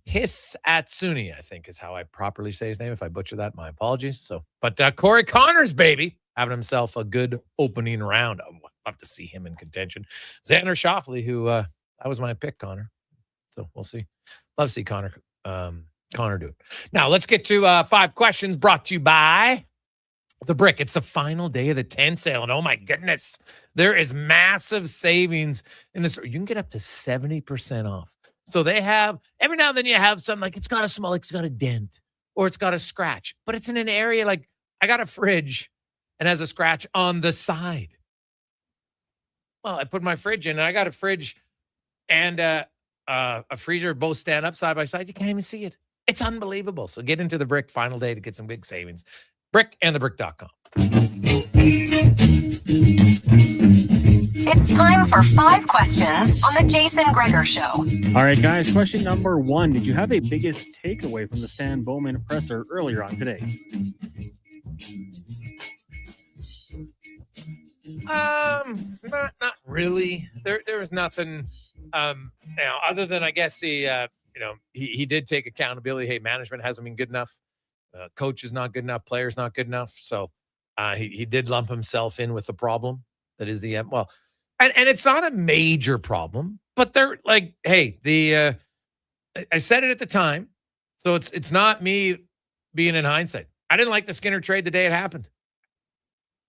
Hisatsuni, I think is how I properly say his name. If I butcher that, my apologies. But Corey Connors, baby, having himself a good opening round. I'd love to see him in contention. Xander Schauffele, who that was my pick, Connor. So we'll see. Love to see Connor do it. Now let's get to 5 questions brought to you by The Brick. It's the final day of the 10 sale, and oh my goodness, there is massive savings in this. You can get up to 70% off. So they have, every now and then you have something like it's got a dent, or it's got a scratch, but it's in an area like I got a fridge and has a scratch on the side. Well, I put my fridge in and I got a fridge and a freezer both stand up side by side. You can't even see it. It's unbelievable. So get into the Brick final day to get some big savings. Brickandthebrick.com. It's time for 5 questions on the Jason Gregor Show. All right, guys. Question number 1. Did you have a biggest takeaway from the Stan Bowman presser earlier on today? Not really. There was nothing, other than I guess he did take accountability. Hey, management hasn't been good enough. Coach is not good enough. Players not good enough. So he did lump himself in with the problem that is the and it's not a major problem, but they're like, hey, I said it at the time, so it's not me being in hindsight. I didn't like the Skinner trade the day it happened.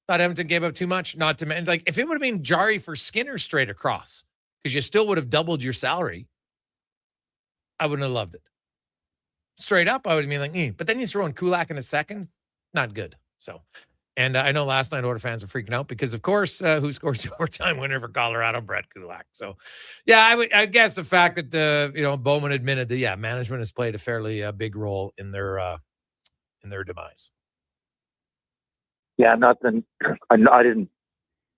Thought Edmonton gave up too much. Not to mention, like, if it would have been Jari for Skinner straight across, because you still would have doubled your salary, I wouldn't have loved it. Straight up, I would have been like, but then you throw in Kulak in a second, not good. So, and I know last night Oilers fans are freaking out because, of course, who scores the overtime winner for Colorado? Brett Kulak. So, yeah, I guess the fact that Bowman admitted that management has played a fairly big role in their demise. Yeah, nothing. I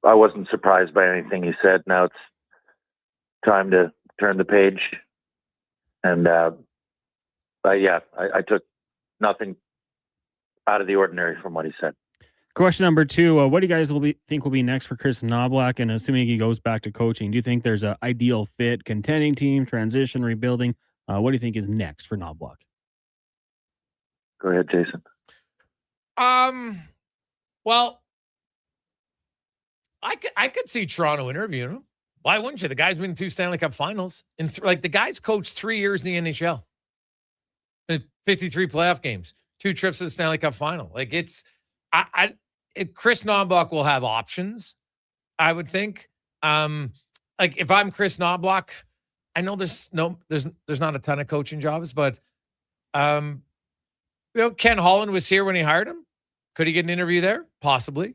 wasn't surprised by anything he said. Now it's time to turn the page. And, I took nothing out of the ordinary from what he said. Question number 2. What do you guys think will be next for Chris Knoblauch? And assuming he goes back to coaching, do you think there's an ideal fit, contending team, transition, rebuilding? What do you think is next for Knoblauch? Go ahead, Jason. Well, I could see Toronto interviewing him. Why wouldn't you? The guy's been in 2 Stanley Cup finals. And the guy's coached 3 years in the NHL. 53 playoff games, 2 trips to the Stanley Cup final. Like Chris Knoblauch will have options, I would think. Like if I'm Chris Knoblauch, I know there's not a ton of coaching jobs, but Ken Holland was here when he hired him. Could he get an interview there? Possibly.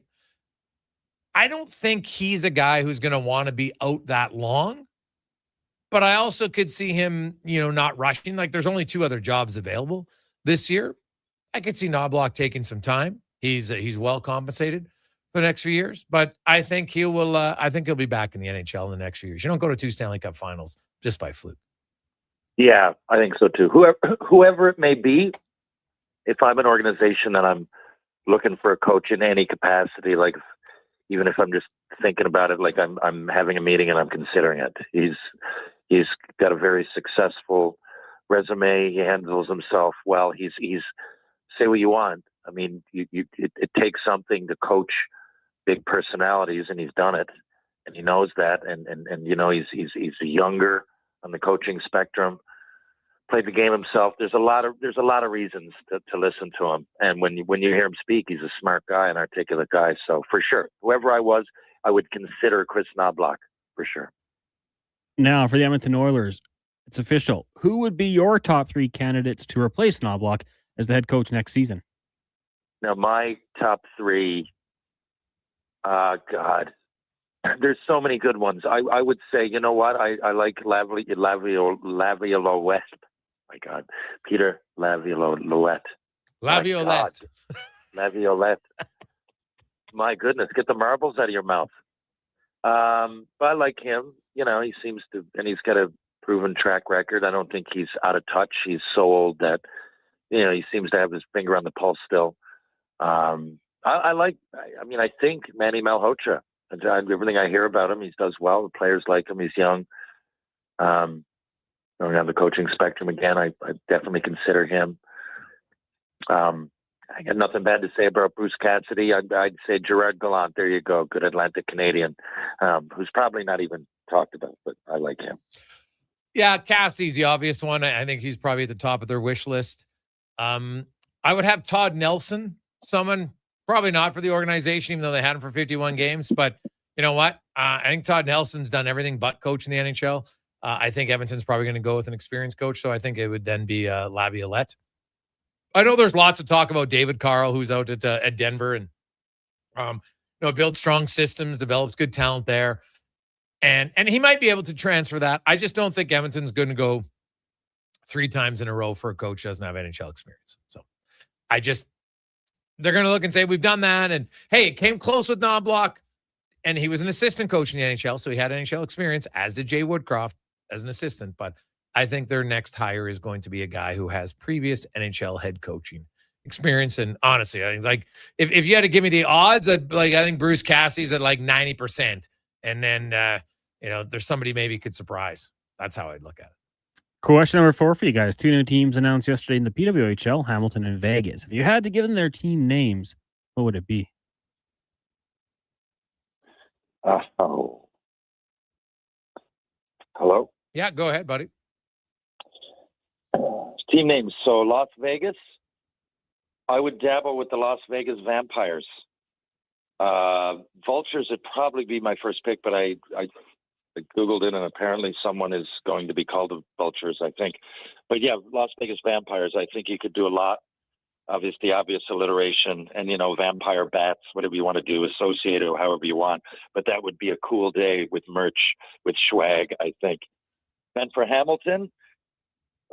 I don't think he's a guy who's going to want to be out that long, but I also could see him, not rushing. Like there's only 2 other jobs available this year. I could see Knoblauch taking some time. He's well compensated for the next few years, but I think he'll be back in the NHL in the next few years. You don't go to 2 Stanley Cup finals just by fluke. Yeah, I think so too. Whoever it may be, if I'm an organization that I'm looking for a coach in any capacity, like even if I'm just thinking about it, like I'm having a meeting and I'm considering it. He's got a very successful resume. He handles himself well. He's say what you want. I mean, it takes something to coach big personalities, and he's done it, and he knows that. And he's younger on the coaching spectrum. Played the game himself. There's a lot of reasons to listen to him. And when you hear him speak, he's a smart guy, an articulate guy. So for sure, whoever I was, I would consider Chris Knoblauch for sure. Now for the Edmonton Oilers, it's official. Who would be your top 3 candidates to replace Knoblauch as the head coach next season? Now my top 3, God, there's so many good ones. I would say, you know what? I like Laviolette. My God, Peter Laviolette. Laviolette. Laviolette. My goodness, get the marbles out of your mouth. But I like him. He seems to, and he's got a proven track record. I don't think he's out of touch. He's so old that, he seems to have his finger on the pulse still. I think Manny Malhotra. Everything I hear about him, he does well. The players like him. He's young. Going on the coaching spectrum again, I definitely consider him. I got nothing bad to say about Bruce Cassidy. I'd say Gerard Gallant. There you go. Good Atlantic Canadian, who's probably not even talked about, but I like him. Yeah, Cassidy's the obvious one. I think he's probably at the top of their wish list. I would have Todd Nelson, someone probably not for the organization, even though they had him for 51 games. But you know what? I think Todd Nelson's done everything but coach in the NHL. I think Edmonton's probably going to go with an experienced coach, so I think it would then be Laviolette. I know there's lots of talk about David Carl, who's out at Denver, and builds strong systems, develops good talent there, and he might be able to transfer that. I just don't think Edmonton's going to go 3 times in a row for a coach who doesn't have NHL experience. So they're going to look and say, we've done that. And hey, it came close with Knoblauch, and he was an assistant coach in the NHL. So he had NHL experience, as did Jay Woodcroft as an assistant. But I think their next hire is going to be a guy who has previous NHL head coaching experience. And honestly, I think, like, if you had to give me the odds, I think Bruce Cassidy's at like 90%. And then, there's somebody maybe could surprise. That's how I'd look at it. Question number 4 for you guys. 2 new teams announced yesterday in the PWHL, Hamilton and Vegas. If you had to give them their team names, what would it be? Hello? Yeah, go ahead, buddy. Team names. So Las Vegas, I would dabble with the Las Vegas Vampires. Vultures would probably be my first pick, but I Googled it, and apparently someone is going to be called the Vultures, I think. But yeah, Las Vegas Vampires, I think you could do a lot. Obviously, obvious alliteration, and, vampire bats, whatever you want to do, associate it however you want. But that would be a cool day with merch, with swag, I think. And for Hamilton,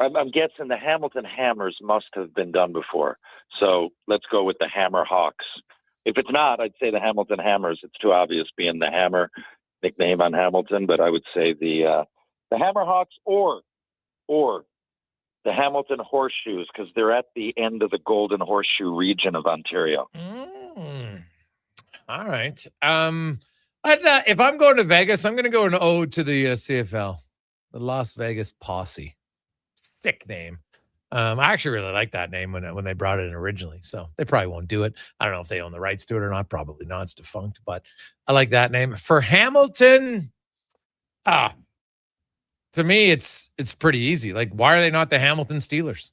I'm guessing the Hamilton Hammers must have been done before. So let's go with the Hammer Hawks. If it's not, I'd say the Hamilton Hammers. It's too obvious being the Hammer nickname on Hamilton, but I would say the Hammer Hawks or the Hamilton Horseshoes, because they're at the end of the Golden Horseshoe region of Ontario. All right. If I'm going to Vegas, I'm going to go an ode to the CFL, the Las Vegas Posse. Sick name. I actually really like that name when they brought it in originally. So they probably won't do it. I don't know if they own the rights to it or not. Probably not. It's defunct, but I like that name. For Hamilton, to me, it's pretty easy. Like, why are they not the Hamilton Steelers?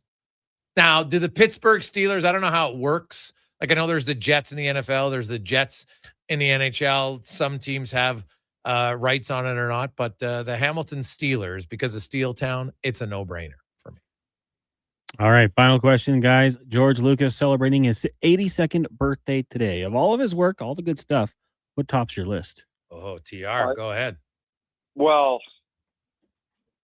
Now, do the Pittsburgh Steelers, I don't know how it works. Like, I know there's the Jets in the NFL. There's the Jets in the NHL. Some teams have rights on it or not. But the Hamilton Steelers, because of Steel Town, it's a no-brainer. All right, final question, guys. George Lucas celebrating his 82nd birthday today. Of all of his work, all the good stuff, what tops your list? Oh, TR, go ahead. Well,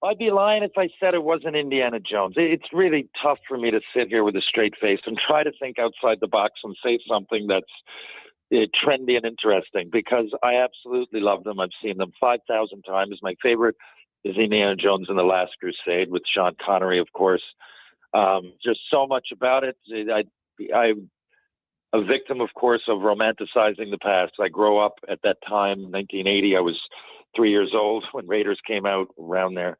I'd be lying if I said it wasn't Indiana Jones. It's really tough for me to sit here with a straight face and try to think outside the box and say something that's trendy and interesting, because I absolutely love them. I've seen them 5,000 times. My favorite is Indiana Jones and the Last Crusade with Sean Connery, of course. Just so much about it. I'm a victim, of course, of romanticizing the past. I grew up at that time, 1980. I was 3 years old when Raiders came out, around there.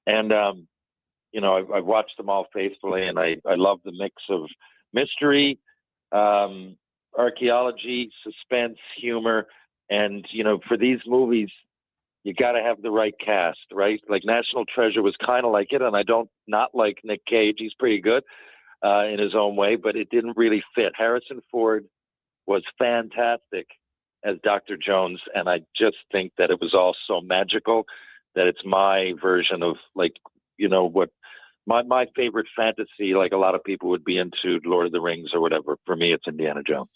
And, I've watched them all faithfully, and I love the mix of mystery, archaeology, suspense, humor. And, for these movies, you got to have the right cast, right? Like National Treasure was kind of like it, and I don't not like Nick Cage. He's pretty good in his own way, but it didn't really fit. Harrison Ford was fantastic as Dr. Jones, and I just think that it was all so magical that it's my version of, like, what my favorite fantasy, like a lot of people would be into Lord of the Rings or whatever. For me, it's Indiana Jones.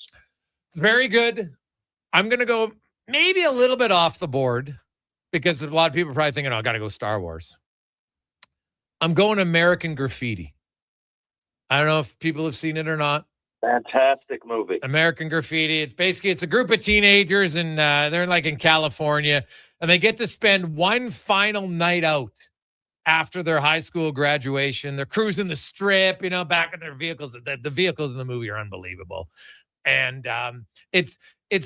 It's very good. I'm going to go maybe a little bit off the board, because a lot of people are probably thinking, I got to go Star Wars. I'm going American Graffiti. I don't know if people have seen it or not. Fantastic movie. American Graffiti. It's a group of teenagers, and they're like in California, and they get to spend one final night out after their high school graduation. They're cruising the strip, back in their vehicles. The vehicles in the movie are unbelievable. And it's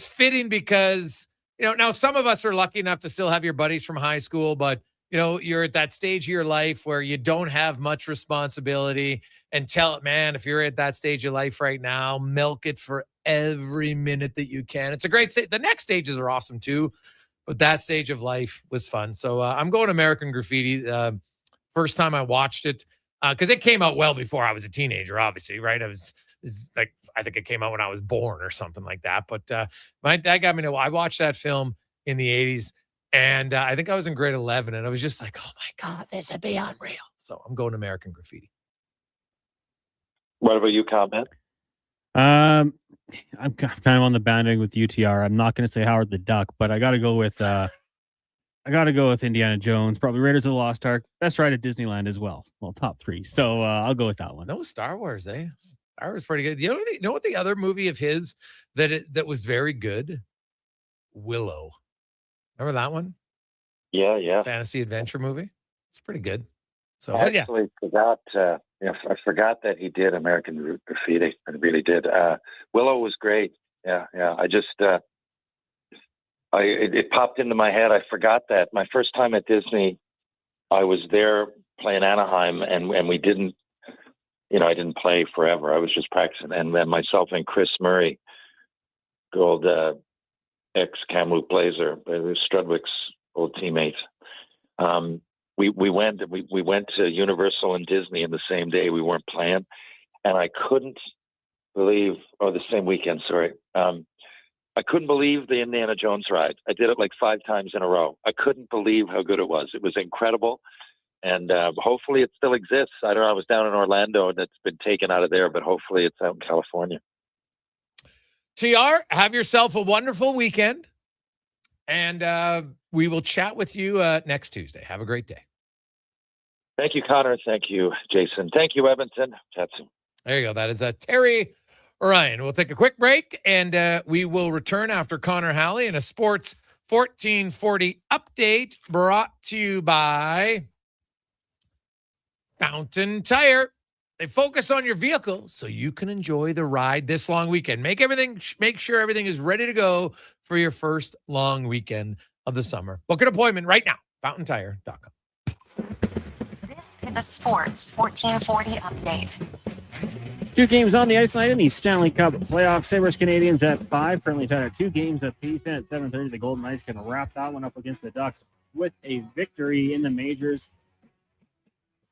fitting because, now some of us are lucky enough to still have your buddies from high school, but you're at that stage of your life where you don't have much responsibility, and if you're at that stage of life right now, milk it for every minute that you can. It's a great stage. The next stages are awesome too, but that stage of life was fun. So I'm going American Graffiti. First time I watched it, because it came out well before I was a teenager, obviously, right? I think it came out when I was born or something like that. But my dad got me I watched that film in the 80s, and I think I was in grade 11, and I was just like, oh my God, this would be unreal. So I'm going American Graffiti. What about you, comment? I'm kind of on the bandwagon with UTR. I'm not going to say Howard the Duck, but I got to go with Indiana Jones. Probably Raiders of the Lost Ark. Best ride at Disneyland as well. Well, top 3. So I'll go with that one. No Star Wars, eh? Star Wars pretty good. You know what the other movie of his that was very good? Willow. Remember that one? Yeah. Fantasy adventure movie. It's pretty good. So I actually forgot. I forgot that he did American Graffiti. I really did. Willow was great. Yeah. I just it popped into my head. I forgot that my first time at Disney, I was there playing Anaheim, and we didn't. I didn't play forever. I was just practicing, and then myself and Chris Murray, good old ex-Kamloops Blazer, Strudwick's old teammate. We went to Universal and Disney in the same day. We weren't playing, and I couldn't believe, the same weekend. Sorry, I couldn't believe the Indiana Jones ride. I did it like 5 times in a row. I couldn't believe how good it was. It was incredible, and hopefully it still exists. I don't know. I was down in Orlando, and it's been taken out of there, but hopefully it's out in California. TR, have yourself a wonderful weekend, and we will chat with you next Tuesday. Have a great day. Thank you, Connor. Thank you, Jason. Thank you, Edmonton. Chat soon. There you go. That is Terry Ryan. We'll take a quick break, and we will return after Connor Halley and a Sports 1440 update brought to you by Fountain Tire. They focus on your vehicle so you can enjoy the ride this long weekend. Make sure everything is ready to go for your first long weekend of the summer. Book an appointment right now. FountainTire.com. This is the Sports 1440 update. 2 games on the ice tonight in the Stanley Cup playoff. Sabres Canadians at 5, currently tied at 2 games apiece. And at 7:30, the Golden Knights can wrap that one up against the Ducks with a victory in the majors.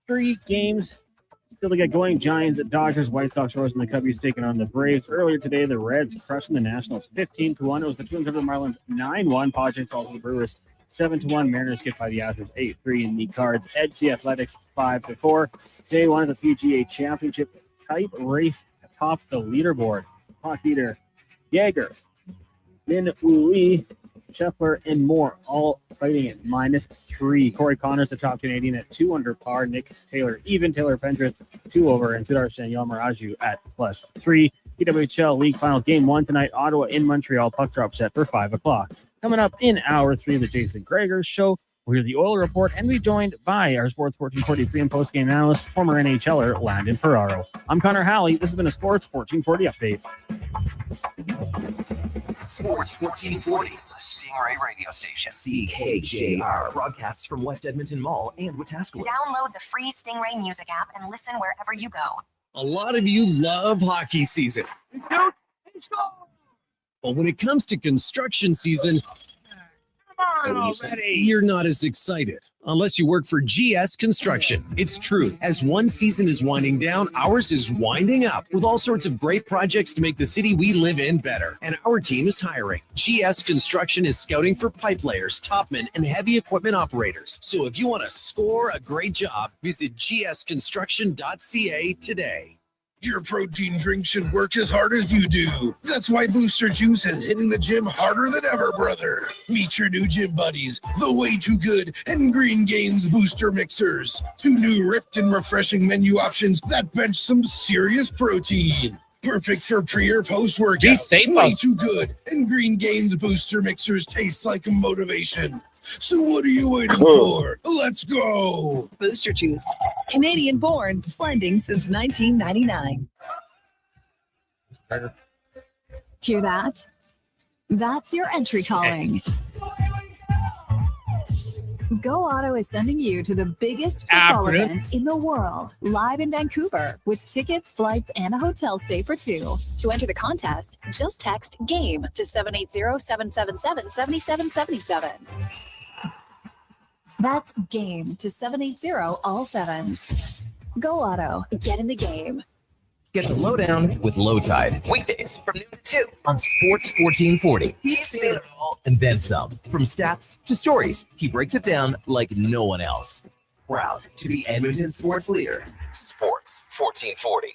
3 games still to get going. Giants, Dodgers, White Sox, Royals, and the Cubbies taking on the Braves. Earlier today, the Reds crushing the Nationals 15-1. It was the Twins over the Marlins 9-1. Padres fall to the Brewers 7-1. Mariners get by the Astros 8-3. And the Cards edge the Athletics 5-4. Day 1 of the PGA Championship type race atop the leaderboard. Hawk Eater, Jaeger, Min Woo Lee, Scheffler, and more, all fighting at -3. Corey Connors, the top Canadian, at 2 under par. Nick Taylor even. Taylor Pendrith 2 over, and Sudarshan Yamaraju at +3. PWHL League Final Game 1 tonight. Ottawa in Montreal. Puck drop set for 5 o'clock. Coming up in hour 3 of the Jason Gregor Show, we'll hear the Oil Report, and we're joined by our Sports 1440 pre- and post-game analyst, former NHLer Landon Ferraro. I'm Connor Halley. This has been a Sports 1440 update. Sports 1440, Stingray Radio Station. CKJR broadcasts from West Edmonton Mall and Wetaskiwin. Download the free Stingray music app and listen wherever you go. A lot of you love hockey season. But when it comes to construction season, you're not as excited unless you work for GS Construction. It's true. As one season is winding down, ours is winding up with all sorts of great projects to make the city we live in better. And our team is hiring. GS Construction is scouting for pipe layers, topmen, and heavy equipment operators. So if you want to score a great job, visit gsconstruction.ca today. Your protein drink should work as hard as you do. That's why Booster Juice is hitting the gym harder than ever, brother. Meet your new gym buddies, the Way Too Good and Green Gains Booster Mixers. 2 new ripped and refreshing menu options that bench some serious protein. Perfect for pre or post workout. Be safe. Way Too Good and Green Gains Booster Mixers taste like a motivation. So what are you waiting for? Let's go. Booster Juice. Canadian born, blending since 1999. Hear that? That's your entry calling. Go Auto is sending you to the biggest football event in the world, live in Vancouver, with tickets, flights, and a hotel stay for 2. To enter the contest, just text GAME to 780-777-7777. That's GAME to 780 all 7s. Go Auto, get in the game. Get the lowdown with Low Tide. Weekdays from noon to 2 on Sports 1440. He's seen it all and then some. From stats to stories, he breaks it down like no one else. Proud to be Edmonton's sports leader. Sports 1440.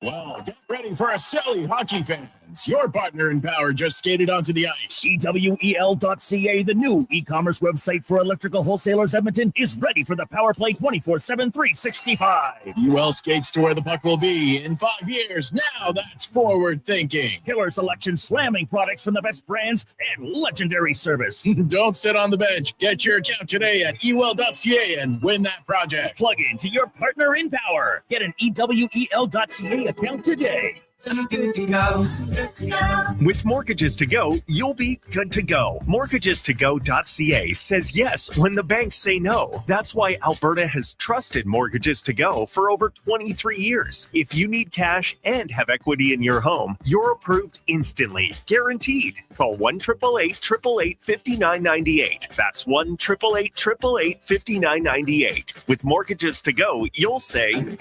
Well, get ready for a silly hockey fans. Your partner in power just skated onto the ice. EWEL.ca, the new e-commerce website for electrical wholesalers Edmonton, is ready for the power play 24/7, 365. UL skates to where the puck will be in 5 years. Now that's forward thinking. Killer selection, slamming products from the best brands, and legendary service. Don't sit on the bench. Get your account today at EWEL.ca and win that project. Plug into your partner in power. Get an EWEL.ca account today. Good to go. Good to go. With Mortgages to Go, you'll be good to go. MortgagesToGo.ca says yes when the banks say no. That's why Alberta has trusted Mortgages to Go for over 23 years. If you need cash and have equity in your home, you're approved instantly, guaranteed. Call 1-888-888-5998. That's 1-888-888-5998. With Mortgages to Go, you'll say, I'm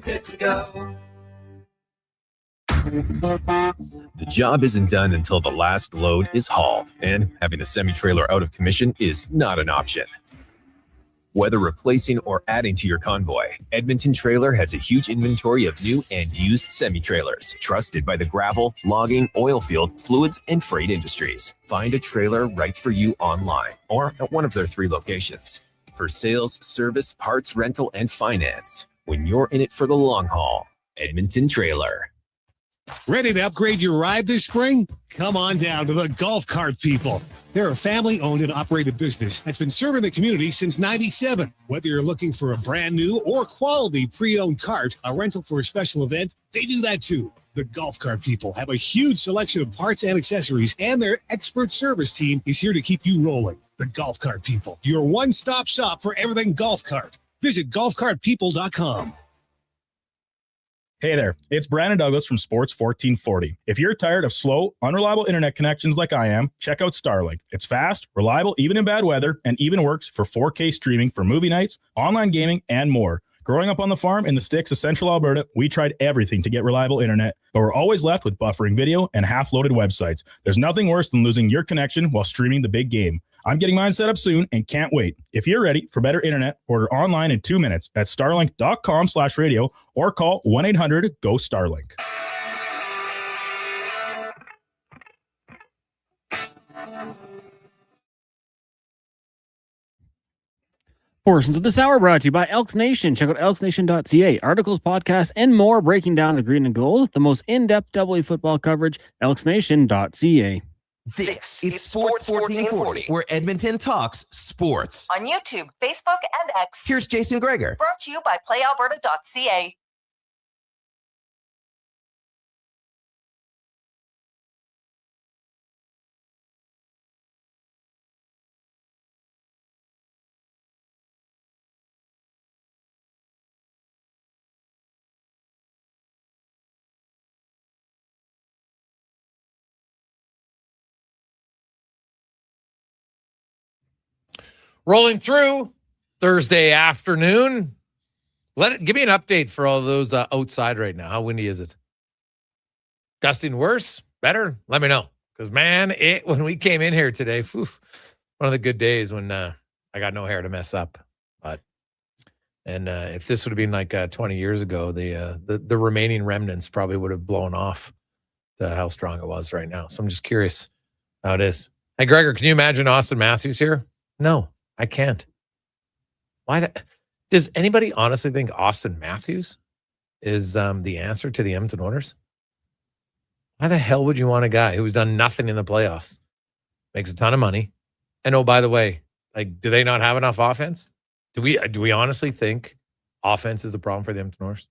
good to go. The job isn't done until the last load is hauled, and having a semi-trailer out of commission is not an option. Whether replacing or adding to your convoy, Edmonton Trailer has a huge inventory of new and used semi-trailers, trusted by the gravel, logging, oil field, fluids, and freight industries. Find a trailer right for you online or at one of their 3 locations. For sales, service, parts, rental, and finance, when you're in it for the long haul, Edmonton Trailer. Ready to upgrade your ride this spring? Come on down to the Golf Cart People. They're a family-owned and operated business that's been serving the community since '97. Whether you're looking for a brand new or quality pre-owned cart, a rental for a special event, they do that too. The Golf Cart People have a huge selection of parts and accessories, and their expert service team is here to keep you rolling. The Golf Cart People, your one-stop shop for everything golf cart. Visit golfcartpeople.com. Hey there, it's Brandon Douglas from Sports 1440. If you're tired of slow, unreliable internet connections like I am, check out Starlink. It's fast, reliable, even in bad weather, and even works for 4K streaming for movie nights, online gaming, and more. Growing up on the farm in the sticks of central Alberta, we tried everything to get reliable internet, but we're always left with buffering video and half-loaded websites. There's nothing worse than losing your connection while streaming the big game. I'm getting mine set up soon and can't wait. If you're ready for better internet, order online in 2 minutes at starlink.com/radio or call 1-800-GO-STARLINK. Portions of this hour brought to you by Elks Nation. Check out elksnation.ca. Articles, podcasts, and more breaking down the green and gold. The most in-depth AA football coverage, elksnation.ca. This is Sports 1440, where Edmonton talks sports. On YouTube, Facebook, and X. Here's Jason Gregor. Brought to you by playalberta.ca. Rolling through Thursday afternoon. Give me an update for all those outside right now. How windy is it? Gusting worse? Better? Let me know. Because, man, when we came in here today, one of the good days when I got no hair to mess up. And if this would have been like 20 years ago, the remaining remnants probably would have blown off to how strong it was right now. So I'm just curious how it is. Hey, Gregor, can you imagine Austin Matthews here? No. I can't. Why that? Does anybody honestly think Austin Matthews is the answer to the Edmonton Oilers? Why the hell would you want a guy who's done nothing in the playoffs, makes a ton of money, and oh, by the way, like, do they not have enough offense? Do we honestly think offense is the problem for the Edmonton Oilers?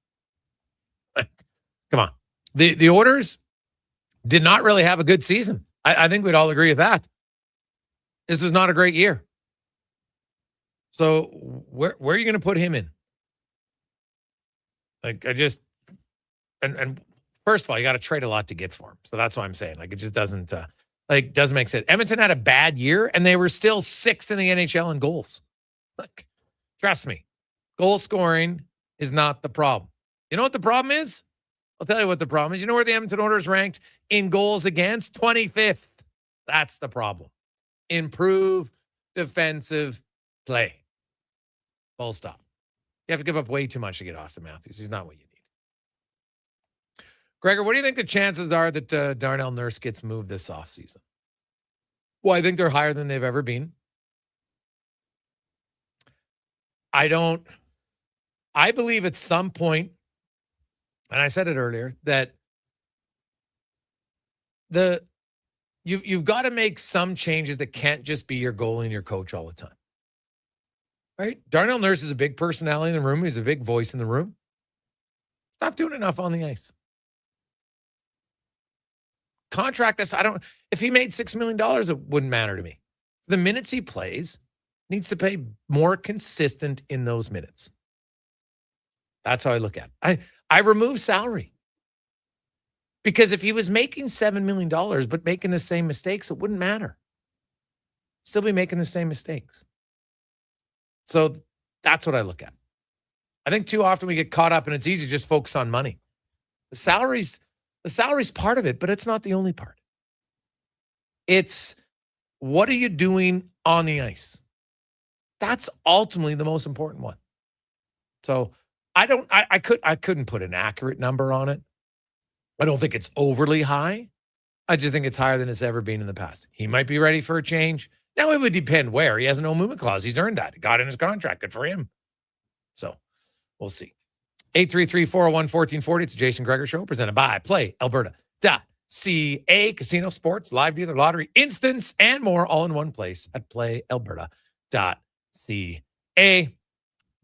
Like, come on, the Oilers did not really have a good season. I think we'd all agree with that. This was not a great year. So where are you going to put him in? Like, and first of all, you got to trade a lot to get for him. So that's why I'm saying, like, it just doesn't make sense. Edmonton had a bad year and they were still 6th in the NHL in goals. Like, trust me, goal scoring is not the problem. You know what the problem is? I'll tell you what the problem is. You know where the Edmonton Oilers ranked in goals against? 25th. That's the problem. Improve defensive play. Full stop. You have to give up way too much to get Austin Matthews. He's not what you need. Gregor, what do you think the chances are that Darnell Nurse gets moved this offseason? Well, I think they're higher than they've ever been. I believe at some point, and I said it earlier, that you've got to make some changes that can't just be your goalie and your coach all the time. Right? Darnell Nurse is a big personality in the room. He's a big voice in the room. Not doing enough on the ice. Contract us. If he made $6 million, it wouldn't matter to me. The minutes he plays, needs to pay more consistent in those minutes. That's how I look at it. I remove salary. Because if he was making $7 million but making the same mistakes, it wouldn't matter. Still be making the same mistakes. So that's what I look at. I think too often we get caught up and it's easy to just focus on money. The salary's part of it, but it's not the only part. It's what are you doing on the ice? That's ultimately the most important one. So I couldn't put an accurate number on it. I don't think it's overly high. I just think it's higher than it's ever been in the past. He might be ready for a change. Now it would depend where. He has a no movement clause. He's earned that. It got in his contract. Good for him. So we'll see. 833-401-1440. It's the Jason Gregor Show presented by PlayAlberta.ca. Casino, sports, live dealer, lottery, instance, and more all in one place at PlayAlberta.ca.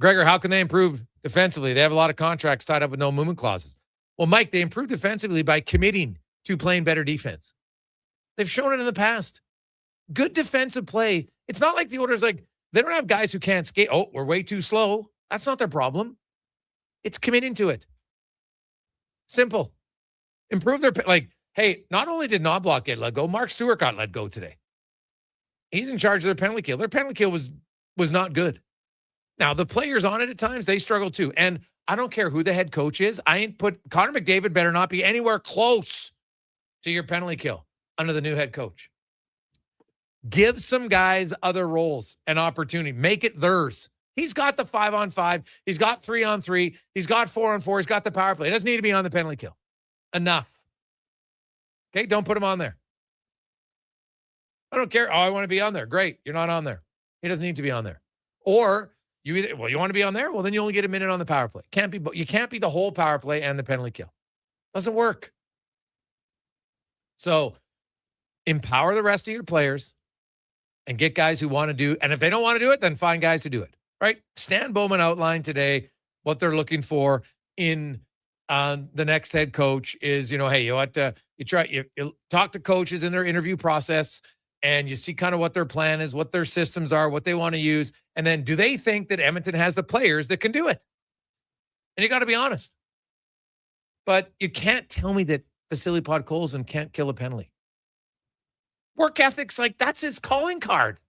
Gregor, how can they improve defensively? They have a lot of contracts tied up with no movement clauses. Well, Mike, they improve defensively by committing to playing better defense. They've shown it in the past. Good defensive play. It's not like the Oilers, they don't have guys who can't skate. Oh, we're way too slow. That's not their problem. It's committing to it. Simple. Improve their, hey, not only did Knoblauch get let go, Mark Stewart got let go today. He's in charge of their penalty kill. Their penalty kill was not good. Now, the players on it at times, they struggle too. And I don't care who the head coach is. Connor McDavid better not be anywhere close to your penalty kill under the new head coach. Give some guys other roles and opportunity. Make it theirs. He's got the 5-on-5. He's got 3-on-3. He's got 4-on-4. He's got the power play. He doesn't need to be on the penalty kill. Enough. Okay, don't put him on there. I don't care. Oh, I want to be on there. Great. You're not on there. He doesn't need to be on there. Or you want to be on there? Well, then you only get a minute on the power play. You can't be the whole power play and the penalty kill. Doesn't work. So empower the rest of your players and get guys who want to do. And if they don't want to do it, then find guys to do it. Right? Stan Bowman outlined today what they're looking for in the next head coach is, hey, you talk to coaches in their interview process and you see kind of what their plan is, what their systems are, what they want to use. And then do they think that Edmonton has the players that can do it? And you got to be honest. But you can't tell me that Vasily Podkolzin can't kill a penalty. Work ethics, that's his calling card.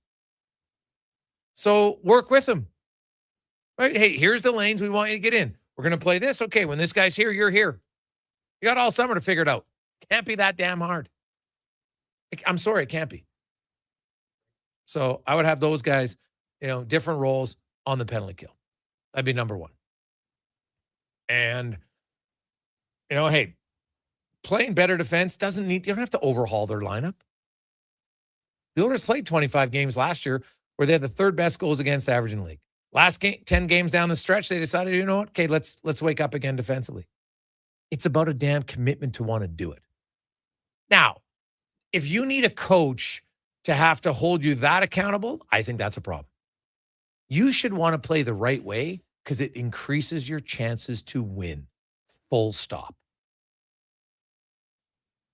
So work with him. Right? Hey, here's the lanes we want you to get in. We're going to play this. Okay, when this guy's here, you're here. You got all summer to figure it out. Can't be that damn hard. I'm sorry, it can't be. So I would have those guys, different roles on the penalty kill. That'd be number one. And, hey, playing better defense you don't have to overhaul their lineup. The Oilers played 25 games last year where they had the third best goals against average in the league. Last 10 games down the stretch, they decided, you know what? Okay, let's wake up again defensively. It's about a damn commitment to want to do it. Now, if you need a coach to have to hold you that accountable, I think that's a problem. You should want to play the right way because it increases your chances to win. Full stop.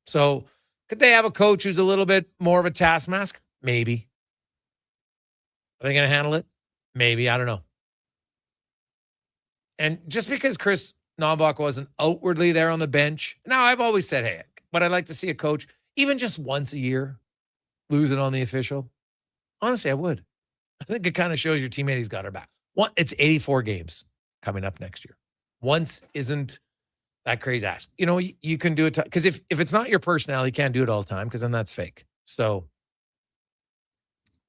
So, could they have a coach who's a little bit more of a taskmaster? Maybe. Are they going to handle it? Maybe. I don't know. And just because Chris Knoblauch wasn't outwardly there on the bench, now I've always said, hey, but I'd like to see a coach even just once a year lose it on the official. Honestly, I would. I think it kind of shows your teammate he's got her back. It's 84 games coming up next year. Once isn't that crazy ask. You can do it because if it's not your personality, you can't do it all the time because then that's fake. So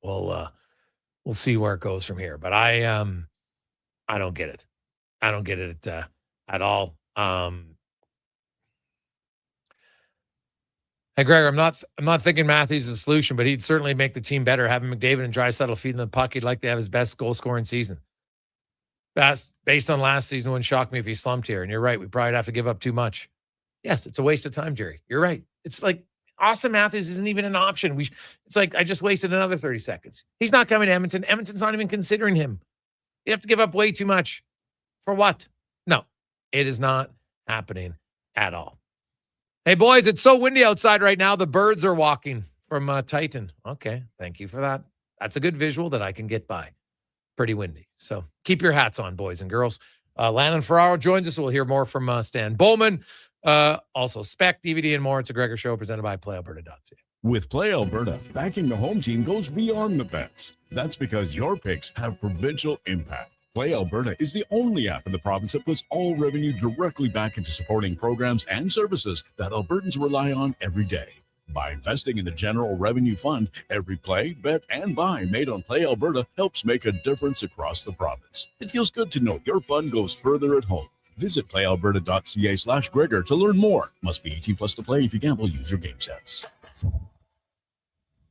we'll see where it goes from here. But I don't get it. I don't get it at all. Hey, Gregor, I'm not thinking Matthews is the solution, but he'd certainly make the team better. Having McDavid and Draisaitl feeding the puck, he'd like to have his best goal-scoring season. Based on last season, it wouldn't shock me if he slumped here. And you're right, we probably have to give up too much. Yes, it's a waste of time, Jerry. You're right. It's like Austin Matthews isn't even an option. It's like I just wasted another 30 seconds. He's not coming to Edmonton. Edmonton's not even considering him. You have to give up way too much. For what? No, it is not happening at all. Hey, boys, it's so windy outside right now. The birds are walking from Titan. Okay, thank you for that. That's a good visual that I can get by. Pretty windy. So keep your hats on, boys and girls. Landon Ferraro joins us. We'll hear more from Stan Bowman. Also, Spec, DVD, and more. It's a Gregor Show presented by PlayAlberta.ca. With Play Alberta, backing the home team goes beyond the bets. That's because your picks have provincial impact. Play Alberta is the only app in the province that puts all revenue directly back into supporting programs and services that Albertans rely on every day. By investing in the General Revenue Fund, every play, bet, and buy made on Play Alberta helps make a difference across the province. It feels good to know your fund goes further at home. Visit playalberta.ca/Gregor to learn more. Must be 18 plus to play. If you gamble, use your game sense.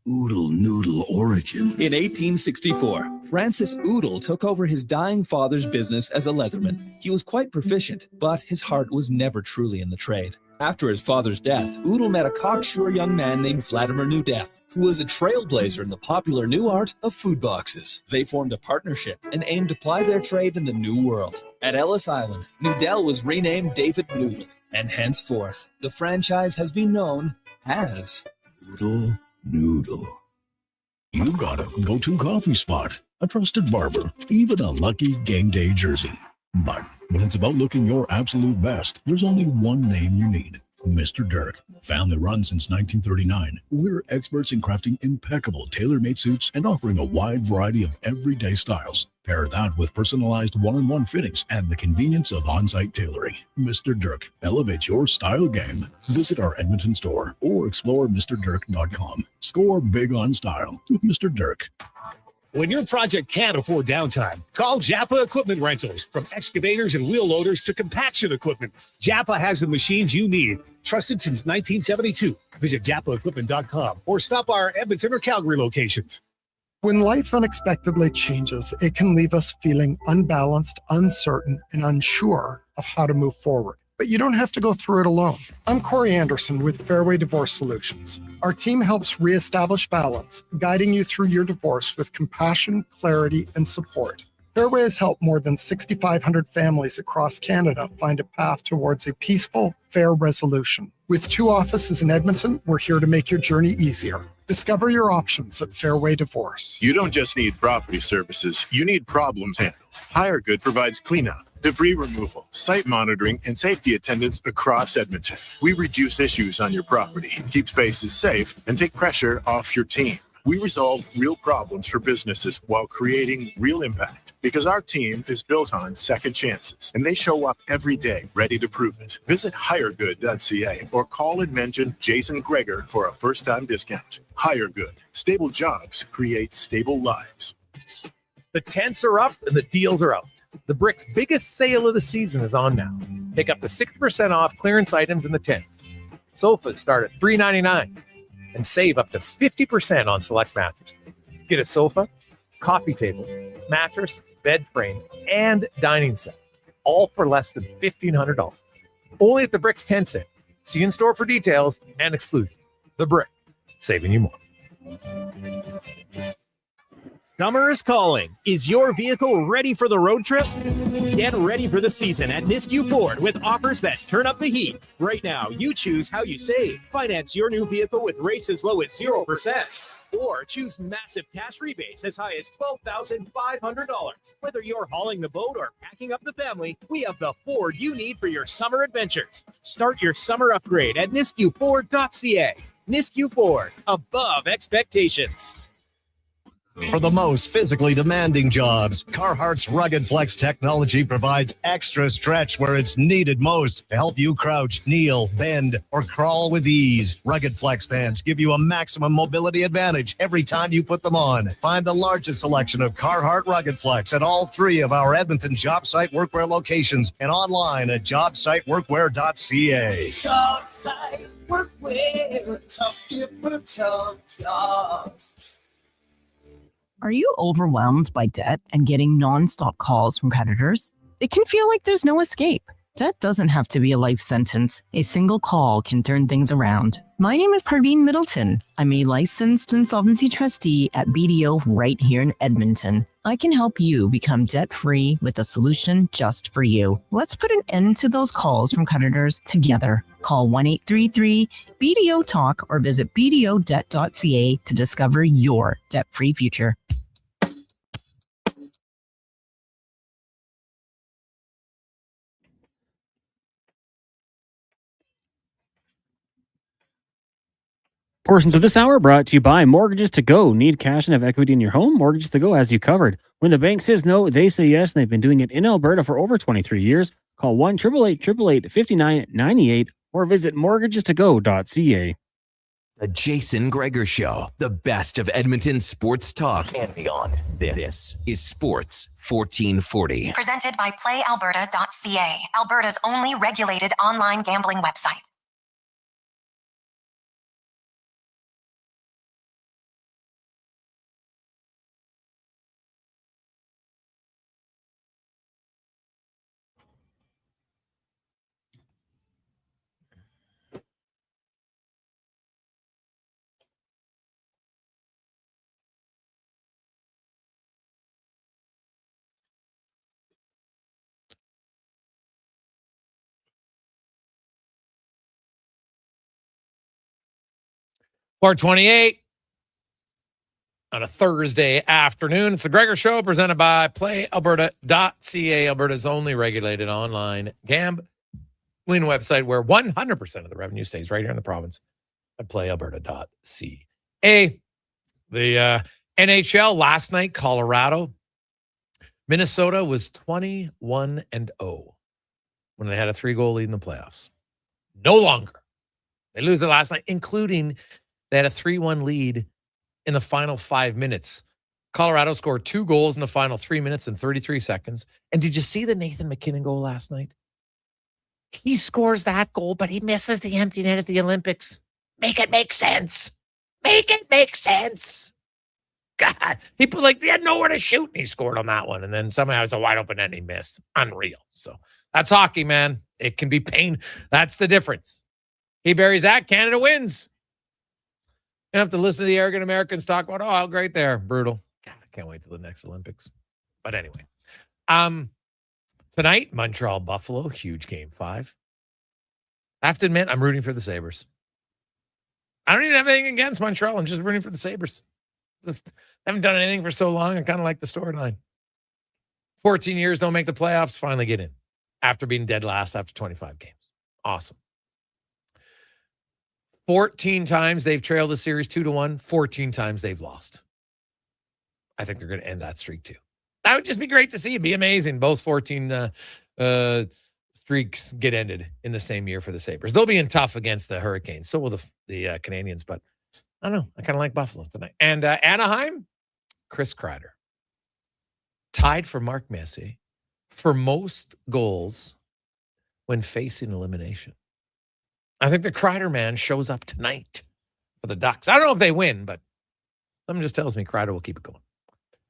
Oodle Noodle origins. In 1864, Francis Oodle took over his dying father's business as a leatherman. He was quite proficient, but his heart was never truly in the trade. After his father's death, Oodle met a cocksure young man named Vladimir Nudell, who was a trailblazer in the popular new art of food boxes. They formed a partnership and aimed to ply their trade in the New World. At Ellis Island, Nudell was renamed David Noodle, and henceforth, the franchise has been known as Oodle Noodle. You got a go-to coffee spot, a trusted barber, even a lucky game day jersey. But when it's about looking your absolute best, there's only one name you need. Mr. Dirk. Family run since 1939, we're experts in crafting impeccable tailor-made suits and offering a wide variety of everyday styles. Pair that with personalized one-on-one fittings and the convenience of on-site tailoring. Mr. Dirk elevates your style game. Visit our Edmonton store or explore MrDirk.com. Score big on style with Mr. Dirk. When your project can't afford downtime, call Japa Equipment Rentals. From excavators and wheel loaders to compaction equipment, Japa has the machines you need. Trusted since 1972. Visit JapaEquipment.com or stop our Edmonton or Calgary locations. When life unexpectedly changes, it can leave us feeling unbalanced, uncertain, and unsure of how to move forward. But you don't have to go through it alone. I'm Corey Anderson with Fairway Divorce Solutions. Our team helps reestablish balance, guiding you through your divorce with compassion, clarity, and support. Fairway has helped more than 6,500 families across Canada find a path towards a peaceful, fair resolution. With 2 offices in Edmonton, we're here to make your journey easier. Discover your options at Fairway Divorce. You don't just need property services, you need problems handled. Hire Good provides cleanup, debris removal, site monitoring, and safety attendance across Edmonton. We reduce issues on your property, keep spaces safe, and take pressure off your team. We resolve real problems for businesses while creating real impact because our team is built on second chances and they show up every day ready to prove it. Visit hiregood.ca or call and mention Jason Gregor for a first-time discount. Hire Good. Stable jobs create stable lives. The tents are up and the deals are out. The Brick's biggest sale of the season is on now. Pick up to 6% off clearance items in the tents. Sofas start at $3.99 and save up to 50% on select mattresses. Get a sofa, coffee table, mattress, bed frame, and dining set, all for less than $1,500. Only at the Brick's tent sale. See you in store for details and exclusions. The Brick, saving you more. Summer is calling. Is your vehicle ready for the road trip? Get ready for the season at Nisku Ford with offers that turn up the heat. Right now, you choose how you save. Finance your new vehicle with rates as low as 0%. Or choose massive cash rebates as high as $12,500. Whether you're hauling the boat or packing up the family, we have the Ford you need for your summer adventures. Start your summer upgrade at niskuford.ca. Nisku Ford, above expectations. For the most physically demanding jobs, Carhartt's Rugged Flex technology provides extra stretch where it's needed most to help you crouch, kneel, bend, or crawl with ease. Rugged Flex pants give you a maximum mobility advantage every time you put them on. Find the largest selection of Carhartt Rugged Flex at all 3 of our Edmonton job site workwear locations and online at jobsiteworkwear.ca. Job site workwear, tough for tough jobs. Are you overwhelmed by debt and getting non-stop calls from creditors? It can feel like there's no escape. Debt doesn't have to be a life sentence. A single call can turn things around. My name is Parveen Middleton. I'm a licensed insolvency trustee at BDO right here in Edmonton. I can help you become debt-free with a solution just for you. Let's put an end to those calls from creditors together. Call 1-833-BDO-TALK or visit bdodebt.ca to discover your debt-free future. Portions of this hour brought to you by Mortgages to Go. Need cash and have equity in your home? Mortgages to Go has you covered. When the bank says no, they say yes, and they've been doing it in Alberta for over 23 years. Call 1-888-888-5998 or visit mortgagestogo.ca. The Jason Gregor Show, the best of Edmonton sports talk and beyond. This is Sports 1440. Presented by PlayAlberta.ca, Alberta's only regulated online gambling website. .428 on a Thursday afternoon. It's the Gregor Show presented by PlayAlberta.ca, Alberta's only regulated online gambling website where 100% of the revenue stays right here in the province at PlayAlberta.ca. The NHL last night, Colorado. Minnesota was 21-0 when they had a 3-goal lead in the playoffs. No longer. They lose it last night, including they had a 3-1 lead in the final 5 minutes. Colorado scored 2 goals in the final 3 minutes and 33 seconds. And did you see the Nathan McKinnon goal last night? He scores that goal, but he misses the empty net at the Olympics. Make it make sense. Make it make sense. God, he had nowhere to shoot, and he scored on that one. And then somehow it was a wide open net and he missed. Unreal. So that's hockey, man. It can be pain. That's the difference. He buries that, Canada wins. You have to listen to the arrogant Americans talk about, how great they are. Brutal. God, I can't wait till the next Olympics. But anyway. Tonight, Montreal-Buffalo, huge game 5. I have to admit, I'm rooting for the Sabres. I don't even have anything against Montreal. I'm just rooting for the Sabres. Just haven't done anything for so long. I kind of like the storyline. 14 years, don't make the playoffs, finally get in. After being dead last after 25 games. Awesome. 14 times they've trailed the series 2-1. 14 times they've lost. I think they're going to end that streak too. That would just be great to see. It'd be amazing. Both 14 streaks get ended in the same year for the Sabres. They'll be in tough against the Hurricanes. So will the Canadians. But I don't know. I kind of like Buffalo tonight. And Anaheim, Chris Kreider. Tied for Mark Messier for most goals when facing elimination. I think the Kreider man shows up tonight for the Ducks. I don't know if they win, but something just tells me Kreider will keep it going.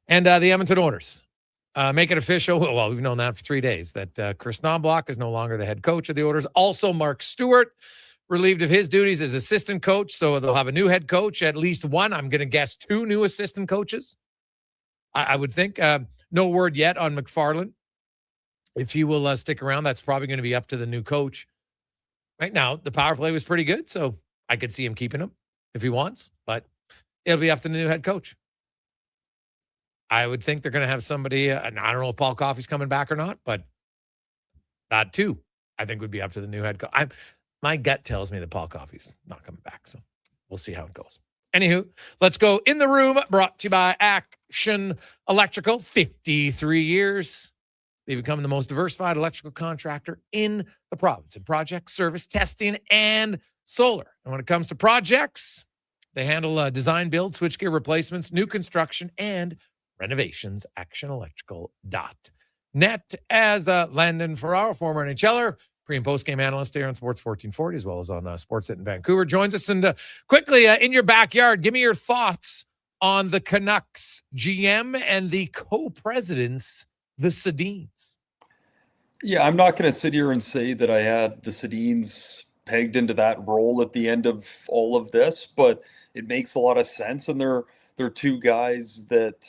And the Edmonton Oilers make it official. Well, we've known that for 3 days, that Chris Knoblauch is no longer the head coach of the Oilers. Also, Mark Stewart relieved of his duties as assistant coach, so they'll have a new head coach, at least one. I'm going to guess 2 new assistant coaches. I would think. No word yet on McFarland. If he will stick around, that's probably going to be up to the new coach. Right now, the power play was pretty good, so I could see him keeping him if he wants, but it'll be up to the new head coach. I would think they're going to have somebody, and I don't know if Paul Coffey's coming back or not, but that too, I think would be up to the new head coach. My gut tells me that Paul Coffey's not coming back, so we'll see how it goes. Anywho, let's go in the room, brought to you by Action Electrical. 53 years. They become the most diversified electrical contractor in the province in project, service, testing, and solar. And when it comes to projects, they handle design, build, switchgear replacements, new construction, and renovations. ActionElectrical.net. As Landon Ferraro, former NHLer, pre- and post-game analyst here on Sports 1440, as well as on Sportsnet in Vancouver, joins us. And quickly, in your backyard, give me your thoughts on the Canucks GM and the co-presidents, the Sedins. Yeah, I'm not going to sit here and say that I had the Sedins pegged into that role at the end of all of this, but it makes a lot of sense. And they're two guys that,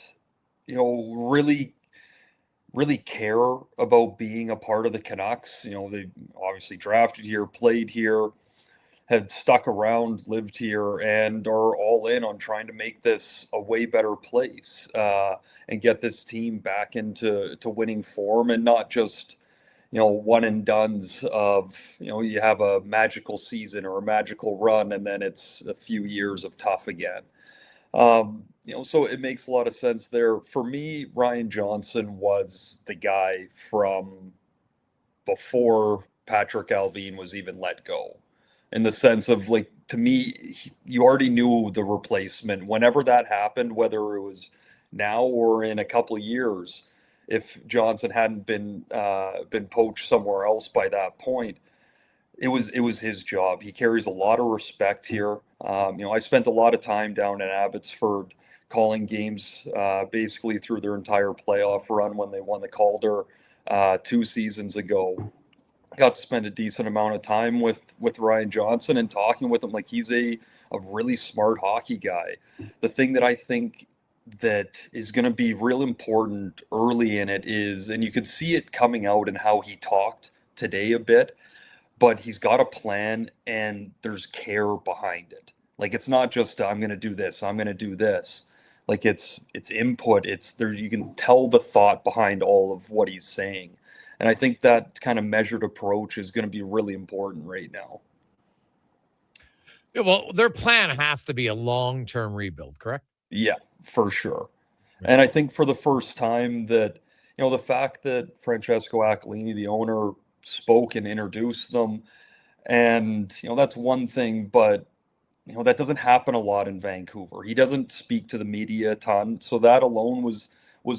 really care about being a part of the Canucks. They obviously drafted here, played here, have stuck around, lived here, and are all in on trying to make this a way better place and get this team back into winning form, and not just one and dones of you have a magical season or a magical run and then it's a few years of tough again. So it makes a lot of sense there. For me, Ryan Johnson was the guy from before Patrick Alvin was even let go, in the sense of, like, to me, you already knew the replacement. Whenever that happened, whether it was now or in a couple of years, if Johnson hadn't been poached somewhere else by that point, it was his job. He carries a lot of respect here. I spent a lot of time down in Abbotsford calling games basically through their entire playoff run when they won the Calder 2 seasons ago. Got to spend a decent amount of time with Ryan Johnson and talking with him. Like, he's a really smart hockey guy. The thing that I think that is going to be real important early in it is, and you could see it coming out in how he talked today a bit, but he's got a plan and there's care behind it. Like, it's not just, I'm going to do this, I'm going to do this. Like, it's input. It's there. You can tell the thought behind all of what he's saying. And I think that kind of measured approach is going to be really important right now. Yeah, well, their plan has to be a long-term rebuild, correct? Yeah, for sure. And I think for the first time that, the fact that Francesco Aquilini, the owner, spoke and introduced them, and, that's one thing, but, that doesn't happen a lot in Vancouver. He doesn't speak to the media a ton, so that alone was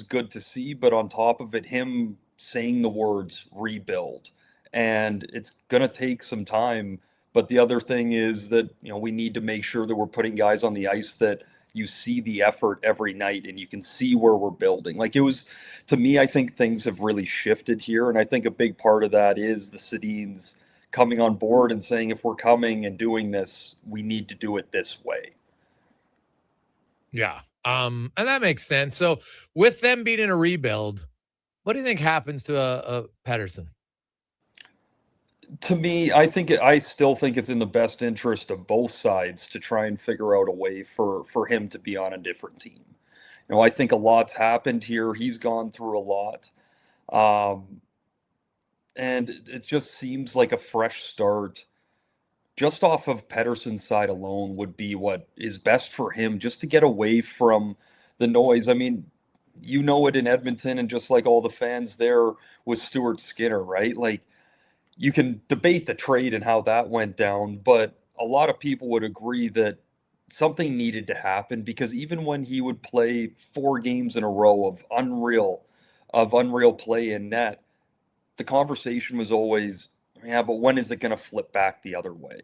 good to see. But on top of it, him saying the words rebuild, and it's going to take some time. But the other thing is that, we need to make sure that we're putting guys on the ice that you see the effort every night and you can see where we're building. Like, it was, to me, I think things have really shifted here. And I think a big part of that is the Sedins coming on board and saying, if we're coming and doing this, we need to do it this way. Yeah. And that makes sense. So with them being in a rebuild, what do you think happens to a Pettersson? To me, I still think it's in the best interest of both sides to try and figure out a way for him to be on a different team. I think a lot's happened here. He's gone through a lot. And it just seems like a fresh start just off of Pettersson's side alone would be what is best for him, just to get away from the noise. I mean, it in Edmonton, and just like all the fans there with Stuart Skinner, right? Like, you can debate the trade and how that went down, but a lot of people would agree that something needed to happen, because even when he would play 4 games in a row of unreal play in net, the conversation was always, yeah, but when is it going to flip back the other way?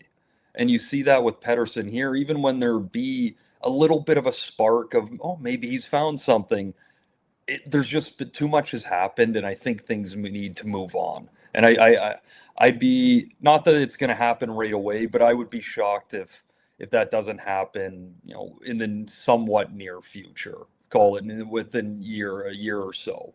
And you see that with Pettersson here, even when there be a little bit of a spark of, oh, maybe he's found something, there's just been too much has happened, and I think things need to move on. And I'd be, not that it's going to happen right away, but I would be shocked if that doesn't happen, in the somewhat near future. Call it within a year or so.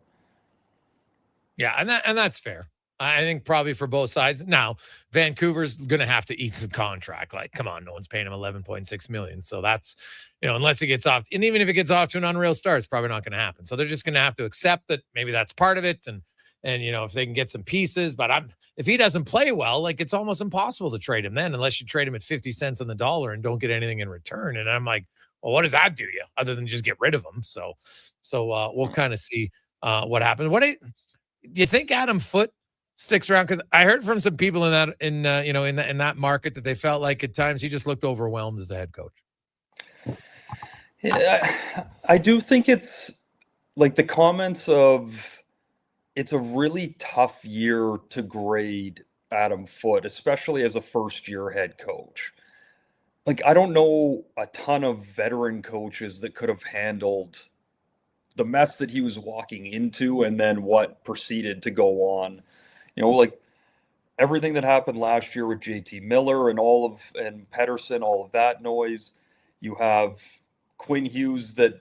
Yeah, and that's fair. I think probably for both sides. Now, Vancouver's going to have to eat some contract. Like, come on, no one's paying him $11.6 million. So that's, unless he gets off, and even if it gets off to an unreal start, it's probably not going to happen. So they're just going to have to accept that maybe that's part of it. And And, if they can get some pieces, but if he doesn't play well, like it's almost impossible to trade him then, unless you trade him at 50 cents on the dollar and don't get anything in return. And I'm like, well, what does that do you other than just get rid of him? So we'll kind of see what happens. Do you think Adam Foote sticks around? Because I heard from some people in that market that they felt like at times he just looked overwhelmed as a head coach. Yeah, I do think it's like the comments of it's a really tough year to grade Adam Foote, especially as a first-year head coach. Like, I don't know a ton of veteran coaches that could have handled the mess that he was walking into and then what proceeded to go on. Like everything that happened last year with JT Miller and Pedersen, all of that noise. You have Quinn Hughes that,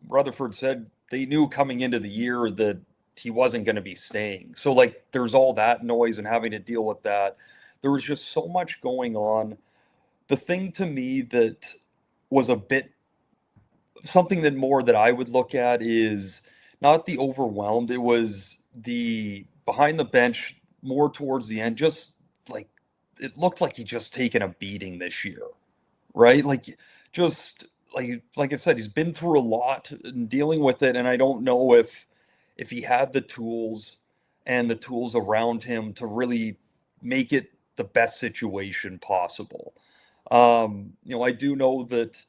Rutherford said they knew coming into the year that he wasn't going to be staying. So like there's all that noise and having to deal with that. There was just so much going on. The thing to me that was a bit something that more that I would look at is not the overwhelmed. It was the behind the bench more towards the end. Just like it looked like he just taken a beating this year, right? Like just like I said, he's been through a lot and dealing with it. And I don't know if he had the tools and the tools around him to really make it the best situation possible. I do know that,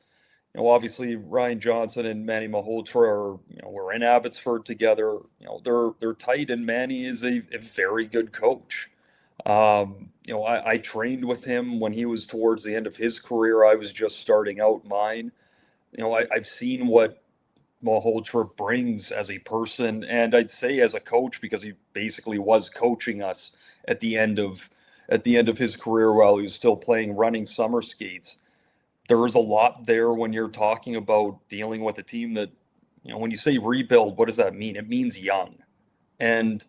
obviously Ryan Johnson and Manny Malhotra are, we're in Abbotsford together. They're tight, and Manny is a very good coach. I trained with him when he was towards the end of his career. I was just starting out mine. I've seen what Malhotra brings as a person, and I'd say as a coach, because he basically was coaching us at the end of his career while he was still playing running summer skates. There is a lot there when you're talking about dealing with a team that, when you say rebuild, what does that mean? It means young. And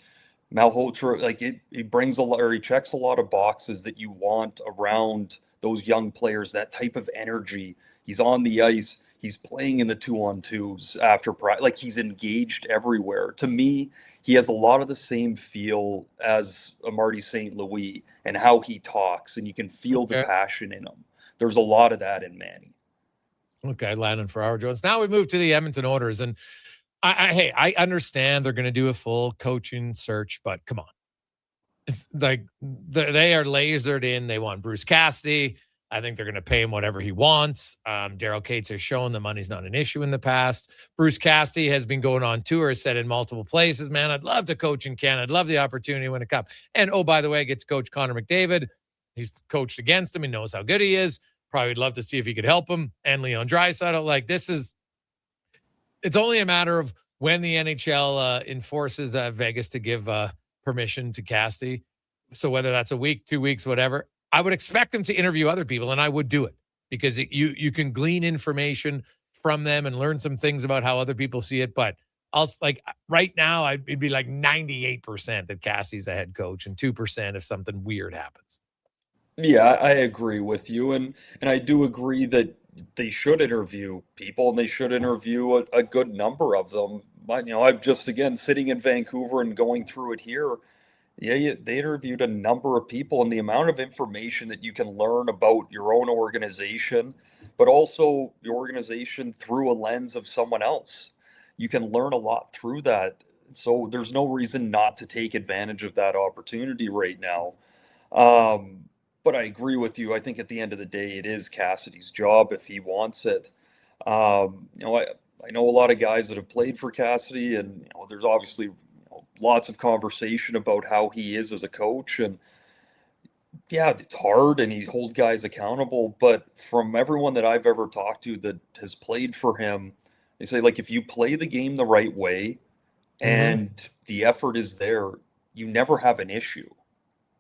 Malhotra, like he brings a lot, or he checks a lot of boxes that you want around those young players, that type of energy. He's on the ice. He's playing in the 2-on-2s after practice. Like he's engaged everywhere. To me, he has a lot of the same feel as a Marty St. Louis and how he talks, and you can feel the passion in him. There's a lot of that in Manny. Okay, Landon Ferraro Jones. Now we move to the Edmonton Oilers, and I understand they're going to do a full coaching search, but come on, it's like they are lasered in. They want Bruce Cassidy. I think they're going to pay him whatever he wants. Daryl Cates has shown the money's not an issue in the past. Bruce Cassidy has been going on tour, said in multiple places, man, I'd love to coach in Canada. I'd love the opportunity to win a cup. And, oh, by the way, I get to coach Connor McDavid. He's coached against him. He knows how good he is. Probably would love to see if he could help him. And Leon Draisaitl, like it's only a matter of when the NHL enforces Vegas to give permission to Cassidy. So whether that's a week, 2 weeks, whatever, I would expect him to interview other people, and I would do it because you can glean information from them and learn some things about how other people see it. But right now, it'd be like 98% that Cassie's the head coach and 2% if something weird happens. Yeah, I agree with you, and I do agree that they should interview people, and they should interview a good number of them. But I'm just again sitting in Vancouver and going through it here. Yeah, they interviewed a number of people, and the amount of information that you can learn about your own organization, but also the organization through a lens of someone else. You can learn a lot through that. So there's no reason not to take advantage of that opportunity right now. But I agree with you. I think at the end of the day, it is Cassidy's job if he wants it. I know a lot of guys that have played for Cassidy, and there's obviously lots of conversation about how he is as a coach. And yeah, it's hard, and he holds guys accountable. But from everyone that I've ever talked to that has played for him, they say, like, if you play the game the right way and the effort is there, you never have an issue.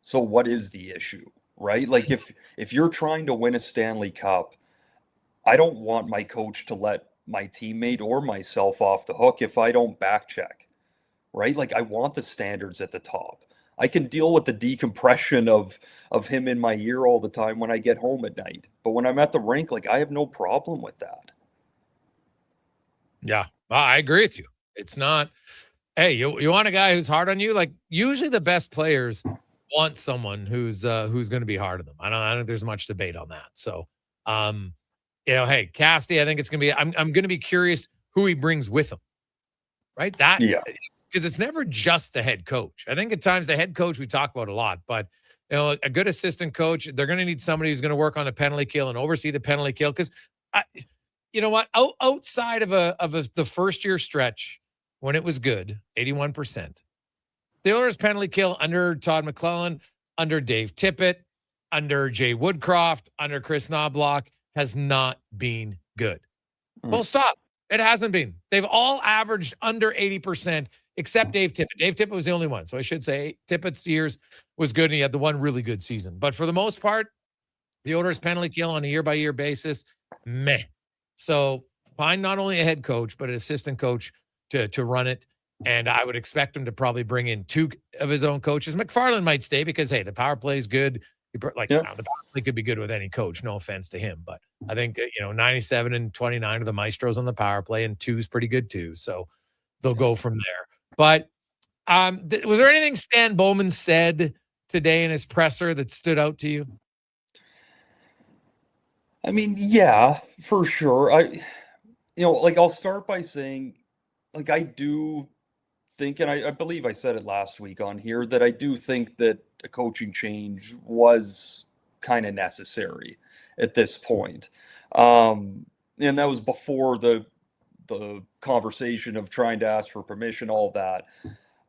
So what is the issue? Right? Like if you're trying to win a Stanley Cup, I don't want my coach to let my teammate or myself off the hook if I don't back check, right? Like I want the standards at the top. I can deal with the decompression of him in my ear all the time when I get home at night. But when I'm at the rink, like I have no problem with that. Yeah, I agree with you. It's not Hey, you want a guy who's hard on you? Like usually the best players want someone who's going to be hard on them. I don't think there's much debate on that. So, hey, Cassidy, I think it's going to be. I'm going to be curious who he brings with him. Right? Because it's never just the head coach. I think at times the head coach we talk about a lot, but a good assistant coach, they're going to need somebody who's going to work on the penalty kill and oversee the penalty kill. Because, you know what? Outside of the first year stretch when it was good, 81%, the Oilers penalty kill under Todd McClellan, under Dave Tippett, under Jay Woodcroft, under Chris Knoblauch has not been good. Full stop. It hasn't been. They've all averaged under 80%, except Dave Tippett. Dave Tippett was the only one. So I should say Tippett's years was good, and he had the one really good season. But for the most part, the Oilers penalty kill on a year-by-year basis, meh. So find not only a head coach, but an assistant coach to run it. And I would expect him to probably bring in 2 of his own coaches. McFarland might stay because, hey, the power play is good. The power play could be good with any coach. No offense to him. But I think, 97 and 29 are the maestros on the power play, and 2 is pretty good too. So they'll go from there. But was there anything Stan Bowman said today in his presser that stood out to you? I mean, yeah, for sure. I'll start by saying, I do think, and I believe I said it last week on here, that I do think that a coaching change was kind of necessary at this point. And that was before the conversation of trying to ask for permission, all that.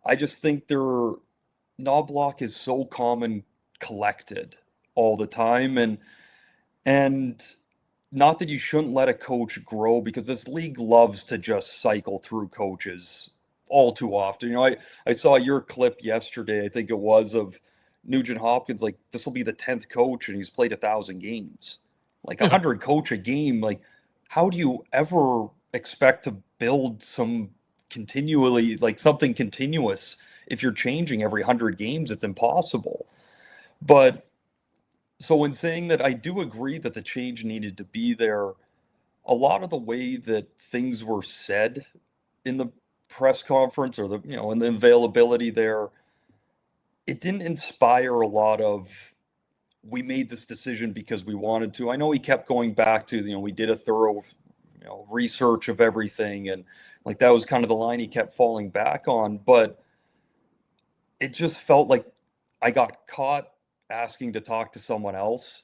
I just think Knoblauch is so calm and collected all the time. And not that you shouldn't let a coach grow, because this league loves to just cycle through coaches all too often. I saw your clip yesterday, I think it was, of Nugent Hopkins. Like, this will be the 10th coach and he's played 1,000 games. Like 100 coach a game. Like, how do you ever expect to build something continuous if you're changing every 100 games? It's impossible. But so in saying that, I do agree that the change needed to be there. A lot of the way that things were said in the press conference, or in the availability there, it didn't inspire a lot of, we made this decision because we wanted to. I know he kept going back to, we did a thorough, research of everything, and that was kind of the line he kept falling back on. But it just felt like I got caught asking to talk to someone else,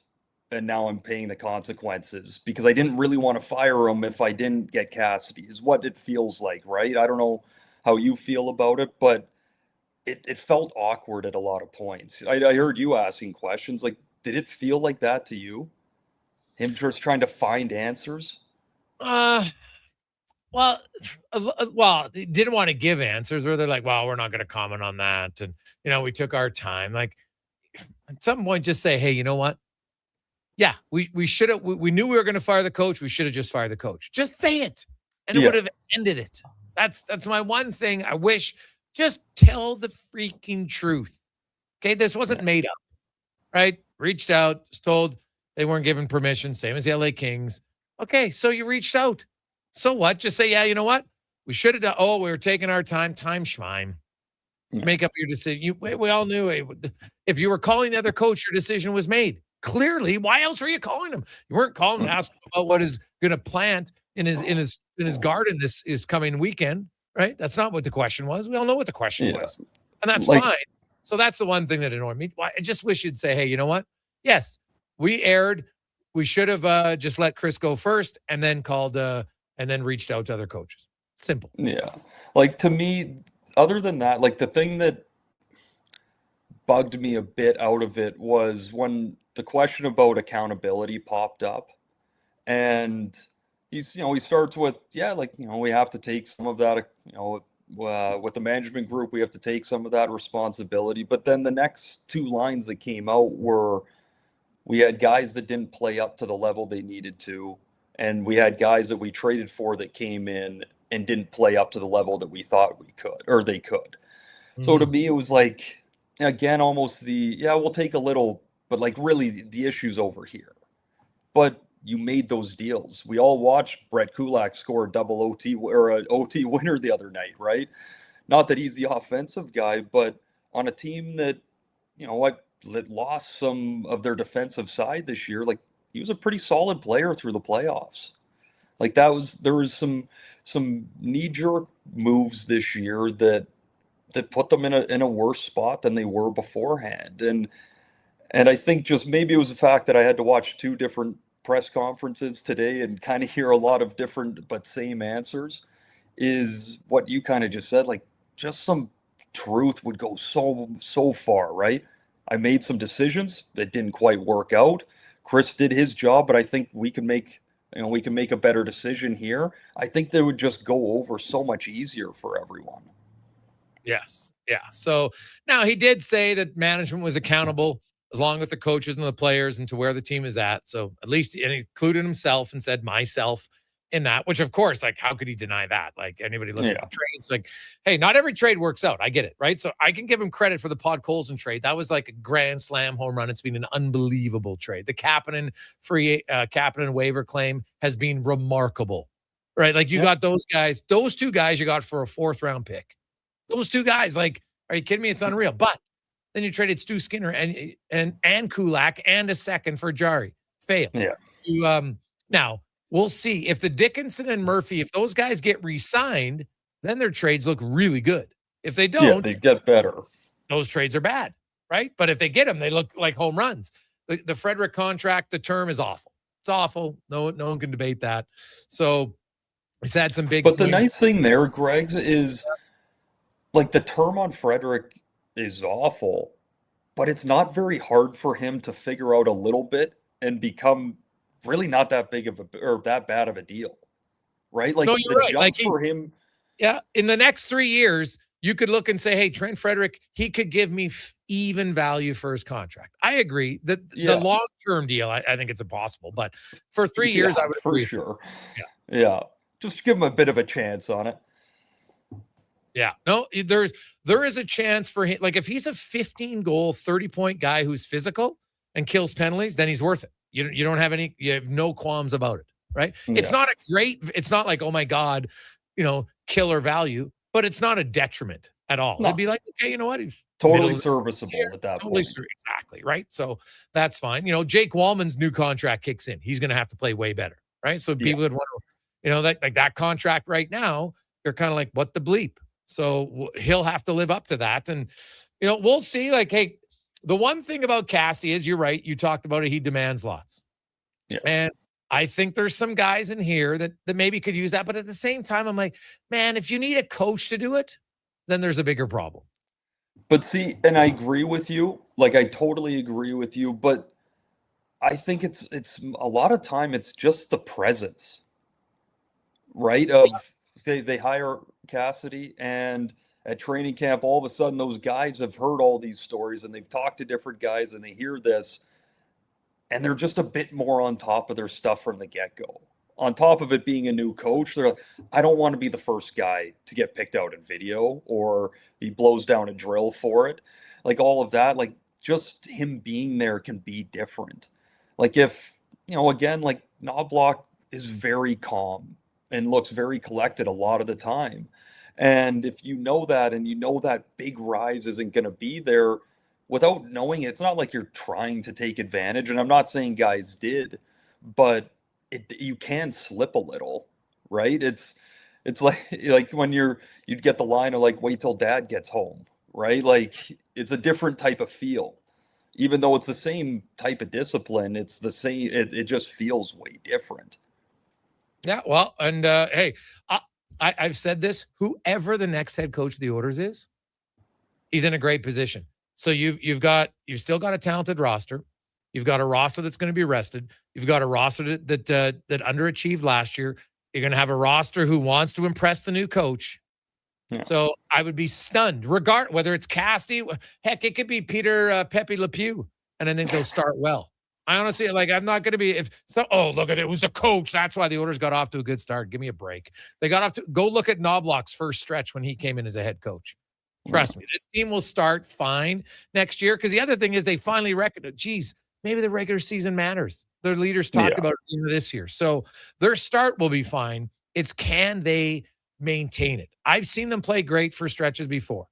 and now I'm paying the consequences because I didn't really want to fire him if I didn't get Cassidy, is what it feels like, right? I don't know how you feel about it, but it felt awkward at a lot of points. I heard you asking questions. Like, did it feel like that to you? Him just trying to find answers? Well, they didn't want to give answers, where they're like, well, we're not going to comment on that. And, we took our time. Like, at some point, just say, hey, you know what? Yeah, we should have. We knew we were going to fire the coach. We should have just fired the coach. Just say it, and it would have ended it. That's my one thing. I wish. Just tell the freaking truth. Okay, this wasn't made up, right? Reached out, just told they weren't given permission. Same as the LA Kings. Okay, so you reached out. So what? Just say, yeah, you know what? We should have done. Oh, we were taking our time. Time schwein. Make up your decision. We all knew if you were calling the other coach, your decision was made. Clearly, why else were you calling him? You weren't calling to ask about what is going to plant in his garden this coming weekend, right? That's not what the question was. We all know what the question was, and that's fine. So that's the one thing that annoyed me. I just wish you'd say, hey, you know what? Yes, we erred. We should have just let Chris go first, and then called and then reached out to other coaches. Simple. Yeah, to me. Other than that, the thing that bugged me a bit out of it was when the question about accountability popped up, and he starts with, we have to take some of that, with the management group, we have to take some of that responsibility. But then the next 2 lines that came out were, we had guys that didn't play up to the level they needed to, and we had guys that we traded for that came in and didn't play up to the level that we thought we could, or they could. So to me, it was again, almost we'll take a little, but really the issue's over here. But you made those deals. We all watched Brett Kulak score a double OT or an OT winner the other night, right? not that he's the offensive guy, but on a team that, that lost some of their defensive side this year, like he was a pretty solid player through the playoffs. Like there was some knee-jerk moves this year that put them in a worse spot than they were beforehand. And I think just maybe it was the fact that I had to watch 2 different press conferences today and kind of hear a lot of different but same answers, is what you kind of just said. Like, just some truth would go so far, right? I made some decisions that didn't quite work out. Chris did his job, but I think we can make a better decision here. I think they would just go over so much easier for everyone. Yes. Yeah. So now he did say that management was accountable along with the coaches and the players and to where the team is at. So at least, and he included himself and said myself in that, which of course, like, how could he deny that? Like, anybody looks at the trades, like, hey, not every trade works out. I get it. Right. So I can give him credit for the Podkolzin trade. That was like a grand slam home run. It's been an unbelievable trade. The Kapanen Kapanen waiver claim has been remarkable, right? Like, you got those 2 guys you got for a 4th round pick. Those 2 guys, like, are you kidding me? It's unreal. But then you traded Stu Skinner and Kulak and a second for Jari. Fail. Yeah. Now we'll see if the Dickinson and Murphy, if those guys get re-signed, then their trades look really good. If they don't, they get better. Those trades are bad, right? But if they get them, they look like home runs. The Frederick contract, the term is awful. It's awful. No one can debate that. So he's had some big. But the nice thing there, Greg, is like the term on Frederick is awful, but it's not very hard for him to figure out a little bit and become really not that big of or that bad of a deal, right? Like, no, you're the right. jump Like for him. Yeah, in the next 3 years, you could look and say, hey, Trent Frederick, he could give me even value for his contract. I agree that the long-term deal, I think it's impossible, but for 3 years, I would agree. For sure. Yeah. Just give him a bit of a chance on it. Yeah, no, there is a chance for him. Like, if he's a 15-goal, 30-point guy who's physical and kills penalties, then he's worth it. You have no qualms about it, right? Yeah. It's not like, oh my God, killer value, but it's not a detriment at all. No. It'd be like, okay, you know what? He's totally serviceable at that point. Exactly, right? So that's fine. Jake Wallman's new contract kicks in. He's going to have to play way better, right? So people would want to, that contract right now, they're kind of like, what the bleep? So he'll have to live up to that. And, we'll see. Like, hey, the one thing about Casty is, you're right. You talked about it. He demands lots. Yeah. And I think there's some guys in here that maybe could use that. But at the same time, I'm like, man, if you need a coach to do it, then there's a bigger problem. But see, and I agree with you. Like, I totally agree with you. But I think it's a lot of time, it's just the presence, right? They hire Cassidy, and at training camp, all of a sudden those guys have heard all these stories and they've talked to different guys and they hear this, and they're just a bit more on top of their stuff from the get-go. On top of it being a new coach, they're like, I don't want to be the first guy to get picked out in video, or he blows down a drill for it. Like, all of that, like, just him being there can be different. Like, if, again, like, Knoblauch is very calm and looks very collected a lot of the time. And if you know that, and you know that big rise isn't going to be there, without knowing it, it's not like you're trying to take advantage. And I'm not saying guys did, but you can slip a little, right? It's like when you'd get the line of like, wait till dad gets home, right? Like, it's a different type of feel. Even though it's the same type of discipline, it's the same. It just feels way different. Yeah, well, and hey, I've said this: whoever the next head coach of the Oilers is, he's in a great position. So you've still got a talented roster. You've got a roster that's going to be rested. You've got a roster that underachieved last year. You're going to have a roster who wants to impress the new coach. Yeah. So I would be stunned, whether it's Casty, heck, it could be Peter Pepe Le Pew, and I think they'll start well. I honestly, I'm not going to be, look at it, was the coach. That's why the Oilers got off to a good start. Give me a break. They got off to, go look at Knoblauch's first stretch when he came in as a head coach. Trust me, this team will start fine next year, because the other thing is they finally recognize, geez, maybe the regular season matters. Their leaders talked about it this year. So their start will be fine. It's, can they maintain it. I've seen them play great for stretches before.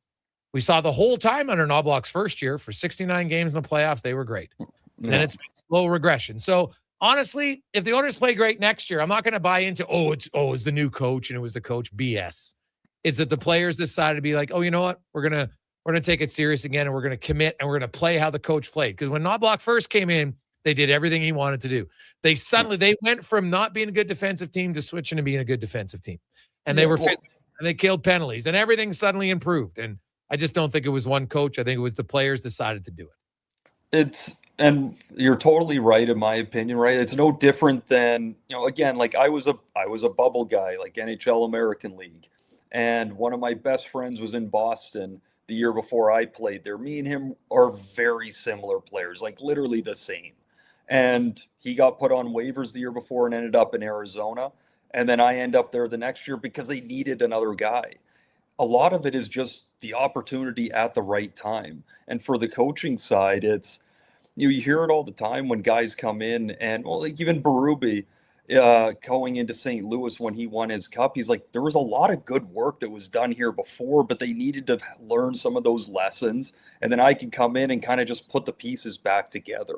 We saw the whole time under Knoblauch's first year for 69 games in the playoffs, they were great. Then it's been slow regression. So honestly, if the Oilers play great next year, I'm not going to buy into, it's the new coach and it was the coach. BS. It's that the players decided to be like, you know what? We're going to take it serious again, and we're going to commit, and we're going to play how the coach played. Because when Knoblauch first came in, they did everything he wanted to do. They went from not being a good defensive team to switching to being a good defensive team. And they were physical, and they killed penalties, and everything suddenly improved. And I just don't think it was one coach. I think it was the players decided to do it. And you're totally right, in my opinion, right? It's no different than, again, like I was a bubble guy, like NHL American League. And one of my best friends was in Boston the year before I played there. Me and him are very similar players, like literally the same. And he got put on waivers the year before and ended up in Arizona. And then I end up there the next year because they needed another guy. A lot of it is just the opportunity at the right time. And for the coaching side, it's, you hear it all the time when guys come in and, like even Berube going into St. Louis when he won his cup, he's like, there was a lot of good work that was done here before, but they needed to learn some of those lessons. And then I can come in and kind of just put the pieces back together.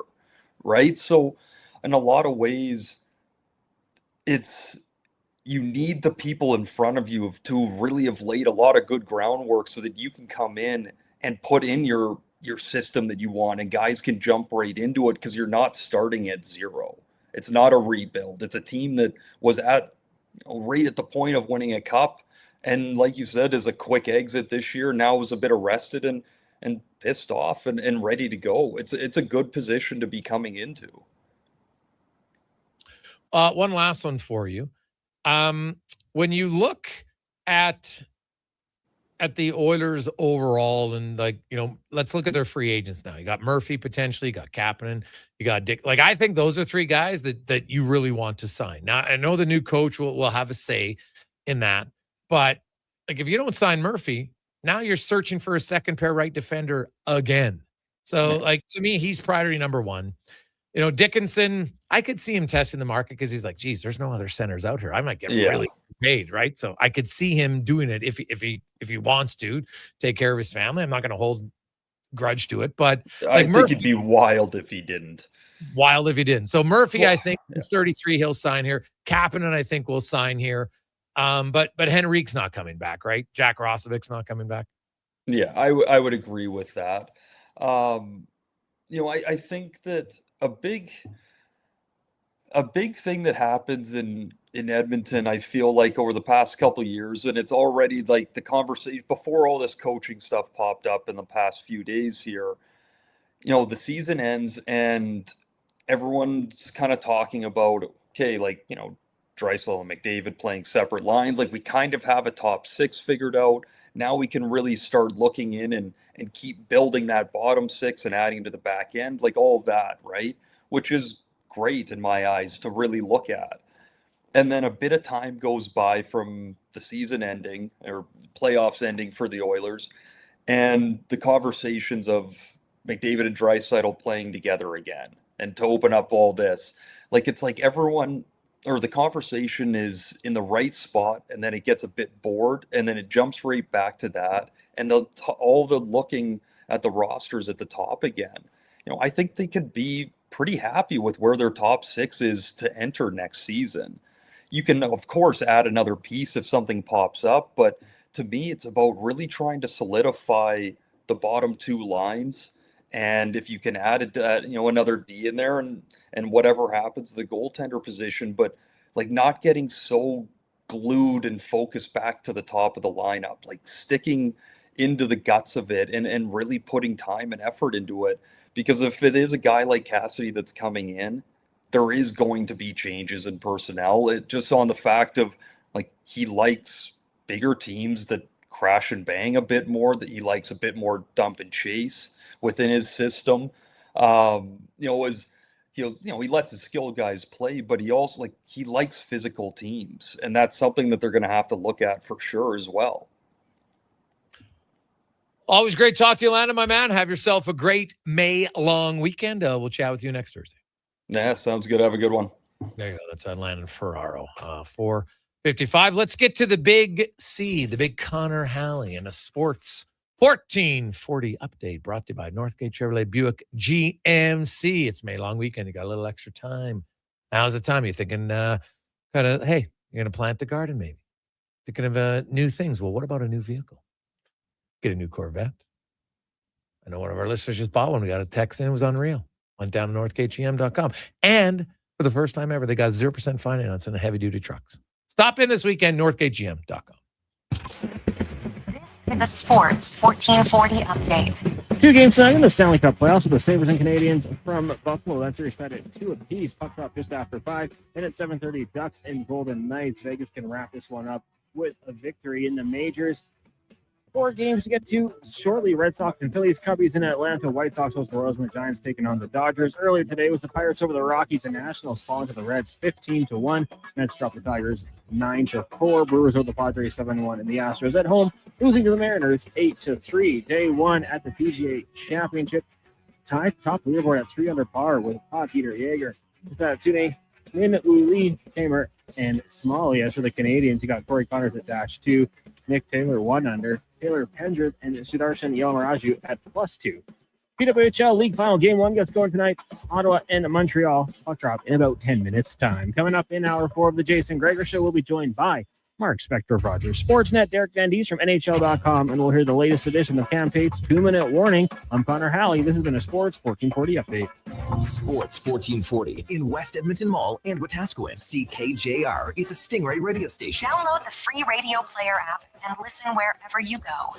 Right. So in a lot of ways, you need the people in front of you to really have laid a lot of good groundwork so that you can come in and put in your system that you want, and guys can jump right into it because you're not starting at zero. It's not a rebuild. It's a team that was right at the point of winning a cup, and like you said, is a quick exit this year. Now is a bit arrested and pissed off and ready to go. It's a good position to be coming into. One last one for you. When you look at the Oilers overall, and let's look at their free agents now. You got Murphy potentially, you got Kapanen, you got Dick. Like, I think those are three guys that you really want to sign. Now, I know the new coach will have a say in that, but like if you don't sign Murphy, now you're searching for a second pair right defender again. So to me, he's priority number one. Dickinson, I could see him testing the market because he's like, geez, there's no other centers out here. I might get really paid, right? So I could see him doing it if he wants to take care of his family. I'm not going to hold grudge to it, but I think it'd be wild if he didn't. So Murphy, I think is 33. He'll sign here. Kapanen, I think, will sign here. But Henrique's not coming back, right? Jack Rosovic's not coming back. Yeah, I would agree with that. I think that a big thing that happens in Edmonton, I feel like over the past couple of years, and it's already like the conversation before all this coaching stuff popped up in the past few days here, the season ends and everyone's kind of talking about, okay, like, Draisaitl and McDavid playing separate lines. Like, we kind of have a top six figured out. Now we can really start looking in and keep building that bottom six and adding to the back end, like all of that, right? Which is great in my eyes to really look at. And then a bit of time goes by from the season ending or playoffs ending for the Oilers, and the conversations of McDavid and Draisaitl playing together again, and to open up all this. Like, it's like everyone, or the conversation is in the right spot, and then it gets a bit bored, and then it jumps right back to that, and all the looking at the rosters at the top again. I think they could be pretty happy with where their top six is to enter next season. You can, of course, add another piece if something pops up, but to me, it's about really trying to solidify the bottom two lines. And if you can add another D in there and whatever happens to the goaltender position, but like not getting so glued and focused back to the top of the lineup, like sticking into the guts of it and really putting time and effort into it. Because if it is a guy like Cassidy that's coming in, there is going to be changes in personnel. It just on the fact of, like, he likes bigger teams that crash and bang a bit more, that he likes a bit more dump and chase within his system. He lets his skilled guys play, but he also he likes physical teams, and that's something that they're going to have to look at for sure as well. Always great talk to you, Landon, my man. Have yourself a great May long weekend. We'll chat with you next Thursday. Yeah, sounds good. Have a good one. There you go. That's Landon Ferraro for 55. Let's get to the big C, the big Connor Halley and a sports 1440 update brought to you by Northgate Chevrolet Buick GMC. It's May long weekend. You got a little extra time. Now's the time you're thinking, hey, you're going to plant the garden maybe. Thinking of new things. Well, what about a new vehicle? Get a new Corvette. I know one of our listeners just bought one. We got a text in. It was unreal. Went down to northgategm.com. And for the first time ever, they got 0% finance on heavy-duty trucks. Stop in this weekend, northgategm.com. This is the Sports 1440 update. 2 games tonight in the Stanley Cup playoffs with the Sabres and Canadians from Buffalo. That's set at 2 apiece. Puck drop just after 5. And at 7:30, Ducks and Golden Knights. Vegas can wrap this one up with a victory in the majors. 4 games to get to shortly. Red Sox and Phillies, Cubbies in Atlanta, White Sox host the Royals, and the Giants taking on the Dodgers. Earlier today was the Pirates over the Rockies, and Nationals falling to the Reds 15-1. Mets dropped the Tigers 9-4. Brewers over the Padres 7-1, and the Astros at home losing to the Mariners 8-3. Day 1 at the PGA Championship. Tied top leaderboard at 3 under par with Peter Yeager. It's that today. Min Uli, Tamer, and Smalley. As for the Canadians, you got Corey Connors at -2, Nick Taylor 1 under, Taylor Pendrith, and Sudarshan Yalamaraju at +2. PWHL League Final Game 1 gets going tonight. Ottawa and Montreal. Puck drop in about 10 minutes time. Coming up in hour 4 of the Jason Gregor Show, we'll be joined by Mark Spector of Rogers Sportsnet, Derek Van Dies from NHL.com, and we'll hear the latest edition of Cam Tate's 2-minute warning. I'm Connor Halley. This has been a Sports 1440 update. Sports 1440 in West Edmonton Mall and Wetaskiwin. CKJR is a Stingray radio station. Download the free radio player app and listen wherever you go.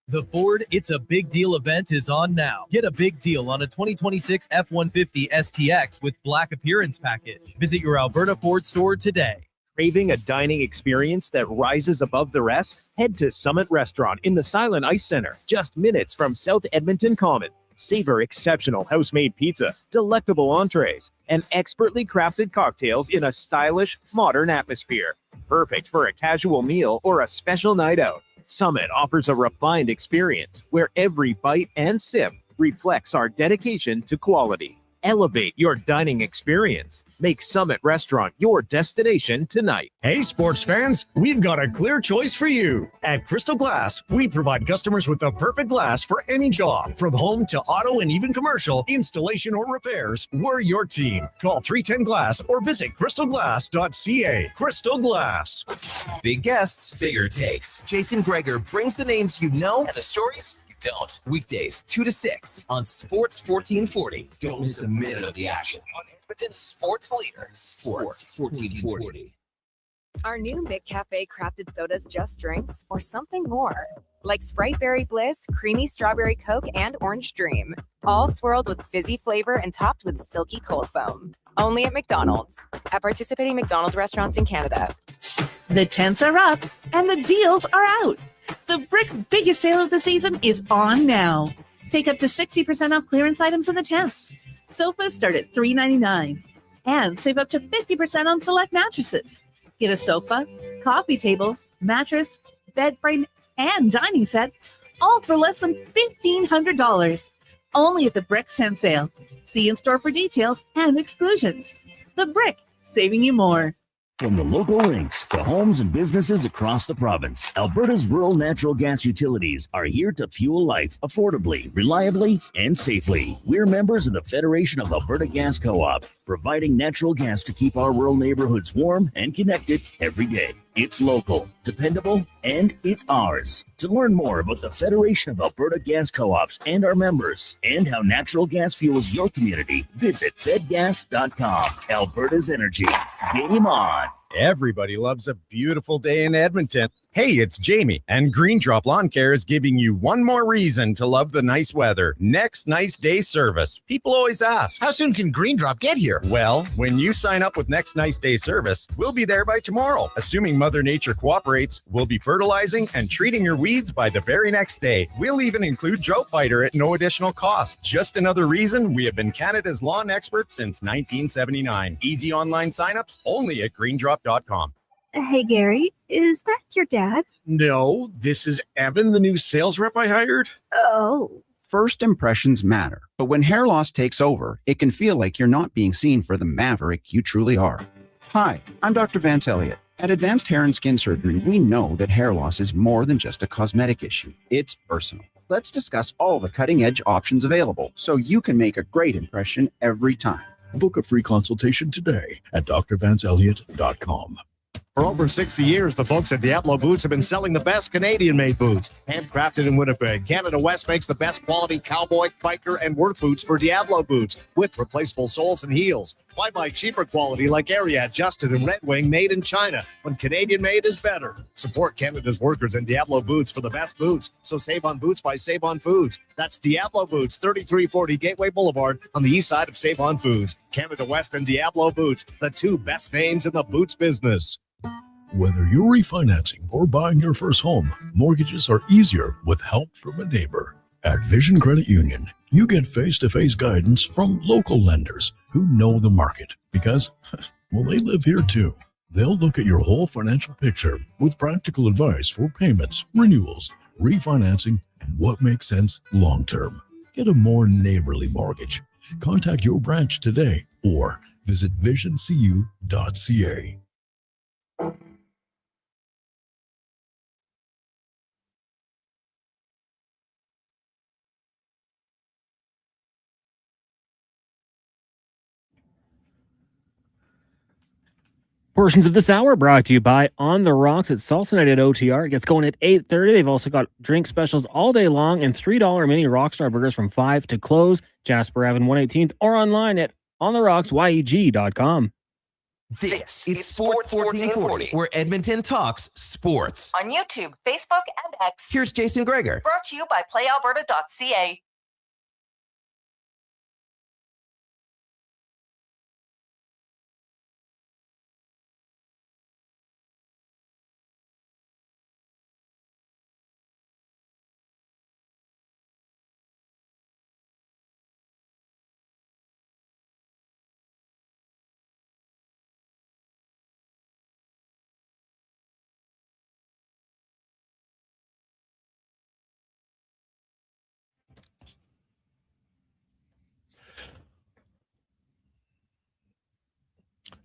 The Ford It's a Big Deal event is on now. Get a big deal on a 2026 F-150 STX with Black Appearance Package. Visit your Alberta Ford store today. Craving a dining experience that rises above the rest? Head to Summit Restaurant in the Silent Ice Center, just minutes from South Edmonton Common. Savor exceptional house-made pizza, delectable entrees, and expertly crafted cocktails in a stylish, modern atmosphere. Perfect for a casual meal or a special night out. Summit offers a refined experience where every bite and sip reflects our dedication to quality. Elevate your dining experience. Make Summit Restaurant your destination tonight. Hey, sports fans, we've got a clear choice for you. At Crystal Glass, we provide customers with the perfect glass for any job. From home to auto and even commercial, installation or repairs, we're your team. Call 310-GLASS or visit crystalglass.ca. Crystal Glass. Big guests, bigger takes. Jason Gregor brings the names you know and the stories you don't. Weekdays, 2 to 6 on Sports 1440. Don't miss a minute of the action on Edmonton's sports leader, Sports 1440. Are new McCafe crafted sodas just drinks or something more? Like Sprite Berry Bliss, Creamy Strawberry Coke, and Orange Dream. All swirled with fizzy flavor and topped with silky cold foam. Only at McDonald's. At participating McDonald's restaurants in Canada. The tents are up and the deals are out. The Brick's biggest sale of the season is on now. Take up to 60% off clearance items in the tents. Sofas start at $3.99. And save up to 50% on select mattresses. Get a sofa, coffee table, mattress, bed frame, and dining set, all for less than $1,500. Only at the Brick's tent sale. See in store for details and exclusions. The Brick, saving you more. From the local links to homes and businesses across the province, Alberta's rural natural gas utilities are here to fuel life affordably, reliably, and safely. We're members of the Federation of Alberta Gas Co-ops, providing natural gas to keep our rural neighborhoods warm and connected every day. It's local, dependable, and it's ours. To learn more about the Federation of Alberta Gas Co-ops and our members, and how natural gas fuels your community, visit fedgas.com. Alberta's energy. Game on. Everybody loves a beautiful day in Edmonton. Hey, it's Jamie, and Green Drop Lawn Care is giving you one more reason to love the nice weather. Next Nice Day service. People always ask, how soon can Green Drop get here? Well, when you sign up with Next Nice Day service, we'll be there by tomorrow. Assuming Mother Nature cooperates, we'll be fertilizing and treating your weeds by the very next day. We'll even include Drought Fighter at no additional cost. Just another reason we have been Canada's lawn experts since 1979. Easy online signups only at greendrop.com. Hey, Gary, is that your dad? No, this is Evan, the new sales rep I hired. Oh. First impressions matter, but when hair loss takes over, it can feel like you're not being seen for the maverick you truly are. Hi, I'm Dr. Vance Elliott, At Advanced Hair and Skin Surgery, we know that hair loss is more than just a cosmetic issue. It's personal. Let's discuss all the cutting-edge options available so you can make a great impression every time. Book a free consultation today at drvancelliot.com. For over 60 years, the folks at Diablo Boots have been selling the best Canadian-made boots. Handcrafted in Winnipeg, Canada West makes the best quality cowboy, biker, and work boots for Diablo Boots with replaceable soles and heels. Why buy cheaper quality like Ariat, Justin, and Red Wing made in China when Canadian-made is better? Support Canada's workers and Diablo Boots for the best boots. So save on boots by Save On Foods. That's Diablo Boots, 3340 Gateway Boulevard on the east side of Save On Foods. Canada West and Diablo Boots, the two best names in the boots business. Whether you're refinancing or buying your first home, mortgages are easier with help from a neighbor. At Vision Credit Union, you get face-to-face guidance from local lenders who know the market because, well, they live here too. They'll look at your whole financial picture with practical advice for payments, renewals, refinancing, and what makes sense long-term. Get a more neighborly mortgage. Contact your branch today or visit visioncu.ca. Portions of this hour brought to you by On the Rocks at Salsa Night at OTR. It gets going at 8:30. They've also got drink specials all day long and $3 mini Rockstar burgers from 5 to close. Jasper Ave 118th or online at ontherocksyeg.com. This is Sports 1440, where Edmonton talks sports. On YouTube, Facebook, and X. Here's Jason Gregor. Brought to you by PlayAlberta.ca.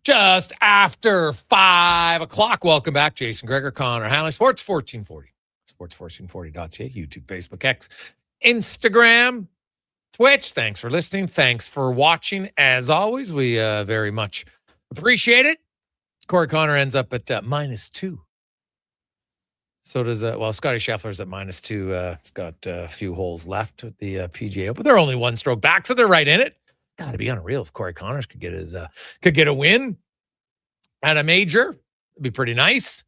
Just after 5 o'clock. Welcome back. Jason Gregor, Connor Halley, Sports 1440. Sports1440.ca, YouTube, Facebook, X, Instagram, Twitch. Thanks for listening. Thanks for watching. As always, we very much appreciate it. Corey Connor ends up at -2. So does, Scotty Scheffler's at -2. He's got a few holes left at the PGA, but they're only one stroke back, so they're right in it. Got to be unreal if Corey Connors could get a win at a major. It'd be pretty nice.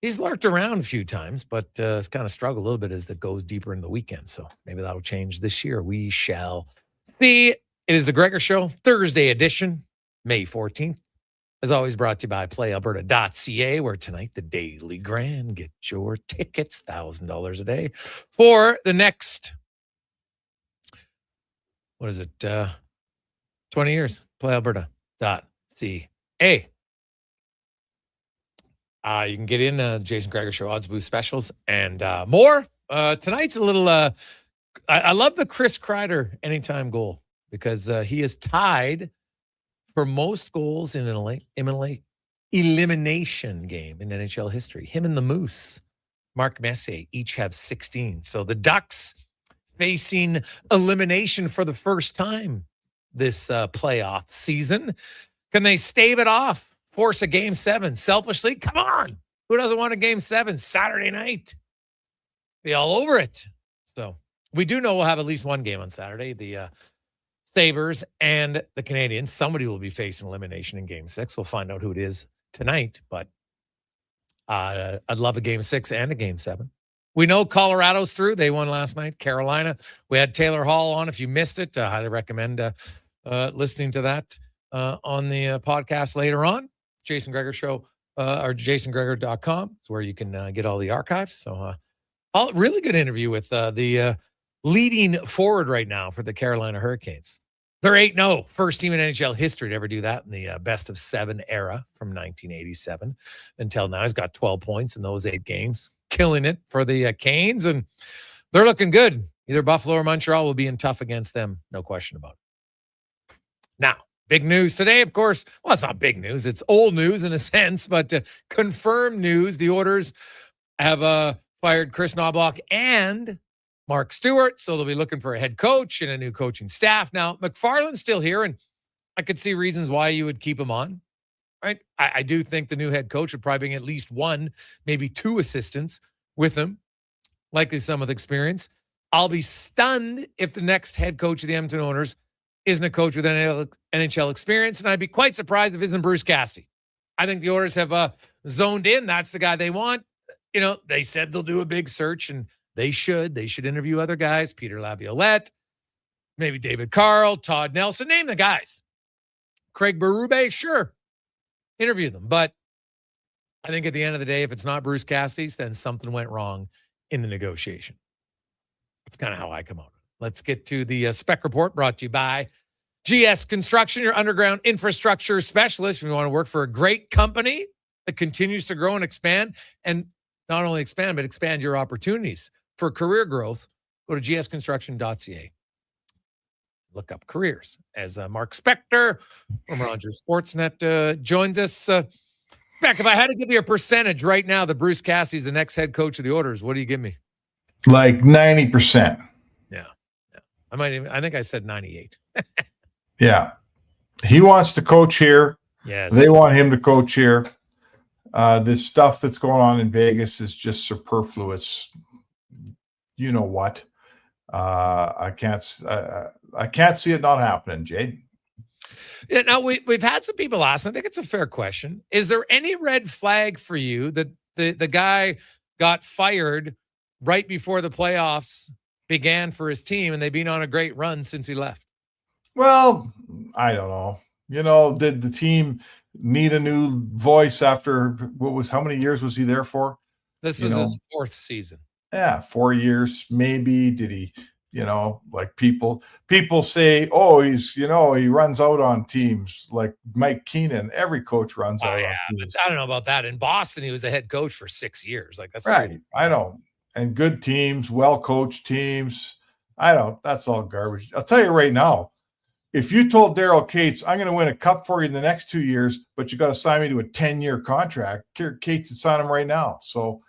He's lurked around a few times, but it's kind of struggled a little bit as it goes deeper in the weekend. So maybe that'll change this year. We shall see. It is the Gregor Show, Thursday edition, May 14th. As always, brought to you by PlayAlberta.ca, where tonight the Daily Grand. Get your tickets, $1,000 a day for the next, 20 years, PlayAlberta.ca. You can get in Jason Gregor Show odds boost specials and more. Tonight's a little, I love the Chris Kreider anytime goal because he is tied for most goals in an elimination game in NHL history. Him and the Moose, Mark Messier, each have 16. So the Ducks facing elimination for the first time this playoff season. Can they stave it off? Force a game 7 selfishly? Come on. Who doesn't want a game 7 Saturday night? Be all over it. So we do know we'll have at least one game on Saturday. The Sabres and the Canadians. Somebody will be facing elimination in game 6. We'll find out who it is tonight, but I'd love a game 6 and a game 7. We know Colorado's through. They won last night. Carolina. We had Taylor Hall on. If you missed it, I highly recommend listening to that on the podcast later on. Jason Gregor Show or jasongregor.com is where you can get all the archives. So really good interview with the leading forward right now for the Carolina Hurricanes. They're 8-0. First team in NHL history to ever do that in the best of 7 era from 1987 until now. He's got 12 points in those 8 games. Killing it for the Canes, and they're looking good. Either Buffalo or Montreal will be in tough against them. No question about it. Now, Big news today, of course. Well, it's not big news. It's old news in a sense, but confirmed news. The Oilers have fired Chris Knoblauch and Mark Stewart, so they'll be looking for a head coach and a new coaching staff. Now, McFarland's still here, and I could see reasons why you would keep him on, right? I do think the new head coach would probably bring at least one, maybe two assistants with him, likely some with experience. I'll be stunned if the next head coach of the Edmonton Oilers isn't a coach with NHL experience, and I'd be quite surprised if it isn't Bruce Cassidy. I think the Oilers have zoned in. That's the guy they want. You know, they said they'll do a big search, and they should. They should interview other guys, Peter Laviolette, maybe David Carl, Todd Nelson, name the guys. Craig Berube, sure. Interview them. But I think at the end of the day, if it's not Bruce Cassidy's, then something went wrong in the negotiation. That's kind of how I come out. Let's get to the spec report brought to you by GS Construction, your underground infrastructure specialist. If you want to work for a great company that continues to grow and expand, and not only expand, but expand your opportunities for career growth, go to gsconstruction.ca. Look up careers. As Mark Spector from Rogers Sportsnet joins us. Spec, if I had to give you a percentage right now that Bruce Cassidy's the next head coach of the Oilers, what do you give me? Like 90%. Yeah. I think I said 98. Yeah. He wants to coach here. Yes. They want him to coach here. This stuff that's going on in Vegas is just superfluous. You know what? I can't see it not happening, Jay. Yeah, now we've had some people ask, I think it's a fair question. Is there any red flag for you that the guy got fired right before the playoffs began for his team, and they've been on a great run since he left? Well, I don't know. You know, did the team need a new voice after how many years was he there for? This was his fourth season. Yeah, 4 years, maybe. Did he, like people say, oh, he runs out on teams like Mike Keenan. Every coach runs out on teams. I don't know about that. In Boston, he was a head coach for 6 years. Like, that's right. Crazy. I know. And good teams, well-coached teams. That's all garbage. I'll tell you right now, if you told Daryl Cates, I'm going to win a cup for you in the next 2 years, but you got to sign me to a 10-year contract, Cates would sign him right now. So,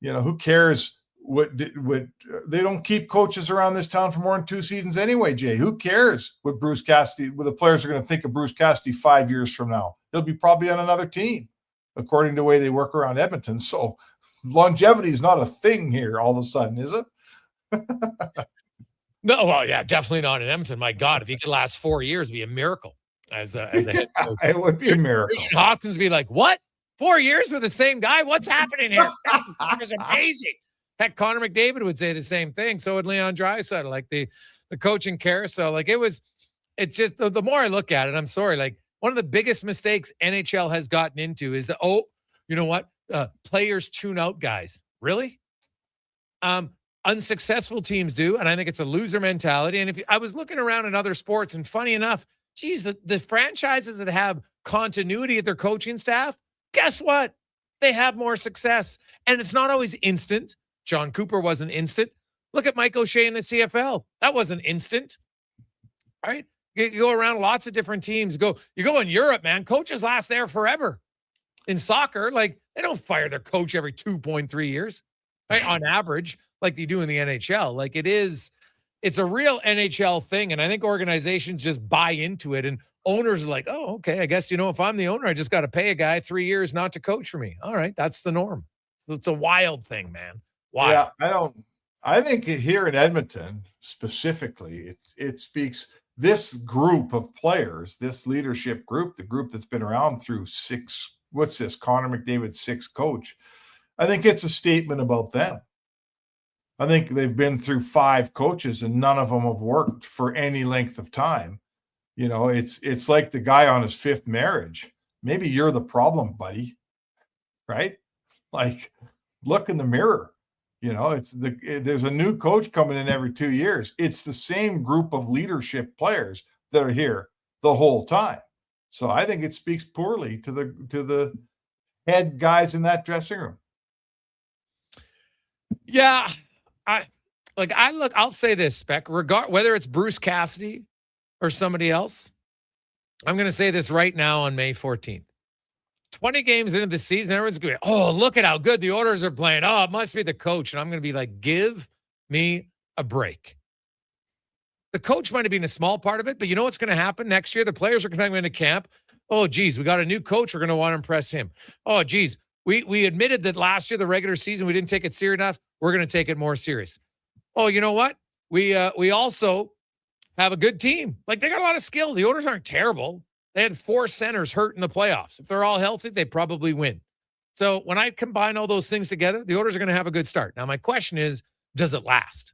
who cares what they don't keep coaches around this town for more than 2 seasons anyway, Jay. Who cares what Bruce Cassidy, what the players are going to think of Bruce Cassidy 5 years from now? He'll be probably on another team, according to the way they work around Edmonton. So longevity is not a thing here all of a sudden, is it? No, well, yeah, definitely not in Edmonton. My God, if he could last 4 years, it'd be a miracle as a head coach. It would be a miracle. Christian Hawkins would be like, what? 4 years with the same guy? What's happening here? It's amazing. Heck, Connor McDavid would say the same thing. So would Leon Draisaitl, like the coaching carousel. Like it's just the more I look at it, I'm sorry. Like, one of the biggest mistakes NHL has gotten into is you know what? Players tune out guys. Really? Unsuccessful teams do, and I think it's a loser mentality. And I was looking around in other sports, and funny enough, geez, the franchises that have continuity at their coaching staff, guess what? They have more success. And it's not always instant. John Cooper wasn't instant. Look at Mike O'Shea in the CFL. That wasn't instant. All right? You go around lots of different teams. You go in Europe, man. Coaches last there forever. In soccer, like, they don't fire their coach every 2.3 years, right? On average, like they do in the NHL. Like, it's a real NHL thing. And I think organizations just buy into it. And owners are like, oh, okay, I guess, if I'm the owner, I just got to pay a guy 3 years not to coach for me. All right, that's the norm. It's a wild thing, man. Wild. Yeah, I think here in Edmonton specifically, it speaks this group of players, this leadership group, the group that's been around through Connor McDavid's sixth coach. I think it's a statement about them. I think they've been through 5 coaches and none of them have worked for any length of time. It's like the guy on his 5th marriage. Maybe you're the problem, buddy. Right? Like, look in the mirror. There's a new coach coming in every 2 years. It's the same group of leadership players that are here the whole time. So I think it speaks poorly to the head guys in that dressing room. Yeah. I'll say this, Spec, whether it's Bruce Cassidy or somebody else, I'm going to say this right now on May 14th. 20 games into the season, everyone's going to be, oh, look at how good the Oilers are playing. Oh, it must be the coach. And I'm going to be like, give me a break. The coach might have been a small part of it, but you know what's going to happen next year? The players are coming into camp. Oh, geez, we got a new coach. We're going to want to impress him. Oh, geez, we admitted that last year, the regular season, we didn't take it serious enough. We're going to take it more serious. Oh, you know what? We also have a good team. Like, they got a lot of skill. The Oilers aren't terrible. They had 4 centers hurt in the playoffs. If they're all healthy, they probably win. So when I combine all those things together, the Oilers are going to have a good start. Now, my question is, does it last?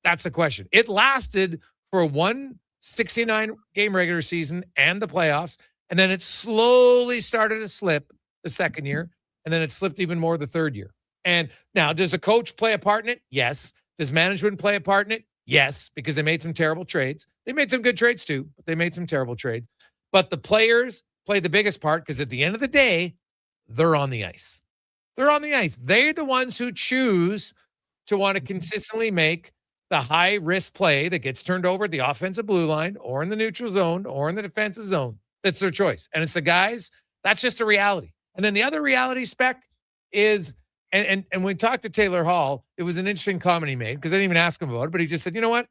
That's the question. It lasted for one 69-game regular season and the playoffs, and then it slowly started to slip the second year, and then it slipped even more the third year. And now, does a coach play a part in it? Yes. Does management play a part in it? Yes, because they made some terrible trades. They made some good trades too, but they made some terrible trades. But the players play the biggest part because at the end of the day, they're on the ice. They're on the ice. They're the ones who choose to want to consistently make the high-risk play that gets turned over at the offensive blue line or in the neutral zone or in the defensive zone. That's their choice. And it's the guys. That's just a reality. And then the other reality, Spec, is, and when we talked to Taylor Hall, it was an interesting comment he made because I didn't even ask him about it, but he just said, you know what?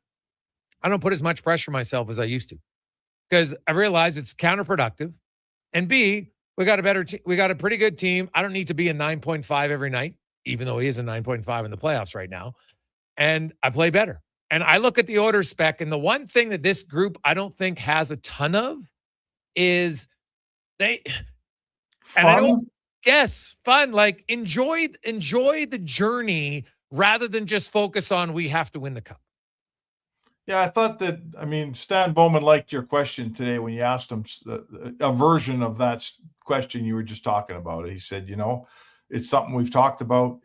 I don't put as much pressure on myself as I used to because I realize it's counterproductive. And B, we got a pretty good team. I don't need to be a 9.5 every night, even though he is a 9.5 in the playoffs right now. And I play better. And I look at the Oilers, Spec, and the one thing that this group I don't think has a ton of is fun. Fun. Like enjoy the journey rather than just focus on we have to win the cup. Yeah, I thought that, Stan Bowman liked your question today when you asked him a version of that question you were just talking about. He said, it's something we've talked about.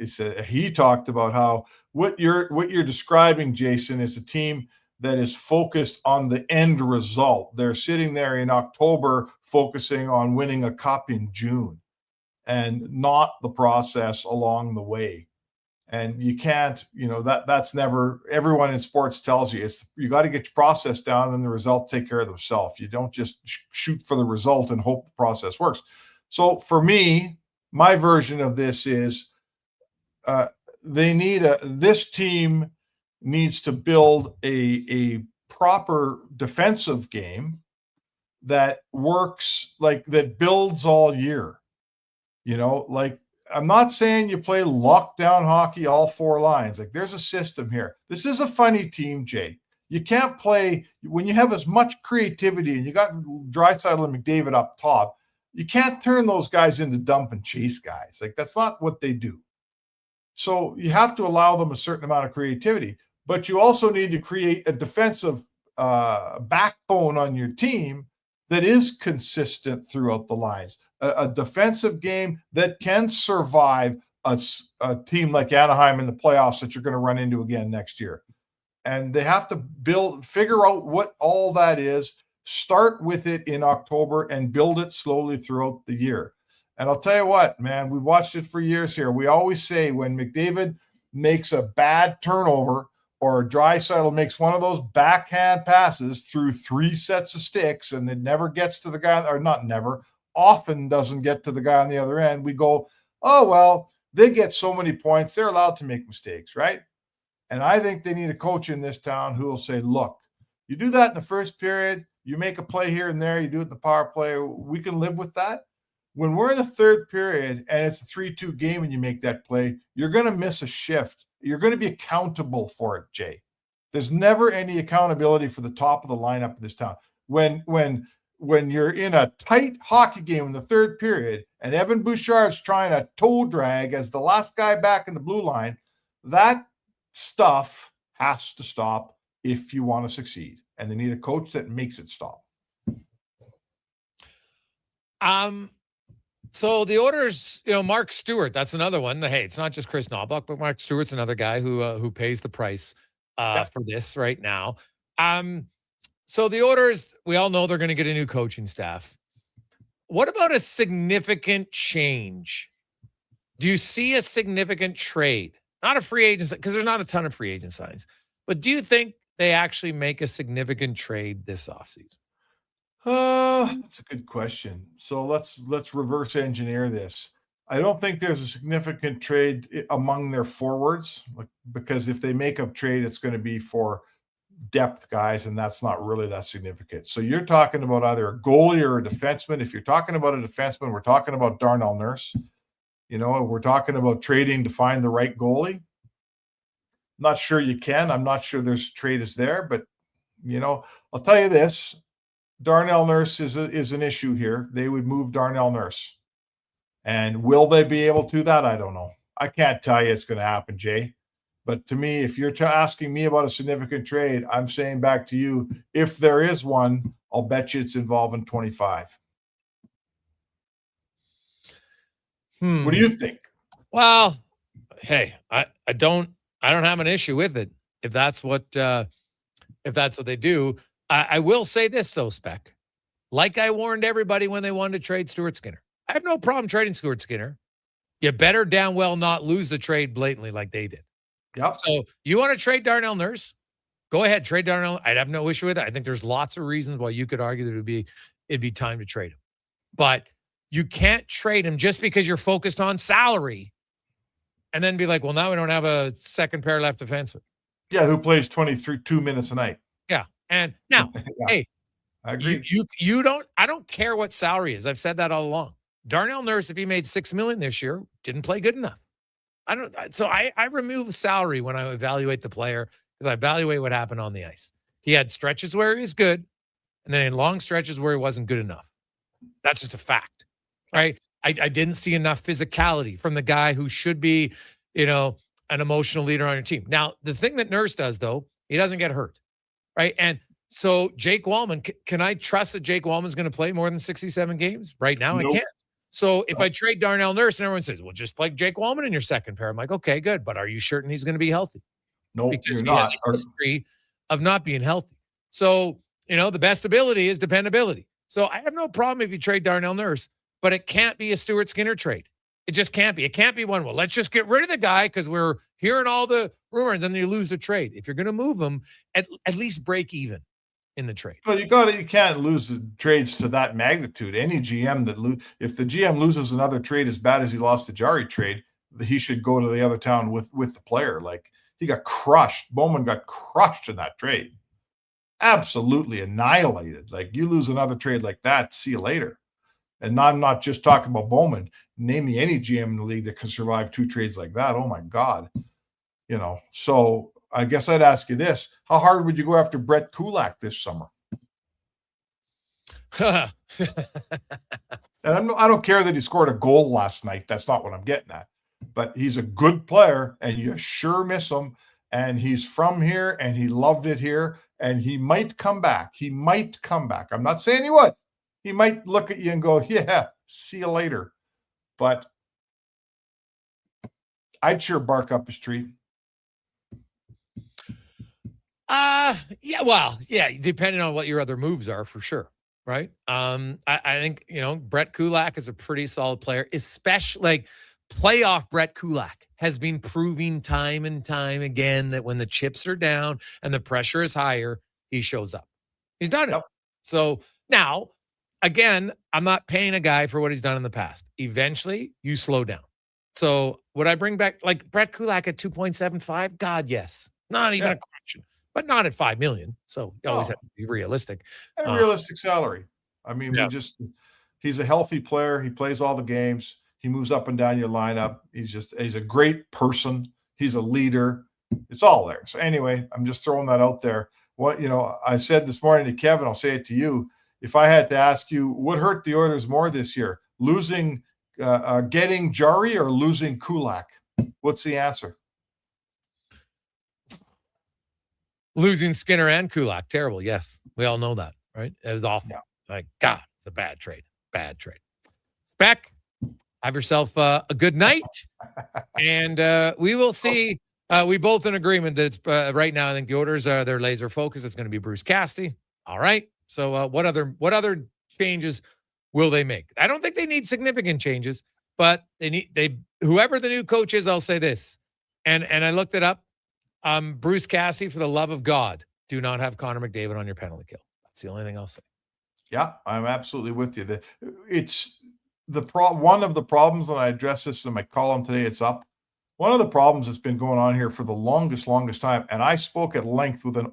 He talked about how what you're describing, Jason, is a team that is focused on the end result. They're sitting there in October focusing on winning a cup in June and not the process along the way. And you can't, that's never, everyone in sports tells you you got to get your process down and the result take care of themselves. You don't just shoot for the result and hope the process works. So for me, my version of this is this team needs to build a proper defensive game that works, that builds all year. I'm not saying you play lockdown hockey, all 4 lines. There's a system here. This is a funny team, Jay. You can't play when you have as much creativity and you got Draisaitl and McDavid up top. You can't turn those guys into dump and chase guys. That's not what they do. So you have to allow them a certain amount of creativity, but you also need to create a defensive backbone on your team that is consistent throughout the lines. A defensive game that can survive a team like Anaheim in the playoffs that you're going to run into again next year. And they have to figure out what all that is, start with it in October and build it slowly throughout the year. And I'll tell you what, man, we've watched it for years here. We always say when McDavid makes a bad turnover or Draisaitl makes one of those backhand passes through 3 sets of sticks and it never gets to the guy, or not never, often doesn't get to the guy on the other end, we go, oh, well, they get so many points. They're allowed to make mistakes, right? And I think they need a coach in this town who will say, look, you do that in the first period, you make a play here and there, you do it in the power play, we can live with that. When we're in the third period and it's a 3-2 game and you make that play, you're going to miss a shift. You're going to be accountable for it, Jay. There's never any accountability for the top of the lineup of this town. When you're in a tight hockey game in the third period and Evan Bouchard's trying to toe drag as the last guy back in the blue line, that stuff has to stop if you want to succeed. And they need a coach that makes it stop. So the Oilers, Mark Stewart, that's another one. Hey, it's not just Chris Knoblauch, but Mark Stewart's another guy who pays the price for this right now. So the Oilers, we all know they're going to get a new coaching staff. What about a significant change? Do you see a significant trade? Not a free agent, because there's not a ton of free agent signings. But do you think they actually make a significant trade this offseason? That's a good question. So let's reverse engineer this. I don't think there's a significant trade among their forwards, because if they make a trade, it's going to be for depth guys, and that's not really that significant. So you're talking about either a goalie or a defenseman. If you're talking about a defenseman, we're talking about Darnell Nurse. We're talking about trading to find the right goalie. Not sure you can. I'm not sure there's trade is there, but I'll tell you this: Darnell Nurse is an issue here. They would move Darnell Nurse, and will they be able to do that? I don't know. I can't tell you it's going to happen, Jay. But to me, if you're asking me about a significant trade, I'm saying back to you, if there is one, I'll bet you it's involving 25. What do you think? Well, hey, I don't have an issue with it if that's what they do. I will say this though, Spec. Like I warned everybody when they wanted to trade Stuart Skinner. I have no problem trading Stuart Skinner. You better damn well not lose the trade blatantly like they did. Yep. So you want to trade Darnell Nurse? Go ahead, trade Darnell. I'd have no issue with it. I think there's lots of reasons why you could argue that it'd be time to trade him. But you can't trade him just because you're focused on salary and then be like, well, now we don't have a second pair left defenseman. Yeah, who plays 2 minutes a night. Yeah. And now, hey, I agree. I don't care what salary is. I've said that all along. Darnell Nurse, if he made $6 million this year, didn't play good enough. I remove salary when I evaluate the player because I evaluate what happened on the ice. He had stretches where he was good, and then in long stretches where he wasn't good enough. That's just a fact, right? I didn't see enough physicality from the guy who should be, an emotional leader on your team. Now, the thing that Nurse does, though, he doesn't get hurt, right? And so Jake Wallman, can I trust that Jake Wallman's going to play more than 67 games? Right now, Nope. I can't. So if I trade Darnell Nurse and everyone says, well, just play Jake Wallman in your second pair. I'm like, okay, good. But are you certain he's going to be healthy? No, because you're he not. has a history of not being healthy. So, the best ability is dependability. So I have no problem if you trade Darnell Nurse, but it can't be a Stuart Skinner trade. It just can't be. It can't be one. Well, let's just get rid of the guy because we're hearing all the rumors and then you lose the trade. If you're going to move him, at least break even in the trade. But you can't lose the trades to that magnitude. Any GM if the GM loses another trade as bad as he lost the Jari trade, he should go to the other town with the player. Like, he got crushed. Bowman got crushed in that trade. Absolutely annihilated. Like, you lose another trade like that, see you later. And I'm not just talking about Bowman. Name me any GM in the league that can survive 2 trades like that. Oh my God. So I guess I'd ask you this: how hard would you go after Brett Kulak this summer? And I don't care that he scored a goal last night. That's not what I'm getting at. But he's a good player, and you sure miss him. And he's from here, and he loved it here, and he might come back. I'm not saying he would. He might look at you and go, yeah, see you later. But I'd sure bark up his tree. Depending on what your other moves are, for sure. Right. I think, Brett Kulak is a pretty solid player, especially like playoff Brett Kulak has been proving time and time again that when the chips are down and the pressure is higher, he shows up. He's done it. So now, again, I'm not paying a guy for what he's done in the past. Eventually, you slow down. So would I bring back like Brett Kulak at 2.75? God, yes. Not even a question. But not at $5 million. So you always have to be realistic. And a realistic salary. I mean, he's a healthy player. He plays all the games. He moves up and down your lineup. He's a great person. He's a leader. It's all there. So anyway, I'm just throwing that out there. I said this morning to Kevin, I'll say it to you. If I had to ask you, what hurt the Oilers more this year? Getting Jari or losing Kulak? What's the answer? Losing Skinner and Kulak, terrible. Yes, we all know that, right? It was awful. Yeah. Like, God, it's a bad trade. Bad trade. Spec, have yourself a good night, and we will see. We both in agreement that it's right now. I think the Oilers are their laser focus. It's going to be Bruce Cassidy. All right. So what other changes will they make? I don't think they need significant changes, but whoever the new coach is, I'll say this, and I looked it up. Bruce Cassidy, for the love of God, do not have Connor McDavid on your penalty kill. That's the only thing I'll say. Yeah, I'm absolutely with you. It's one of the problems, and I addressed this in my column today. It's up. One of the problems that's been going on here for the longest time, and I spoke at length with an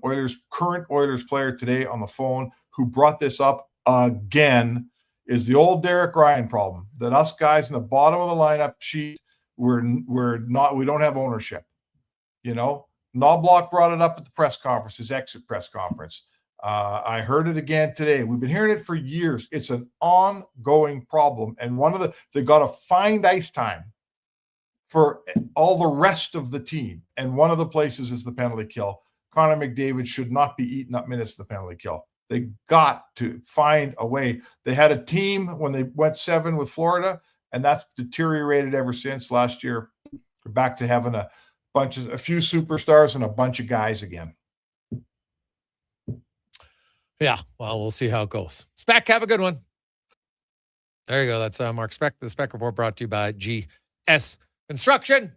current Oilers player today on the phone who brought this up again, is the old Derek Ryan problem, that us guys in the bottom of the lineup sheet, we don't have ownership. You know, Knoblauch brought it up at the press conference, his exit press conference. I heard it again today. We've been hearing it for years. It's an ongoing problem, and they got to find ice time for all the rest of the team. And one of the places is the penalty kill. Connor McDavid should not be eating up minutes in the penalty kill. They got to find a way. They had a team when they went 7 with Florida, and that's deteriorated ever since last year. We're back to having a few superstars and a bunch of guys again. Yeah, well, we'll see how it goes. Speck, have a good one. There you go. That's Mark Speck. The Speck Report brought to you by GS Construction.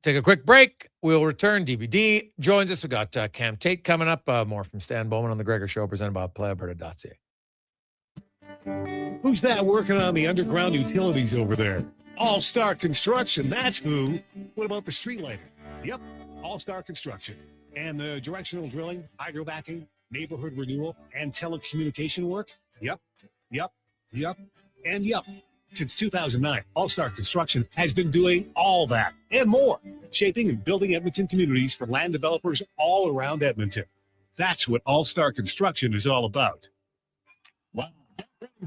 Take a quick break. We'll return. DVD joins us. We got Cam Tate coming up. More from Stan Bowman on the Gregor Show, presented by PlayAlberta.ca. Who's that working on the underground utilities over there? All-Star Construction, that's who. What about the street lighting? Yep, All-Star Construction. And the directional drilling, hydrovacking, neighborhood renewal, and telecommunication work? Yep. Since 2009, All-Star Construction has been doing all that and more, shaping and building Edmonton communities for land developers all around Edmonton. That's what All-Star Construction is all about. Wow.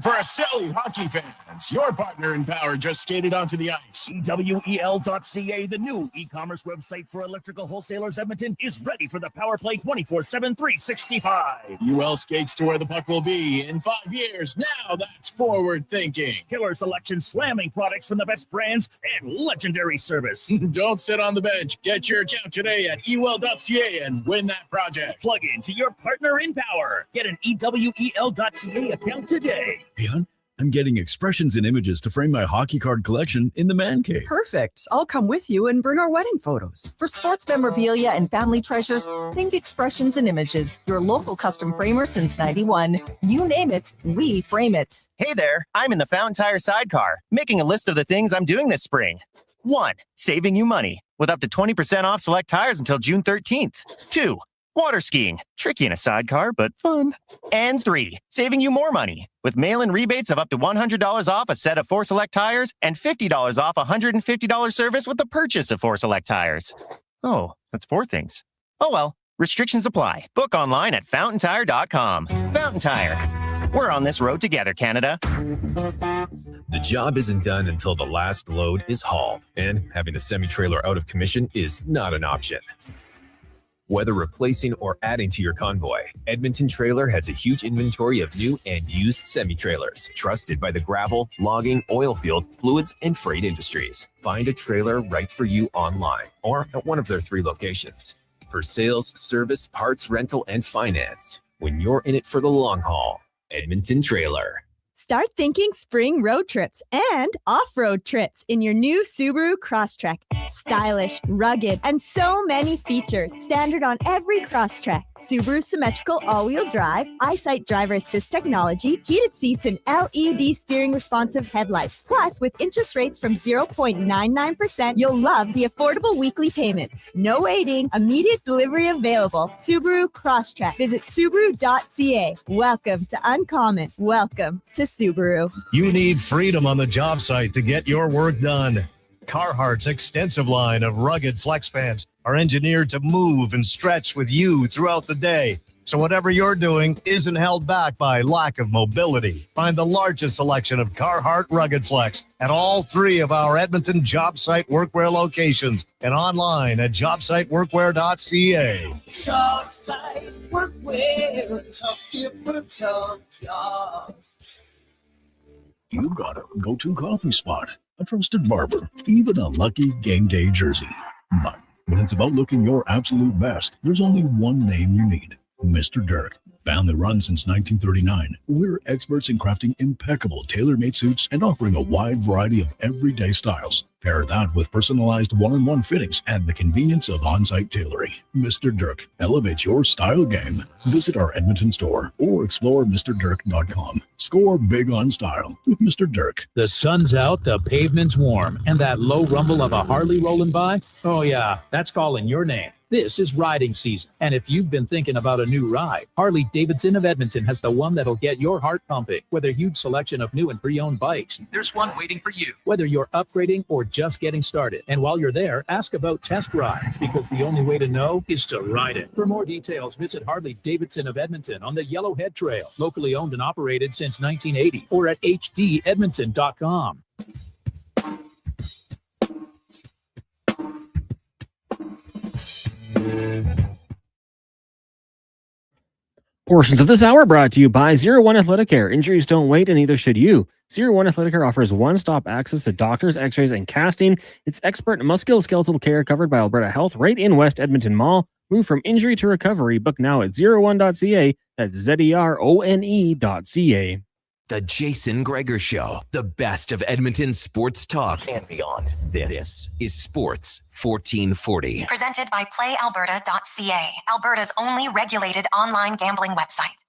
For a silly hockey fans, your partner in power just skated onto the ice. EWEL.ca, the new e-commerce website for electrical wholesalers Edmonton, is ready for the power play 24/7, 365. UL skates to where the puck will be in 5 years. Now that's forward thinking. Killer selection, slamming products from the best brands, and legendary service. Don't sit on the bench. Get your account today at EWEL.ca and win that project. Plug into your partner in power. Get an EWEL.ca account today. Hey, hon, I'm getting expressions and images to frame my hockey card collection in the man cave. Perfect. I'll come with you and bring our wedding photos. For sports memorabilia and family treasures, think Expressions and Images, your local custom framer since 91. You name it, we frame it. Hey there, I'm in the Fountain Tire sidecar, making a list of the things I'm doing this spring. 1. Saving you money, with up to 20% off select tires until June 13th. 2. Water skiing, tricky in a sidecar, but fun. And 3, saving you more money with mail-in rebates of up to $100 off a set of 4 select tires and $50 off a $150 service with the purchase of 4 select tires. Oh, that's 4 things. Oh well, restrictions apply. Book online at fountaintire.com. Fountain Tire. We're on this road together, Canada. The job isn't done until the last load is hauled, and having a semi-trailer out of commission is not an option. Whether replacing or adding to your convoy, Edmonton Trailer has a huge inventory of new and used semi-trailers, trusted by the gravel, logging, oil field, fluids, and freight industries. Find a trailer right for you online or at one of their 3 locations. For sales, service, parts, rental, and finance, when you're in it for the long haul, Edmonton Trailer. Start thinking spring road trips and off-road trips in your new Subaru Crosstrek. Stylish, rugged, and so many features. Standard on every Crosstrek. Subaru's symmetrical all-wheel drive, EyeSight driver assist technology, heated seats, and LED steering responsive headlights. Plus, with interest rates from 0.99%, you'll love the affordable weekly payments. No waiting, immediate delivery available. Subaru Crosstrek. Visit Subaru.ca. Welcome to Uncommon. Welcome to Subaru. You need freedom on the job site to get your work done. Carhartt's extensive line of rugged flex pants are engineered to move and stretch with you throughout the day. So whatever you're doing isn't held back by lack of mobility. Find the largest selection of Carhartt Rugged Flex at all 3 of our Edmonton job site workwear locations and online at jobsiteworkwear.ca. Job site workwear, tough gear for tough jobs. You've got a go-to coffee spot, a trusted barber, even a lucky game day jersey. But when it's about looking your absolute best, there's only one name you need, Mr. Dirk. Family run since 1939, we're experts in crafting impeccable tailor-made suits and offering a wide variety of everyday styles. Pair that with personalized one-on-one fittings and the convenience of on-site tailoring. Mr. Dirk elevates your style game. Visit our Edmonton store or explore MrDirk.com. Score big on style with Mr. Dirk. The sun's out, the pavement's warm, and that low rumble of a Harley rolling by? Oh yeah, that's calling your name. This is riding season, and if you've been thinking about a new ride, Harley-Davidson of Edmonton has the one that'll get your heart pumping. With a huge selection of new and pre-owned bikes, there's one waiting for you. Whether you're upgrading or just getting started. And while you're there, ask about test rides, because the only way to know is to ride it. For more details, visit Harley-Davidson of Edmonton on the Yellowhead Trail, locally owned and operated since 1980, or at hdedmonton.com. Portions of this hour brought to you by 01 Athletic Care. Injuries don't wait, and neither should you. 01 Athletic Care offers one-stop access to doctors, x-rays, and casting. It's expert musculoskeletal care covered by Alberta Health right in West Edmonton Mall. Move from injury to recovery. Book now at 01.ca. That's ZERONE.ca. The Jason Gregor Show, the best of Edmonton sports talk and beyond. This is Sports 1440. Presented by PlayAlberta.ca, Alberta's only regulated online gambling website.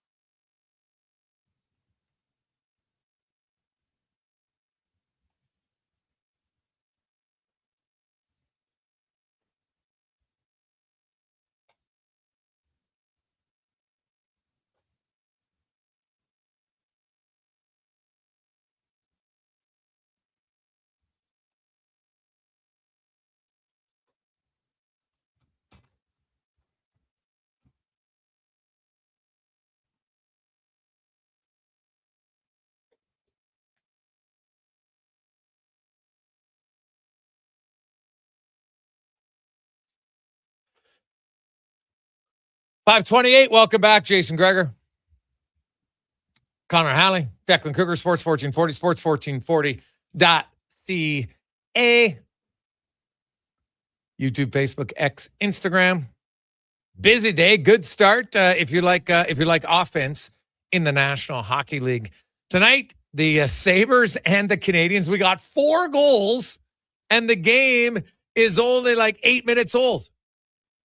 .528, welcome back, Jason Gregor. Connor Halley, Declan Kruger, Sports 1440, sports1440.ca. YouTube, Facebook, X, Instagram. Busy day, good start. If you like offense in the National Hockey League tonight, the Sabres and the Canadians. We got 4 goals, and the game is only like 8 minutes old.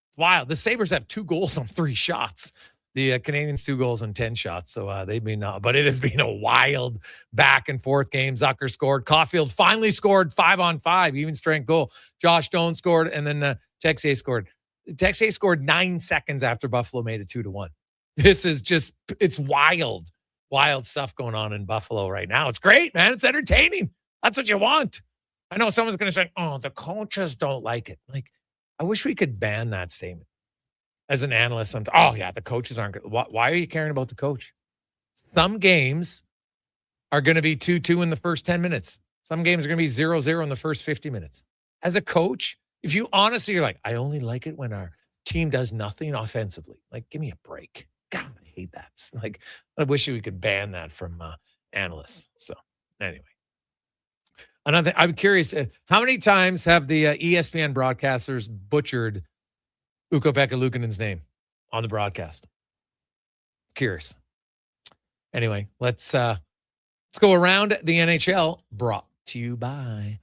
It's wild. The Sabres have 2 goals on 3 shots. The Canadians 2 goals on 10 shots. So they've been, but it has been a wild back and forth game. Zucker scored. Caulfield finally scored 5-on-5, even strength goal. Josh Doan scored, and then Texier scored. Texier scored 9 seconds after Buffalo made it 2-1. This is just, it's wild stuff going on in Buffalo right now. It's great, man. It's entertaining. That's what you want. I know someone's going to say, oh, the coaches don't like it. Like, I wish we could ban that statement. As an analyst, oh, yeah, the coaches aren't good. Why are you caring about the coach? Some games are going to be 2-2 in the first 10 minutes. Some games are going to be 0-0 in the first 50 minutes. As a coach, if you honestly, you're like, I only like it when our team does nothing offensively. Like, give me a break. God, I hate that. Like, I wish we could ban that from analysts. So, anyway. Another, I'm curious, how many times have the ESPN broadcasters butchered Ukko-Pekka Luukkonen's name on the broadcast? Curious. Anyway, let's go around the NHL, brought to you by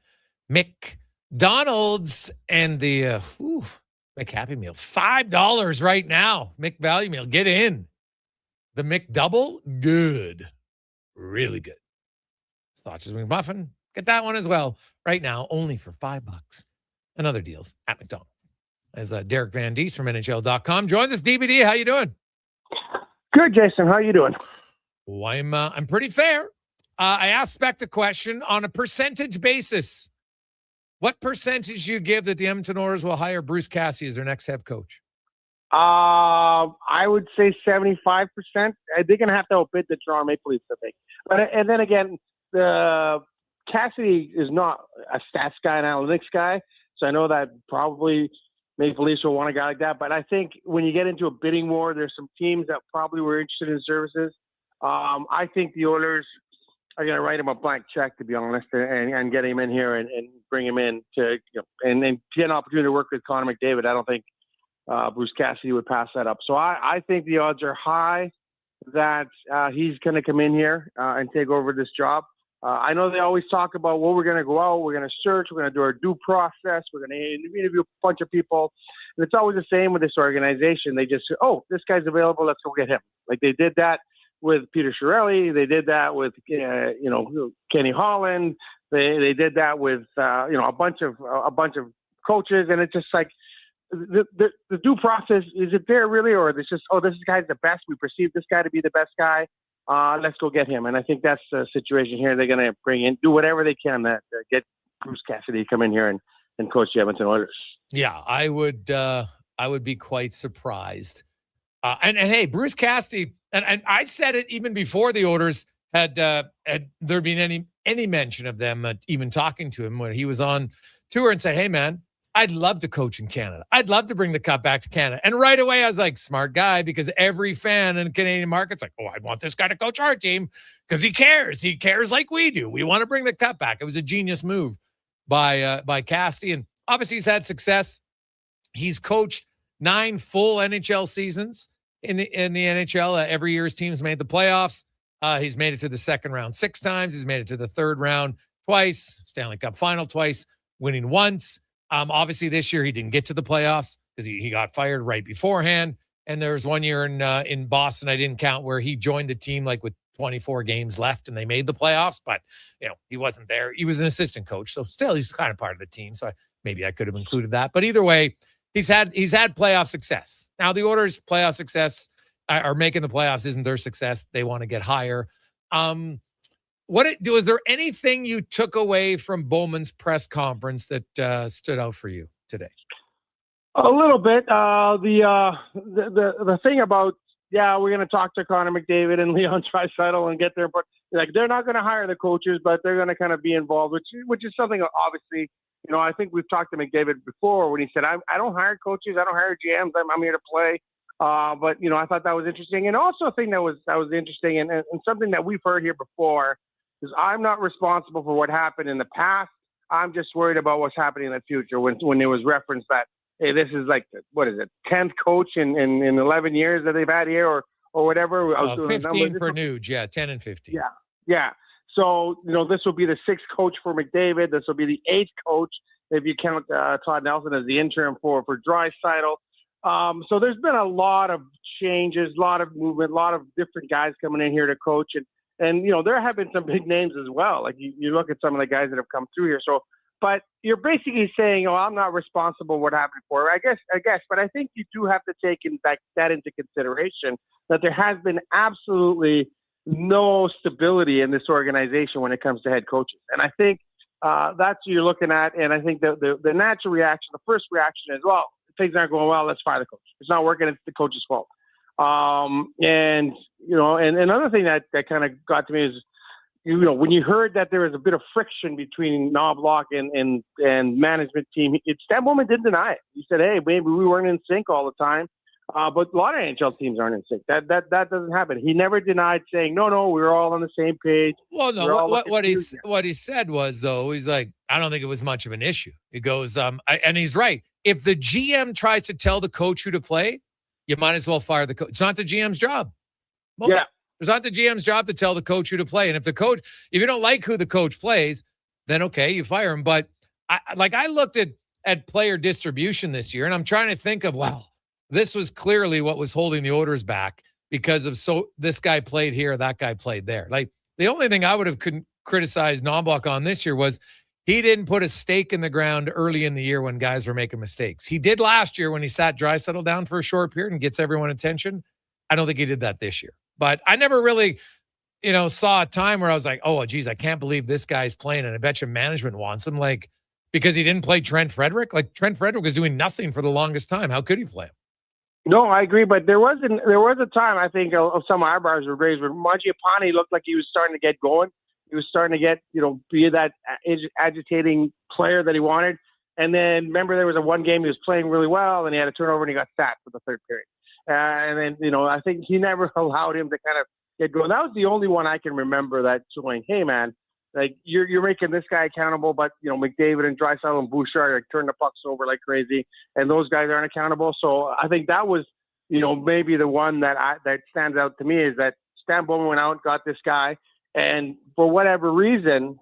McDonald's and the McHappy Meal. $5 right now. McValue Meal. Get in. The McDouble, good. Really good. Sausage wing muffin. Get that one as well right now, only for $5. And other deals at McDonald's. As Derek Van Diest from NHL.com joins us. DBD, how you doing? Good, Jason. How you doing? Oh, I'm pretty fair. I asked Spec the question on a percentage basis. What percentage you give that the Edmonton Oilers will hire Bruce Cassidy as their next head coach? I would say 75%. They're going to have to outbid the Toronto Maple Leafs, I think. And then again, the Cassidy is not a stats guy, an analytics guy. So I know that probably Maple Leafs will want a guy like that. But I think when you get into a bidding war, there's some teams that probably were interested in his services. I think the Oilers are going to write him a blank check, to be honest, and get him in here and bring him in to, and get an opportunity to work with Connor McDavid. I don't think Bruce Cassidy would pass that up. So I think the odds are high that he's going to come in here and take over this job. I know they always talk about, well, we're going to go out, we're going to search, we're going to do our due process, we're going to interview a bunch of people. And it's always the same with this organization. They just say, oh, this guy's available, let's go get him. Like they did that with Peter Chiarelli. They did that with, Kenny Holland. They did that with, a bunch of coaches. And it's just like the due process, is it there really? Or it's just, oh, this guy's the best. We perceive this guy to be the best guy. Let's go get him. And I think that's the situation here. They're going to do whatever they can to get Bruce Cassidy to come in here and coach the Edmonton Oilers. Yeah, I would be quite surprised. And hey, Bruce Cassidy, and I said it even before the Oilers had there been any mention of them even talking to him when he was on tour, and said, hey man, I'd love to coach in Canada. I'd love to bring the cup back to Canada. And right away, I was like, smart guy, because every fan in the Canadian market's like, oh, I want this guy to coach our team because he cares. He cares like we do. We want to bring the cup back. It was a genius move by Cassidy. And obviously, he's had success. He's coached 9 full NHL seasons in the NHL. Every year, his team's made the playoffs. He's made it to the second round 6 times. He's made it to the third round twice, Stanley Cup final twice, winning once. Obviously, this year he didn't get to the playoffs because he got fired right beforehand. And there was one year in Boston, I didn't count, where he joined the team like with 24 games left and they made the playoffs. But, he wasn't there. He was an assistant coach. So still, he's kind of part of the team. So maybe I could have included that. But either way, he's had playoff success. Now, the Oilers' playoff success or making the playoffs isn't their success. They want to get higher. Was there anything you took away from Bowman's press conference that stood out for you today? A little bit. The thing about, we're going to talk to Connor McDavid and Leon Draisaitl and get there, but like they're not going to hire the coaches, but they're going to kind of be involved, which is something obviously. I think we've talked to McDavid before when he said, I don't hire coaches, I don't hire GMs, I'm here to play. But I thought that was interesting, and also a thing that was interesting, and something that we've heard here before. Because I'm not responsible for what happened in the past. I'm just worried about what's happening in the future. When there was reference that, hey, this is like, 10th coach in 11 years that they've had here or whatever. 15 for Nuge, 10 and 15. Yeah. So, this will be the 6th coach for McDavid. This will be the 8th coach if you count Todd Nelson as the interim for Draisaitl. So there's been a lot of changes, a lot of movement, a lot of different guys coming in here to coach. And there have been some big names as well. Like you look at some of the guys that have come through here. So, but you're basically saying, I'm not responsible for what happened before. I guess, but I think you do have to take that into consideration, that there has been absolutely no stability in this organization when it comes to head coaches. And I think that's what you're looking at. And I think the natural reaction, the first reaction is, well, things aren't going well, let's fire the coach. It's not working, it's the coach's fault. And another thing that kind of got to me is, when you heard that there was a bit of friction between Knoblauch and management team, that moment didn't deny it. He said, hey, maybe we weren't in sync all the time. But a lot of NHL teams aren't in sync. That doesn't happen. He never denied saying, no, we were all on the same page. Well, no, what he said was, though, he's like, I don't think it was much of an issue. He goes, and he's right. If the GM tries to tell the coach who to play, you might as well fire the coach. It's not the GM's job. Well, it's not the GM's job to tell the coach who to play. And if you don't like who the coach plays, then okay, you fire him. But I looked at player distribution this year, and I'm trying to think of, this was clearly what was holding the Oilers back because of this guy played here, that guy played there. Like the only thing I would have criticized Knoblauch on this year was he didn't put a stake in the ground early in the year when guys were making mistakes. He did last year when he sat Draisaitl down for a short period and gets everyone attention. I don't think he did that this year. But I never really, saw a time where I was like, oh, geez, I can't believe this guy's playing, and I bet you management wants him. Like, because he didn't play Trent Frederick. Like, Trent Frederick was doing nothing for the longest time. How could he play him? No, I agree. But there was a time, I think, of some eyebrows were raised where Mangiapane looked like he was starting to get going. He was starting to get, be that agitating player that he wanted. And then remember there was one game he was playing really well and he had a turnover and he got sacked for the third period. And then, I think he never allowed him to kind of get going. That was the only one I can remember that showing, hey, man, like you're making this guy accountable, but, McDavid and Draisaitl and Bouchard turn the pucks over like crazy and those guys aren't accountable. So I think that was maybe the one that stands out to me is that Stan Bowman went out and got this guy, and for whatever reason,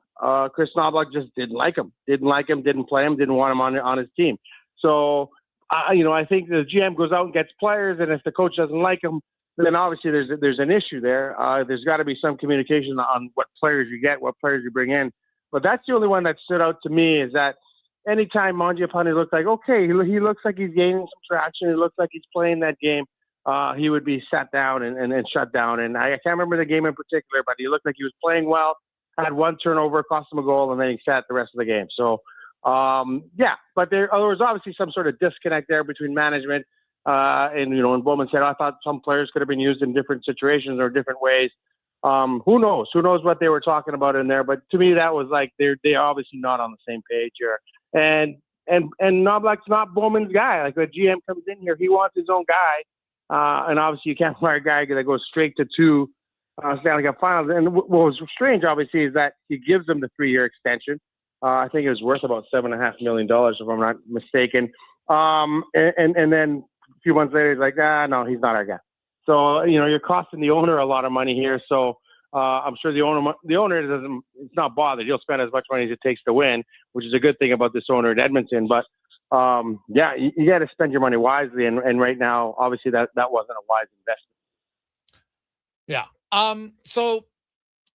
Chris Knoblauch just didn't like him, didn't play him, didn't want him on his team. So, I think the GM goes out and gets players, and if the coach doesn't like him, then obviously there's an issue there. There's got to be some communication on what players you get, what players you bring in. But that's the only one that stood out to me, is that anytime Mangiapane looked like, okay, he looks like he's gaining some traction, it looks like he's playing that game, he would be sat down and shut down. And I can't remember the game in particular, but he looked like he was playing well, had one turnover, cost him a goal, and then he sat the rest of the game. So, but there was obviously some sort of disconnect there between management and Bowman said, I thought some players could have been used in different situations or different ways. Who knows? Who knows what they were talking about in there? But to me, that was like they're obviously not on the same page here. And Knoblauch's not Bowman's guy. Like, the GM comes in here, he wants his own guy, and obviously you can't fire a guy that goes straight to 2 Stanley Cup Finals. And what was strange, obviously, is that he gives them the 3-year extension. I think it was worth about $7.5 million, if I'm not mistaken. And then a few months later, he's like, no, he's not our guy. So, you're costing the owner a lot of money here. So I'm sure the owner it's not bothered. He'll spend as much money as it takes to win, which is a good thing about this owner in Edmonton. But you got to spend your money wisely. And right now, obviously that wasn't a wise investment. Yeah. So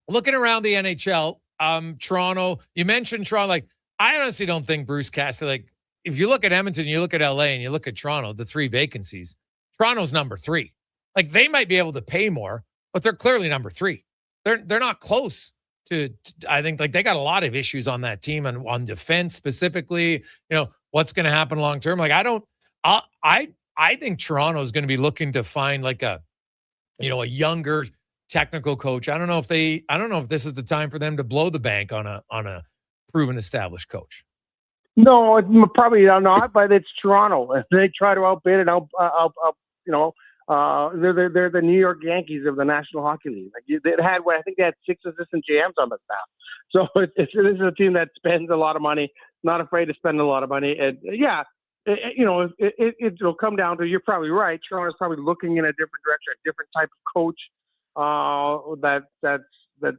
looking around the NHL, Toronto, you mentioned Toronto. Like, I honestly don't think Bruce Cassidy, like, if you look at Edmonton, you look at LA, and you look at Toronto, the 3 vacancies, Toronto's number 3. Like, they might be able to pay more, but they're clearly number 3. They're not close to I think, like, they got a lot of issues on that team and on defense specifically, what's going to happen long term. Like, I think Toronto is going to be looking to find like a younger technical coach. I don't know if this is the time for them to blow the bank on a proven established coach. No, it's probably not, but it's Toronto. If they try to outbid it, they're the New York Yankees of the National Hockey League. Like, I think they had 6 assistant GMs on the staff. So this is a team that spends a lot of money, not afraid to spend a lot of money. And it'll come down to, you're probably right, Toronto's probably looking in a different direction, a different type of coach that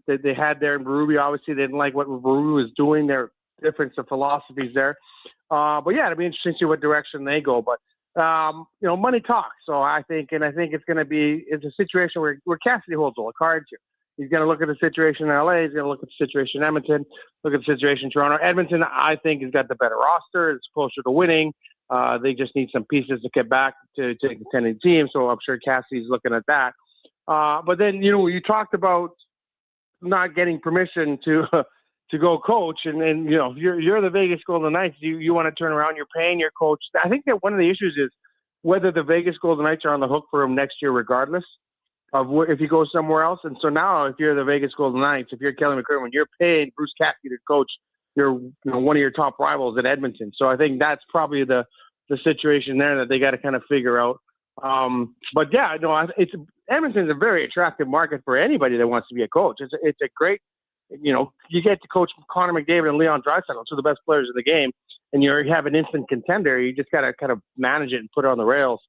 they had there in Berube. Obviously, they didn't like what Berube was doing. There are difference of philosophies there. But yeah, it'll be interesting to see what direction they go. But money talks. So I think it's going to be, it's a situation where Cassidy holds all the cards here. He's going to look at the situation in LA. He's going to look at the situation in Edmonton, look at the situation in Toronto. Edmonton, I think, has got the better roster. It's closer to winning. They just need some pieces to get back to a contending team. So I'm sure Cassidy's looking at that. But then, you talked about not getting permission to go coach. And you're the Vegas Golden Knights. You want to turn around. You're paying your coach. I think that one of the issues is whether the Vegas Golden Knights are on the hook for him next year, regardless of if he goes somewhere else. And so now, if you're the Vegas Golden Knights, if you're Kelly McCrimmon, you're paying Bruce Cassidy to coach one of your top rivals at Edmonton. So I think that's probably the situation there that they got to kind of figure out. But yeah, no, Edmonton's a very attractive market for anybody that wants to be a coach. It's a great, you get to coach Connor McDavid and Leon Draisaitl, two of the best players in the game, and you have an instant contender. You just got to kind of manage it and put it on the rails.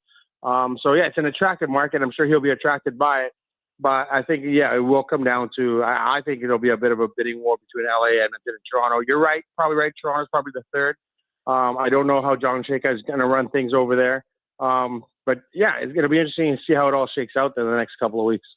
So yeah, it's an attractive market. I'm sure he'll be attracted by it. But I think, yeah, it will come down to, I think it'll be a bit of a bidding war between LA, Edmonton, and Toronto. You're right, probably right. Toronto's probably the third. I don't know how John Shaka is going to run things over there. But yeah, it's going to be interesting to see how it all shakes out in the next couple of weeks.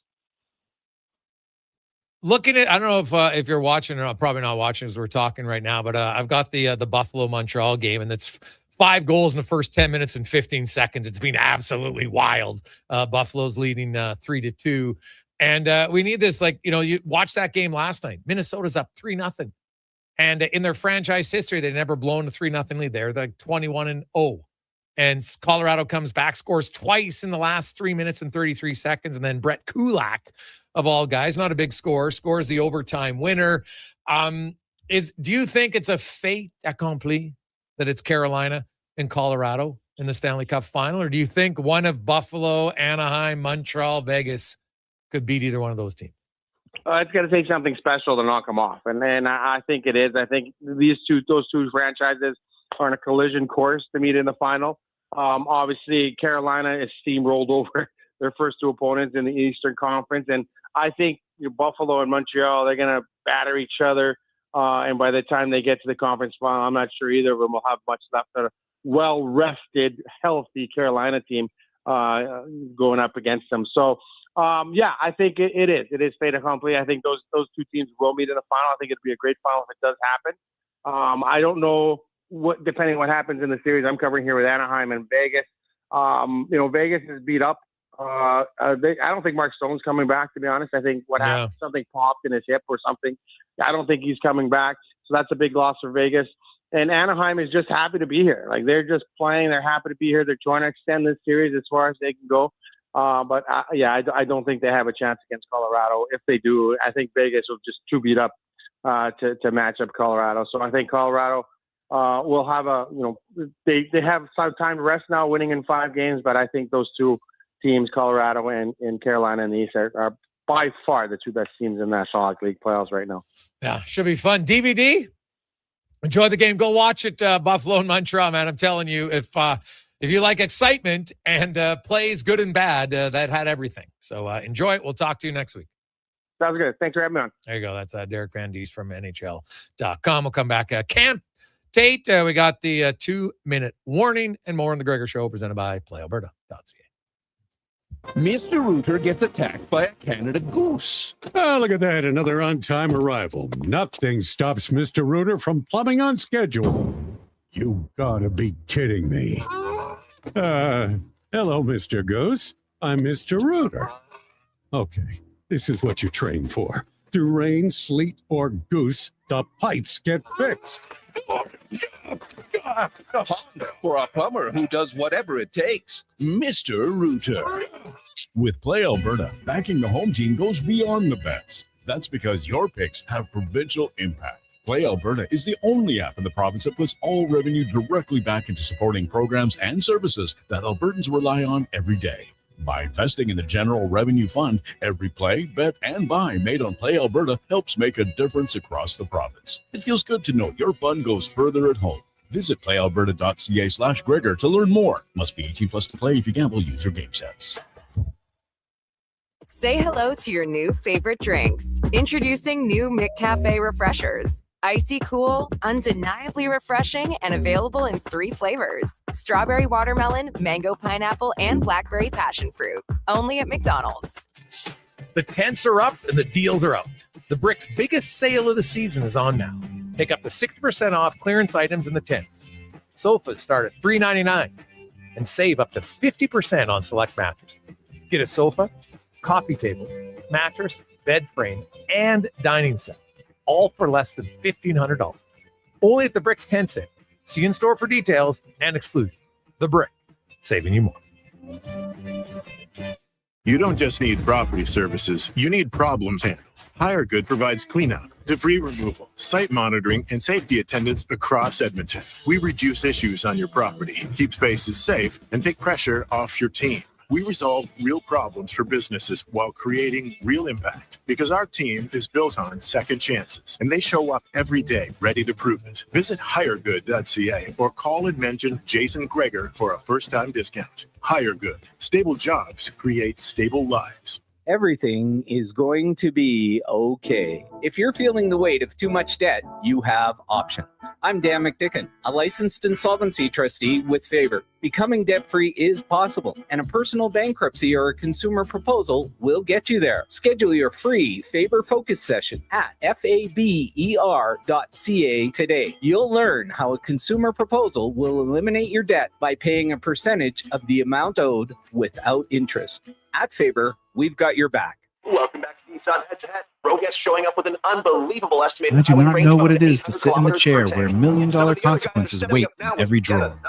Looking at, I don't know if you're watching or probably not watching as we're talking right now, but I've got the Buffalo-Montreal game, and it's 5 goals in the first 10 minutes and 15 seconds. It's been absolutely wild. Buffalo's leading 3-2. And we need this, you watched that game last night. Minnesota's up 3-0. And in their franchise history, they've never blown a 3-0 lead. They're like 21-0. And Colorado comes back, scores twice in the last 3 minutes and 33 seconds. And then Brett Kulak, of all guys, not a big scorer, scores the overtime winner. Do you think it's a fait accompli that it's Carolina and Colorado in the Stanley Cup final? Or do you think one of Buffalo, Anaheim, Montreal, Vegas could beat either one of those teams? It's going to take something special to knock them off. And I think it is. I think those two franchises are on a collision course to meet in the final. Obviously, Carolina is steamrolled over their first two opponents in the Eastern Conference. And I think Buffalo and Montreal, they're going to batter each other. And by the time they get to the conference final, I'm not sure either of them will have much left. A well-rested, healthy Carolina team going up against them. So, I think it is. It is fait accompli. I think those two teams will meet in the final. I think it'd be a great final if it does happen. I don't know depending on what happens in the series I'm covering here with Anaheim and Vegas. Vegas is beat up. I don't think Mark Stone's coming back, to be honest. I think happened, something popped in his hip or something. I don't think he's coming back. So that's a big loss for Vegas. And Anaheim is just happy to be here. Like, they're just playing. They're happy to be here. They're trying to extend this series as far as they can go. I don't think they have a chance against Colorado. If they do, I think Vegas will just too beat up to match up Colorado. So I think Colorado will have they have some time to rest now, winning in 5 games. But I think those two teams, Colorado and Carolina in the East, are by far the two best teams in the National Hockey League playoffs right now. Yeah, should be fun. DVD, enjoy the game. Go watch it, Buffalo and Montreal, man. I'm telling you, if you like excitement and plays good and bad, that had everything. So enjoy it. We'll talk to you next week. Sounds good. Thanks for having me on. There you go. That's Derek Van Diest from NHL.com. We'll come back. Camp Tate, we got the 2-minute warning and more on the Gregor Show presented by PlayAlberta.ca. Mr. Rooter gets attacked by a Canada goose. Oh, look at that. Another on-time arrival. Nothing stops Mr. Rooter from plumbing on schedule. You gotta be kidding me. Hello, Mr. Goose. I'm Mr. Rooter. Okay, this is what you train for. Through rain, sleet, or goose, the pipes get fixed. For a plumber who does whatever it takes, Mr. Rooter. With Play Alberta, backing the home team goes beyond the bets. That's because your picks have provincial impact. Play Alberta is the only app in the province that puts all revenue directly back into supporting programs and services that Albertans rely on every day. By investing in the General Revenue Fund, every play, bet, and buy made on Play Alberta helps make a difference across the province. It feels good to know your fund goes further at home. Visit playalberta.ca/Gregor to learn more. Must be 18 plus to play. If you gamble, use your game sense. Say hello to your new favorite drinks. Introducing new McCafe Refreshers. Icy cool, undeniably refreshing, and available in 3 flavors. Strawberry watermelon, mango pineapple, and blackberry passion fruit. Only at McDonald's. The tents are up and the deals are out. The Brick's biggest sale of the season is on now. Pick up to 60% off clearance items in the tents. Sofas start at $3.99 and save up to 50% on select mattresses. Get a sofa, coffee table, mattress, bed frame, and dining set. All for less than $1,500. Only at the Brick's tent sale. See in store for details and exclusion. The Brick, saving you more. You don't just need property services, you need problems handled. HireGood provides cleanup, debris removal, site monitoring, and safety attendance across Edmonton. We reduce issues on your property, keep spaces safe, and take pressure off your team. We resolve real problems for businesses while creating real impact because our team is built on second chances and they show up every day ready to prove it. Visit hiregood.ca or call and mention Jason Gregor for a first-time discount. HireGood. Stable jobs create stable lives. Everything is going to be okay. If you're feeling the weight of too much debt, you have options. I'm Dan McDicken, a licensed insolvency trustee with Faber. Becoming debt-free is possible, and a personal bankruptcy or a consumer proposal will get you there. Schedule your free Faber Focus session at faber.ca today. You'll learn how a consumer proposal will eliminate your debt by paying a percentage of the amount owed without interest. At Faber, we've got your back. Welcome back to Nissan Head to Head. Roguest showing up with an unbelievable estimated. I do not know what it is to sit in the chair where $1 million consequences wait in every drawer.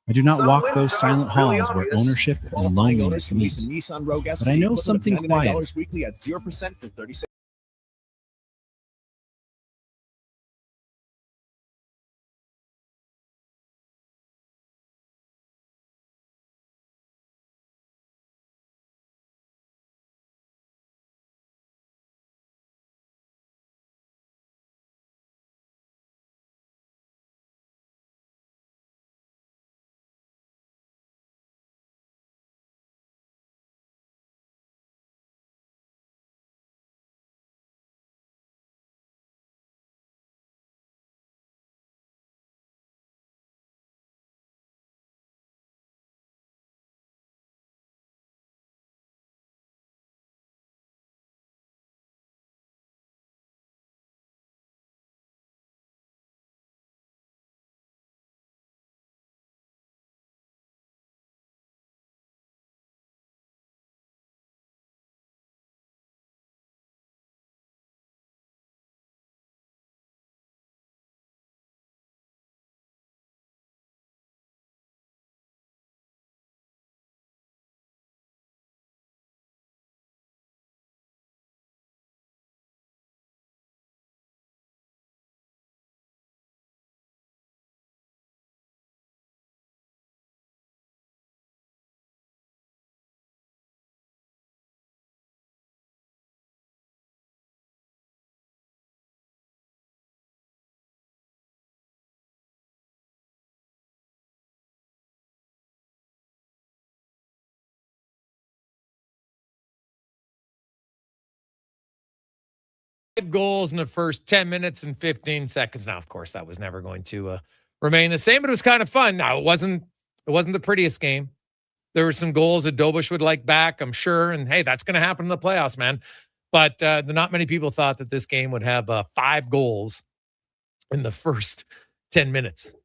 I do not walk those silent halls where ownership and loneliness meet. But I know something quiet. Weekly at 0% for 36. goals in the first 10 minutes and 15 seconds. Now, of course, that was never going to remain the same, but it was kind of fun. Now, it wasn't the prettiest game. There were some goals that Dobush would like back, I'm sure. And hey, that's going to happen in the playoffs, man. But not many people thought that this game would have 5 goals in the first 10 minutes.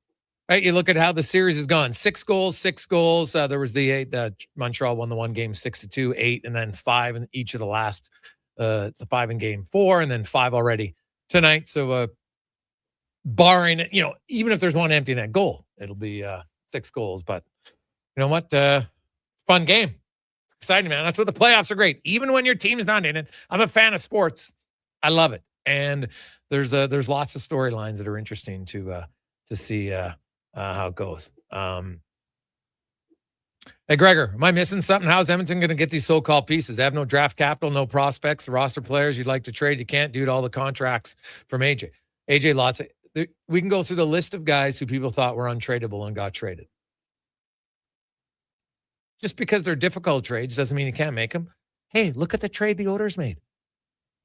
Right? You look at how the series has gone. 6 goals, 6 goals. There was the Montreal won the one game 6-2, 8, and then 5 in each of the last. The 5 in game 4, and then 5 already tonight. So barring, even if there's one empty net goal, it'll be 6 goals. But you know what? Fun game. Exciting, man. That's what the playoffs are great. Even when your team is not in it. I'm a fan of sports. I love it. And there's lots of storylines that are interesting to see how it goes. Hey, Gregor, am I missing something? How's Edmonton going to get these so-called pieces? They have no draft capital, no prospects, the roster players you'd like to trade. You can't do all the contracts from AJ. AJ lots. We can go through the list of guys who people thought were untradeable and got traded. Just because they're difficult trades doesn't mean you can't make them. Hey, look at the trade the Oilers made.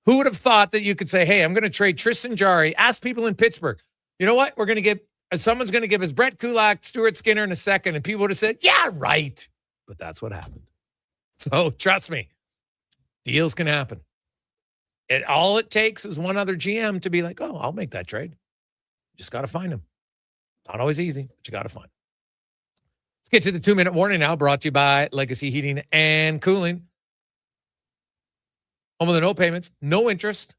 Who would have thought that you could say, hey, I'm going to trade Tristan Jarry. Ask people in Pittsburgh. You know what? We're going to give, someone's going to give us Brett Kulak, Stuart Skinner in a second. And people would have said, yeah, right. But that's what happened. So trust me, deals can happen. All it takes is one other GM to be like, oh, I'll make that trade. Just got to find him. Not always easy, but you got to find him. Let's get to the 2-minute warning now, brought to you by Legacy Heating and Cooling. Home with the no payments, no interest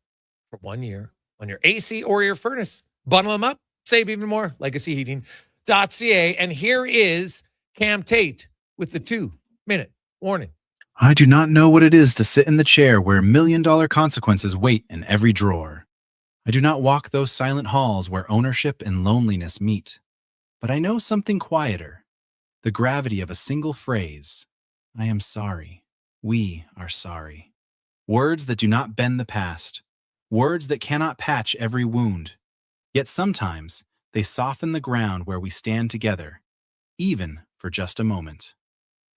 for 1 year on your AC or your furnace. Bundle them up, save even more. LegacyHeating.ca. And here is Cam Tate with the 2-minute warning. I do not know what it is to sit in the chair where million-dollar consequences wait in every drawer. I do not walk those silent halls where ownership and loneliness meet. But I know something quieter, the gravity of a single phrase. I am sorry. We are sorry. Words that do not bend the past. Words that cannot patch every wound. Yet sometimes they soften the ground where we stand together, even for just a moment.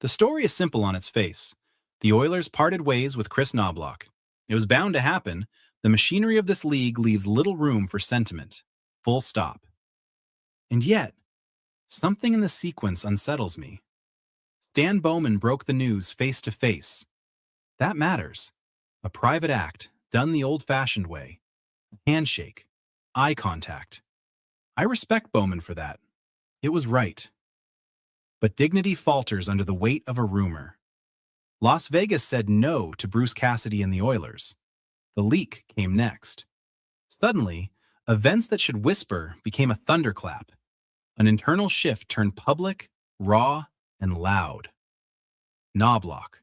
The story is simple on its face. The Oilers parted ways with Chris Knoblauch. It was bound to happen. The machinery of this league leaves little room for sentiment. Full stop. And yet, something in the sequence unsettles me. Stan Bowman broke the news face to face. That matters. A private act, done the old-fashioned way. Handshake. Eye contact. I respect Bowman for that. It was right. But dignity falters under the weight of a rumor. Las Vegas said no to Bruce Cassidy and the Oilers. The leak came next. Suddenly, events that should whisper became a thunderclap. An internal shift turned public, raw, and loud. Knoblauch,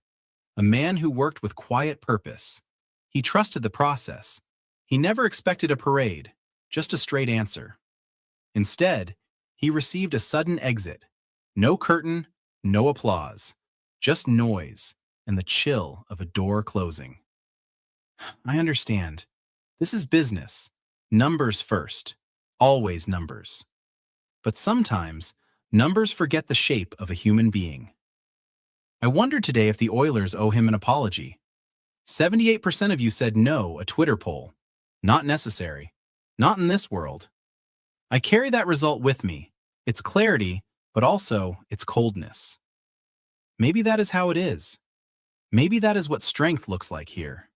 a man who worked with quiet purpose. He trusted the process. He never expected a parade, just a straight answer. Instead, he received a sudden exit. No curtain, no applause, just noise and the chill of a door closing. I understand. This is business. Numbers first. Always numbers. But sometimes, numbers forget the shape of a human being. I wondered today if the Oilers owe him an apology. 78% of you said no, a Twitter poll. Not necessary. Not in this world. I carry that result with me. Its clarity, but also its coldness. Maybe that is how it is. Maybe that is what strength looks like here.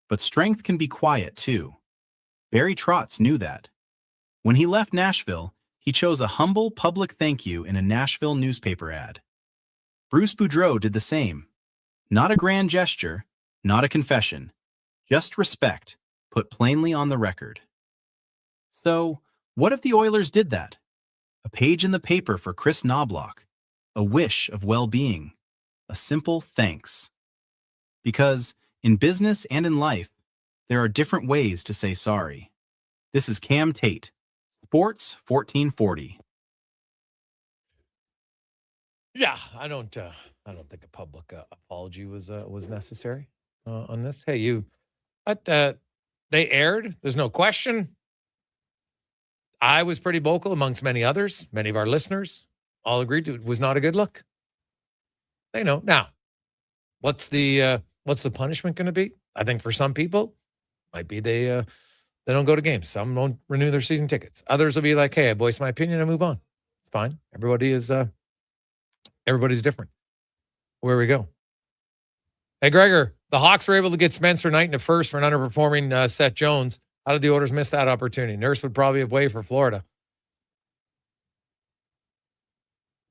But strength can be quiet, too. Barry Trotz knew that. When he left Nashville, he chose a humble public thank you in a Nashville newspaper ad. Bruce Boudreau did the same. Not a grand gesture, not a confession, just respect, put plainly on the record. So, what if the Oilers did that? A page in the paper for Chris Knoblauch, a wish of well-being, a simple thanks. Because in business and in life, there are different ways to say sorry. This is Cam Tate, Sports 1440. Yeah, I don't think a public apology was necessary on this. Hey, they aired. There's no question. I was pretty vocal amongst many others. Many of our listeners all agreed it was not a good look. They know. Now, what's the punishment going to be? I think for some people, Might be they don't go to games. Some won't renew their season tickets. Others will be like, hey, I voiced my opinion and move on. It's fine. Everybody's different. Where we go. Hey, Gregor, the Hawks were able to get Spencer Knight in the first for an underperforming Seth Jones. How did the Oilers miss that opportunity? Nurse would probably have waived for Florida.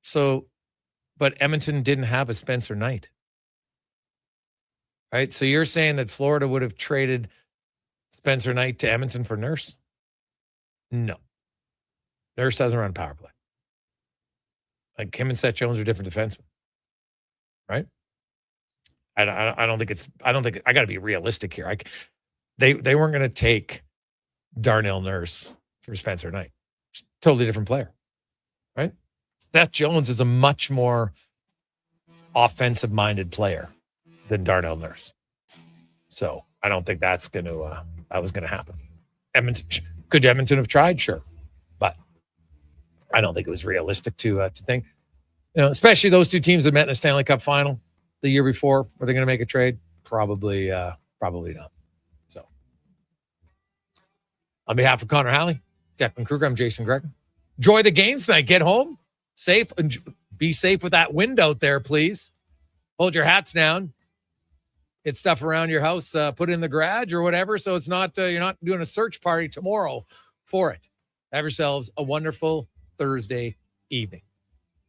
So, but Edmonton didn't have a Spencer Knight. Right? So you're saying that Florida would have traded Spencer Knight to Edmonton for Nurse? No. Nurse doesn't run power play. Like him and Seth Jones are different defensemen. Right? I got to be realistic here. They weren't going to take Darnell Nurse for Spencer Knight. Totally different player. Right? Seth Jones is a much more offensive-minded player than Darnell Nurse. So I don't think that was going to happen. Could Edmonton have tried? Sure. But I don't think it was realistic to think. Especially those two teams that met in the Stanley Cup final the year before. Were they going to make a trade? Probably not. So on behalf of Connor Halley, Declan Kruger, I'm Jason Gregor. Enjoy the games tonight. Get home safe and be safe with that wind out there, please. Hold your hats down. Get stuff around your house, put it in the garage or whatever, so it's not you're not doing a search party tomorrow for it. Have yourselves a wonderful Thursday evening.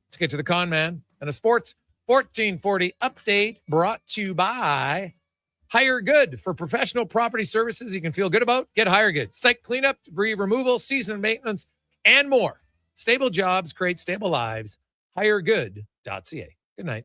Let's get to the con man and a sports 1440 update brought to you by Hire Good. For professional property services you can feel good about, get Hire Good. Site cleanup, debris removal, season maintenance, and more. Stable jobs create stable lives. HireGood.ca. Good night.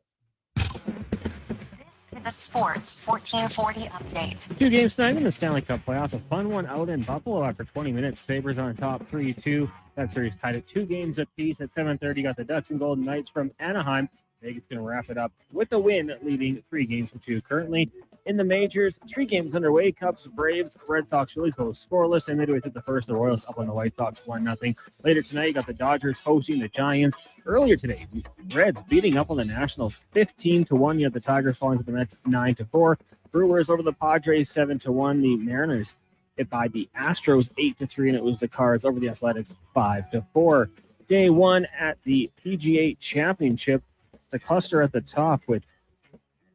The Sports 1440 update. 2 games tonight in the Stanley Cup playoffs. A fun one out in Buffalo after 20 minutes. Sabres on top 3-2. That series tied at 2 games apiece. At 7:30, got the Ducks and Golden Knights from Anaheim. Vegas going to wrap it up with a win, leading 3-2. Currently in the majors, 3 games underway. Cubs, Braves, Red Sox, Phillies go scoreless. And midway through the first, the Royals up on the White Sox 1-0. Later tonight, you got the Dodgers hosting the Giants. Earlier today, Reds beating up on the Nationals 15-1. You have the Tigers falling to the Mets 9-4. Brewers over the Padres 7-1. The Mariners hit by the Astros 8-3, and it was the Cards over the Athletics 5-4. Day 1 at the PGA Championship. The cluster at the top with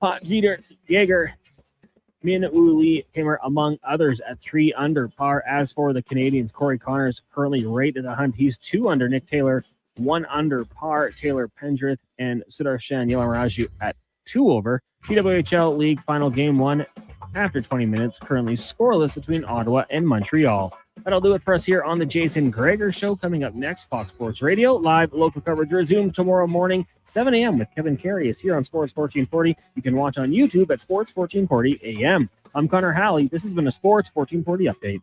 Pot Jaeger, Min Woo Lee Kimmer, among others, at 3 under par. As for the Canadians, Corey Connors currently right at the hunt. He's 2 under. Nick Taylor 1 under par. Taylor Pendrith and Sudarshan Yelaraju at 2 over. PWHL League final game 1 after 20 minutes. Currently scoreless between Ottawa and Montreal. That'll do it for us here on the Jason Gregor Show. Coming up next, Fox Sports Radio. Live local coverage resumes tomorrow morning, 7 a.m. with Kevin Carius here on Sports 1440. You can watch on YouTube at Sports 1440 AM. I'm Connor Halley. This has been a Sports 1440 update.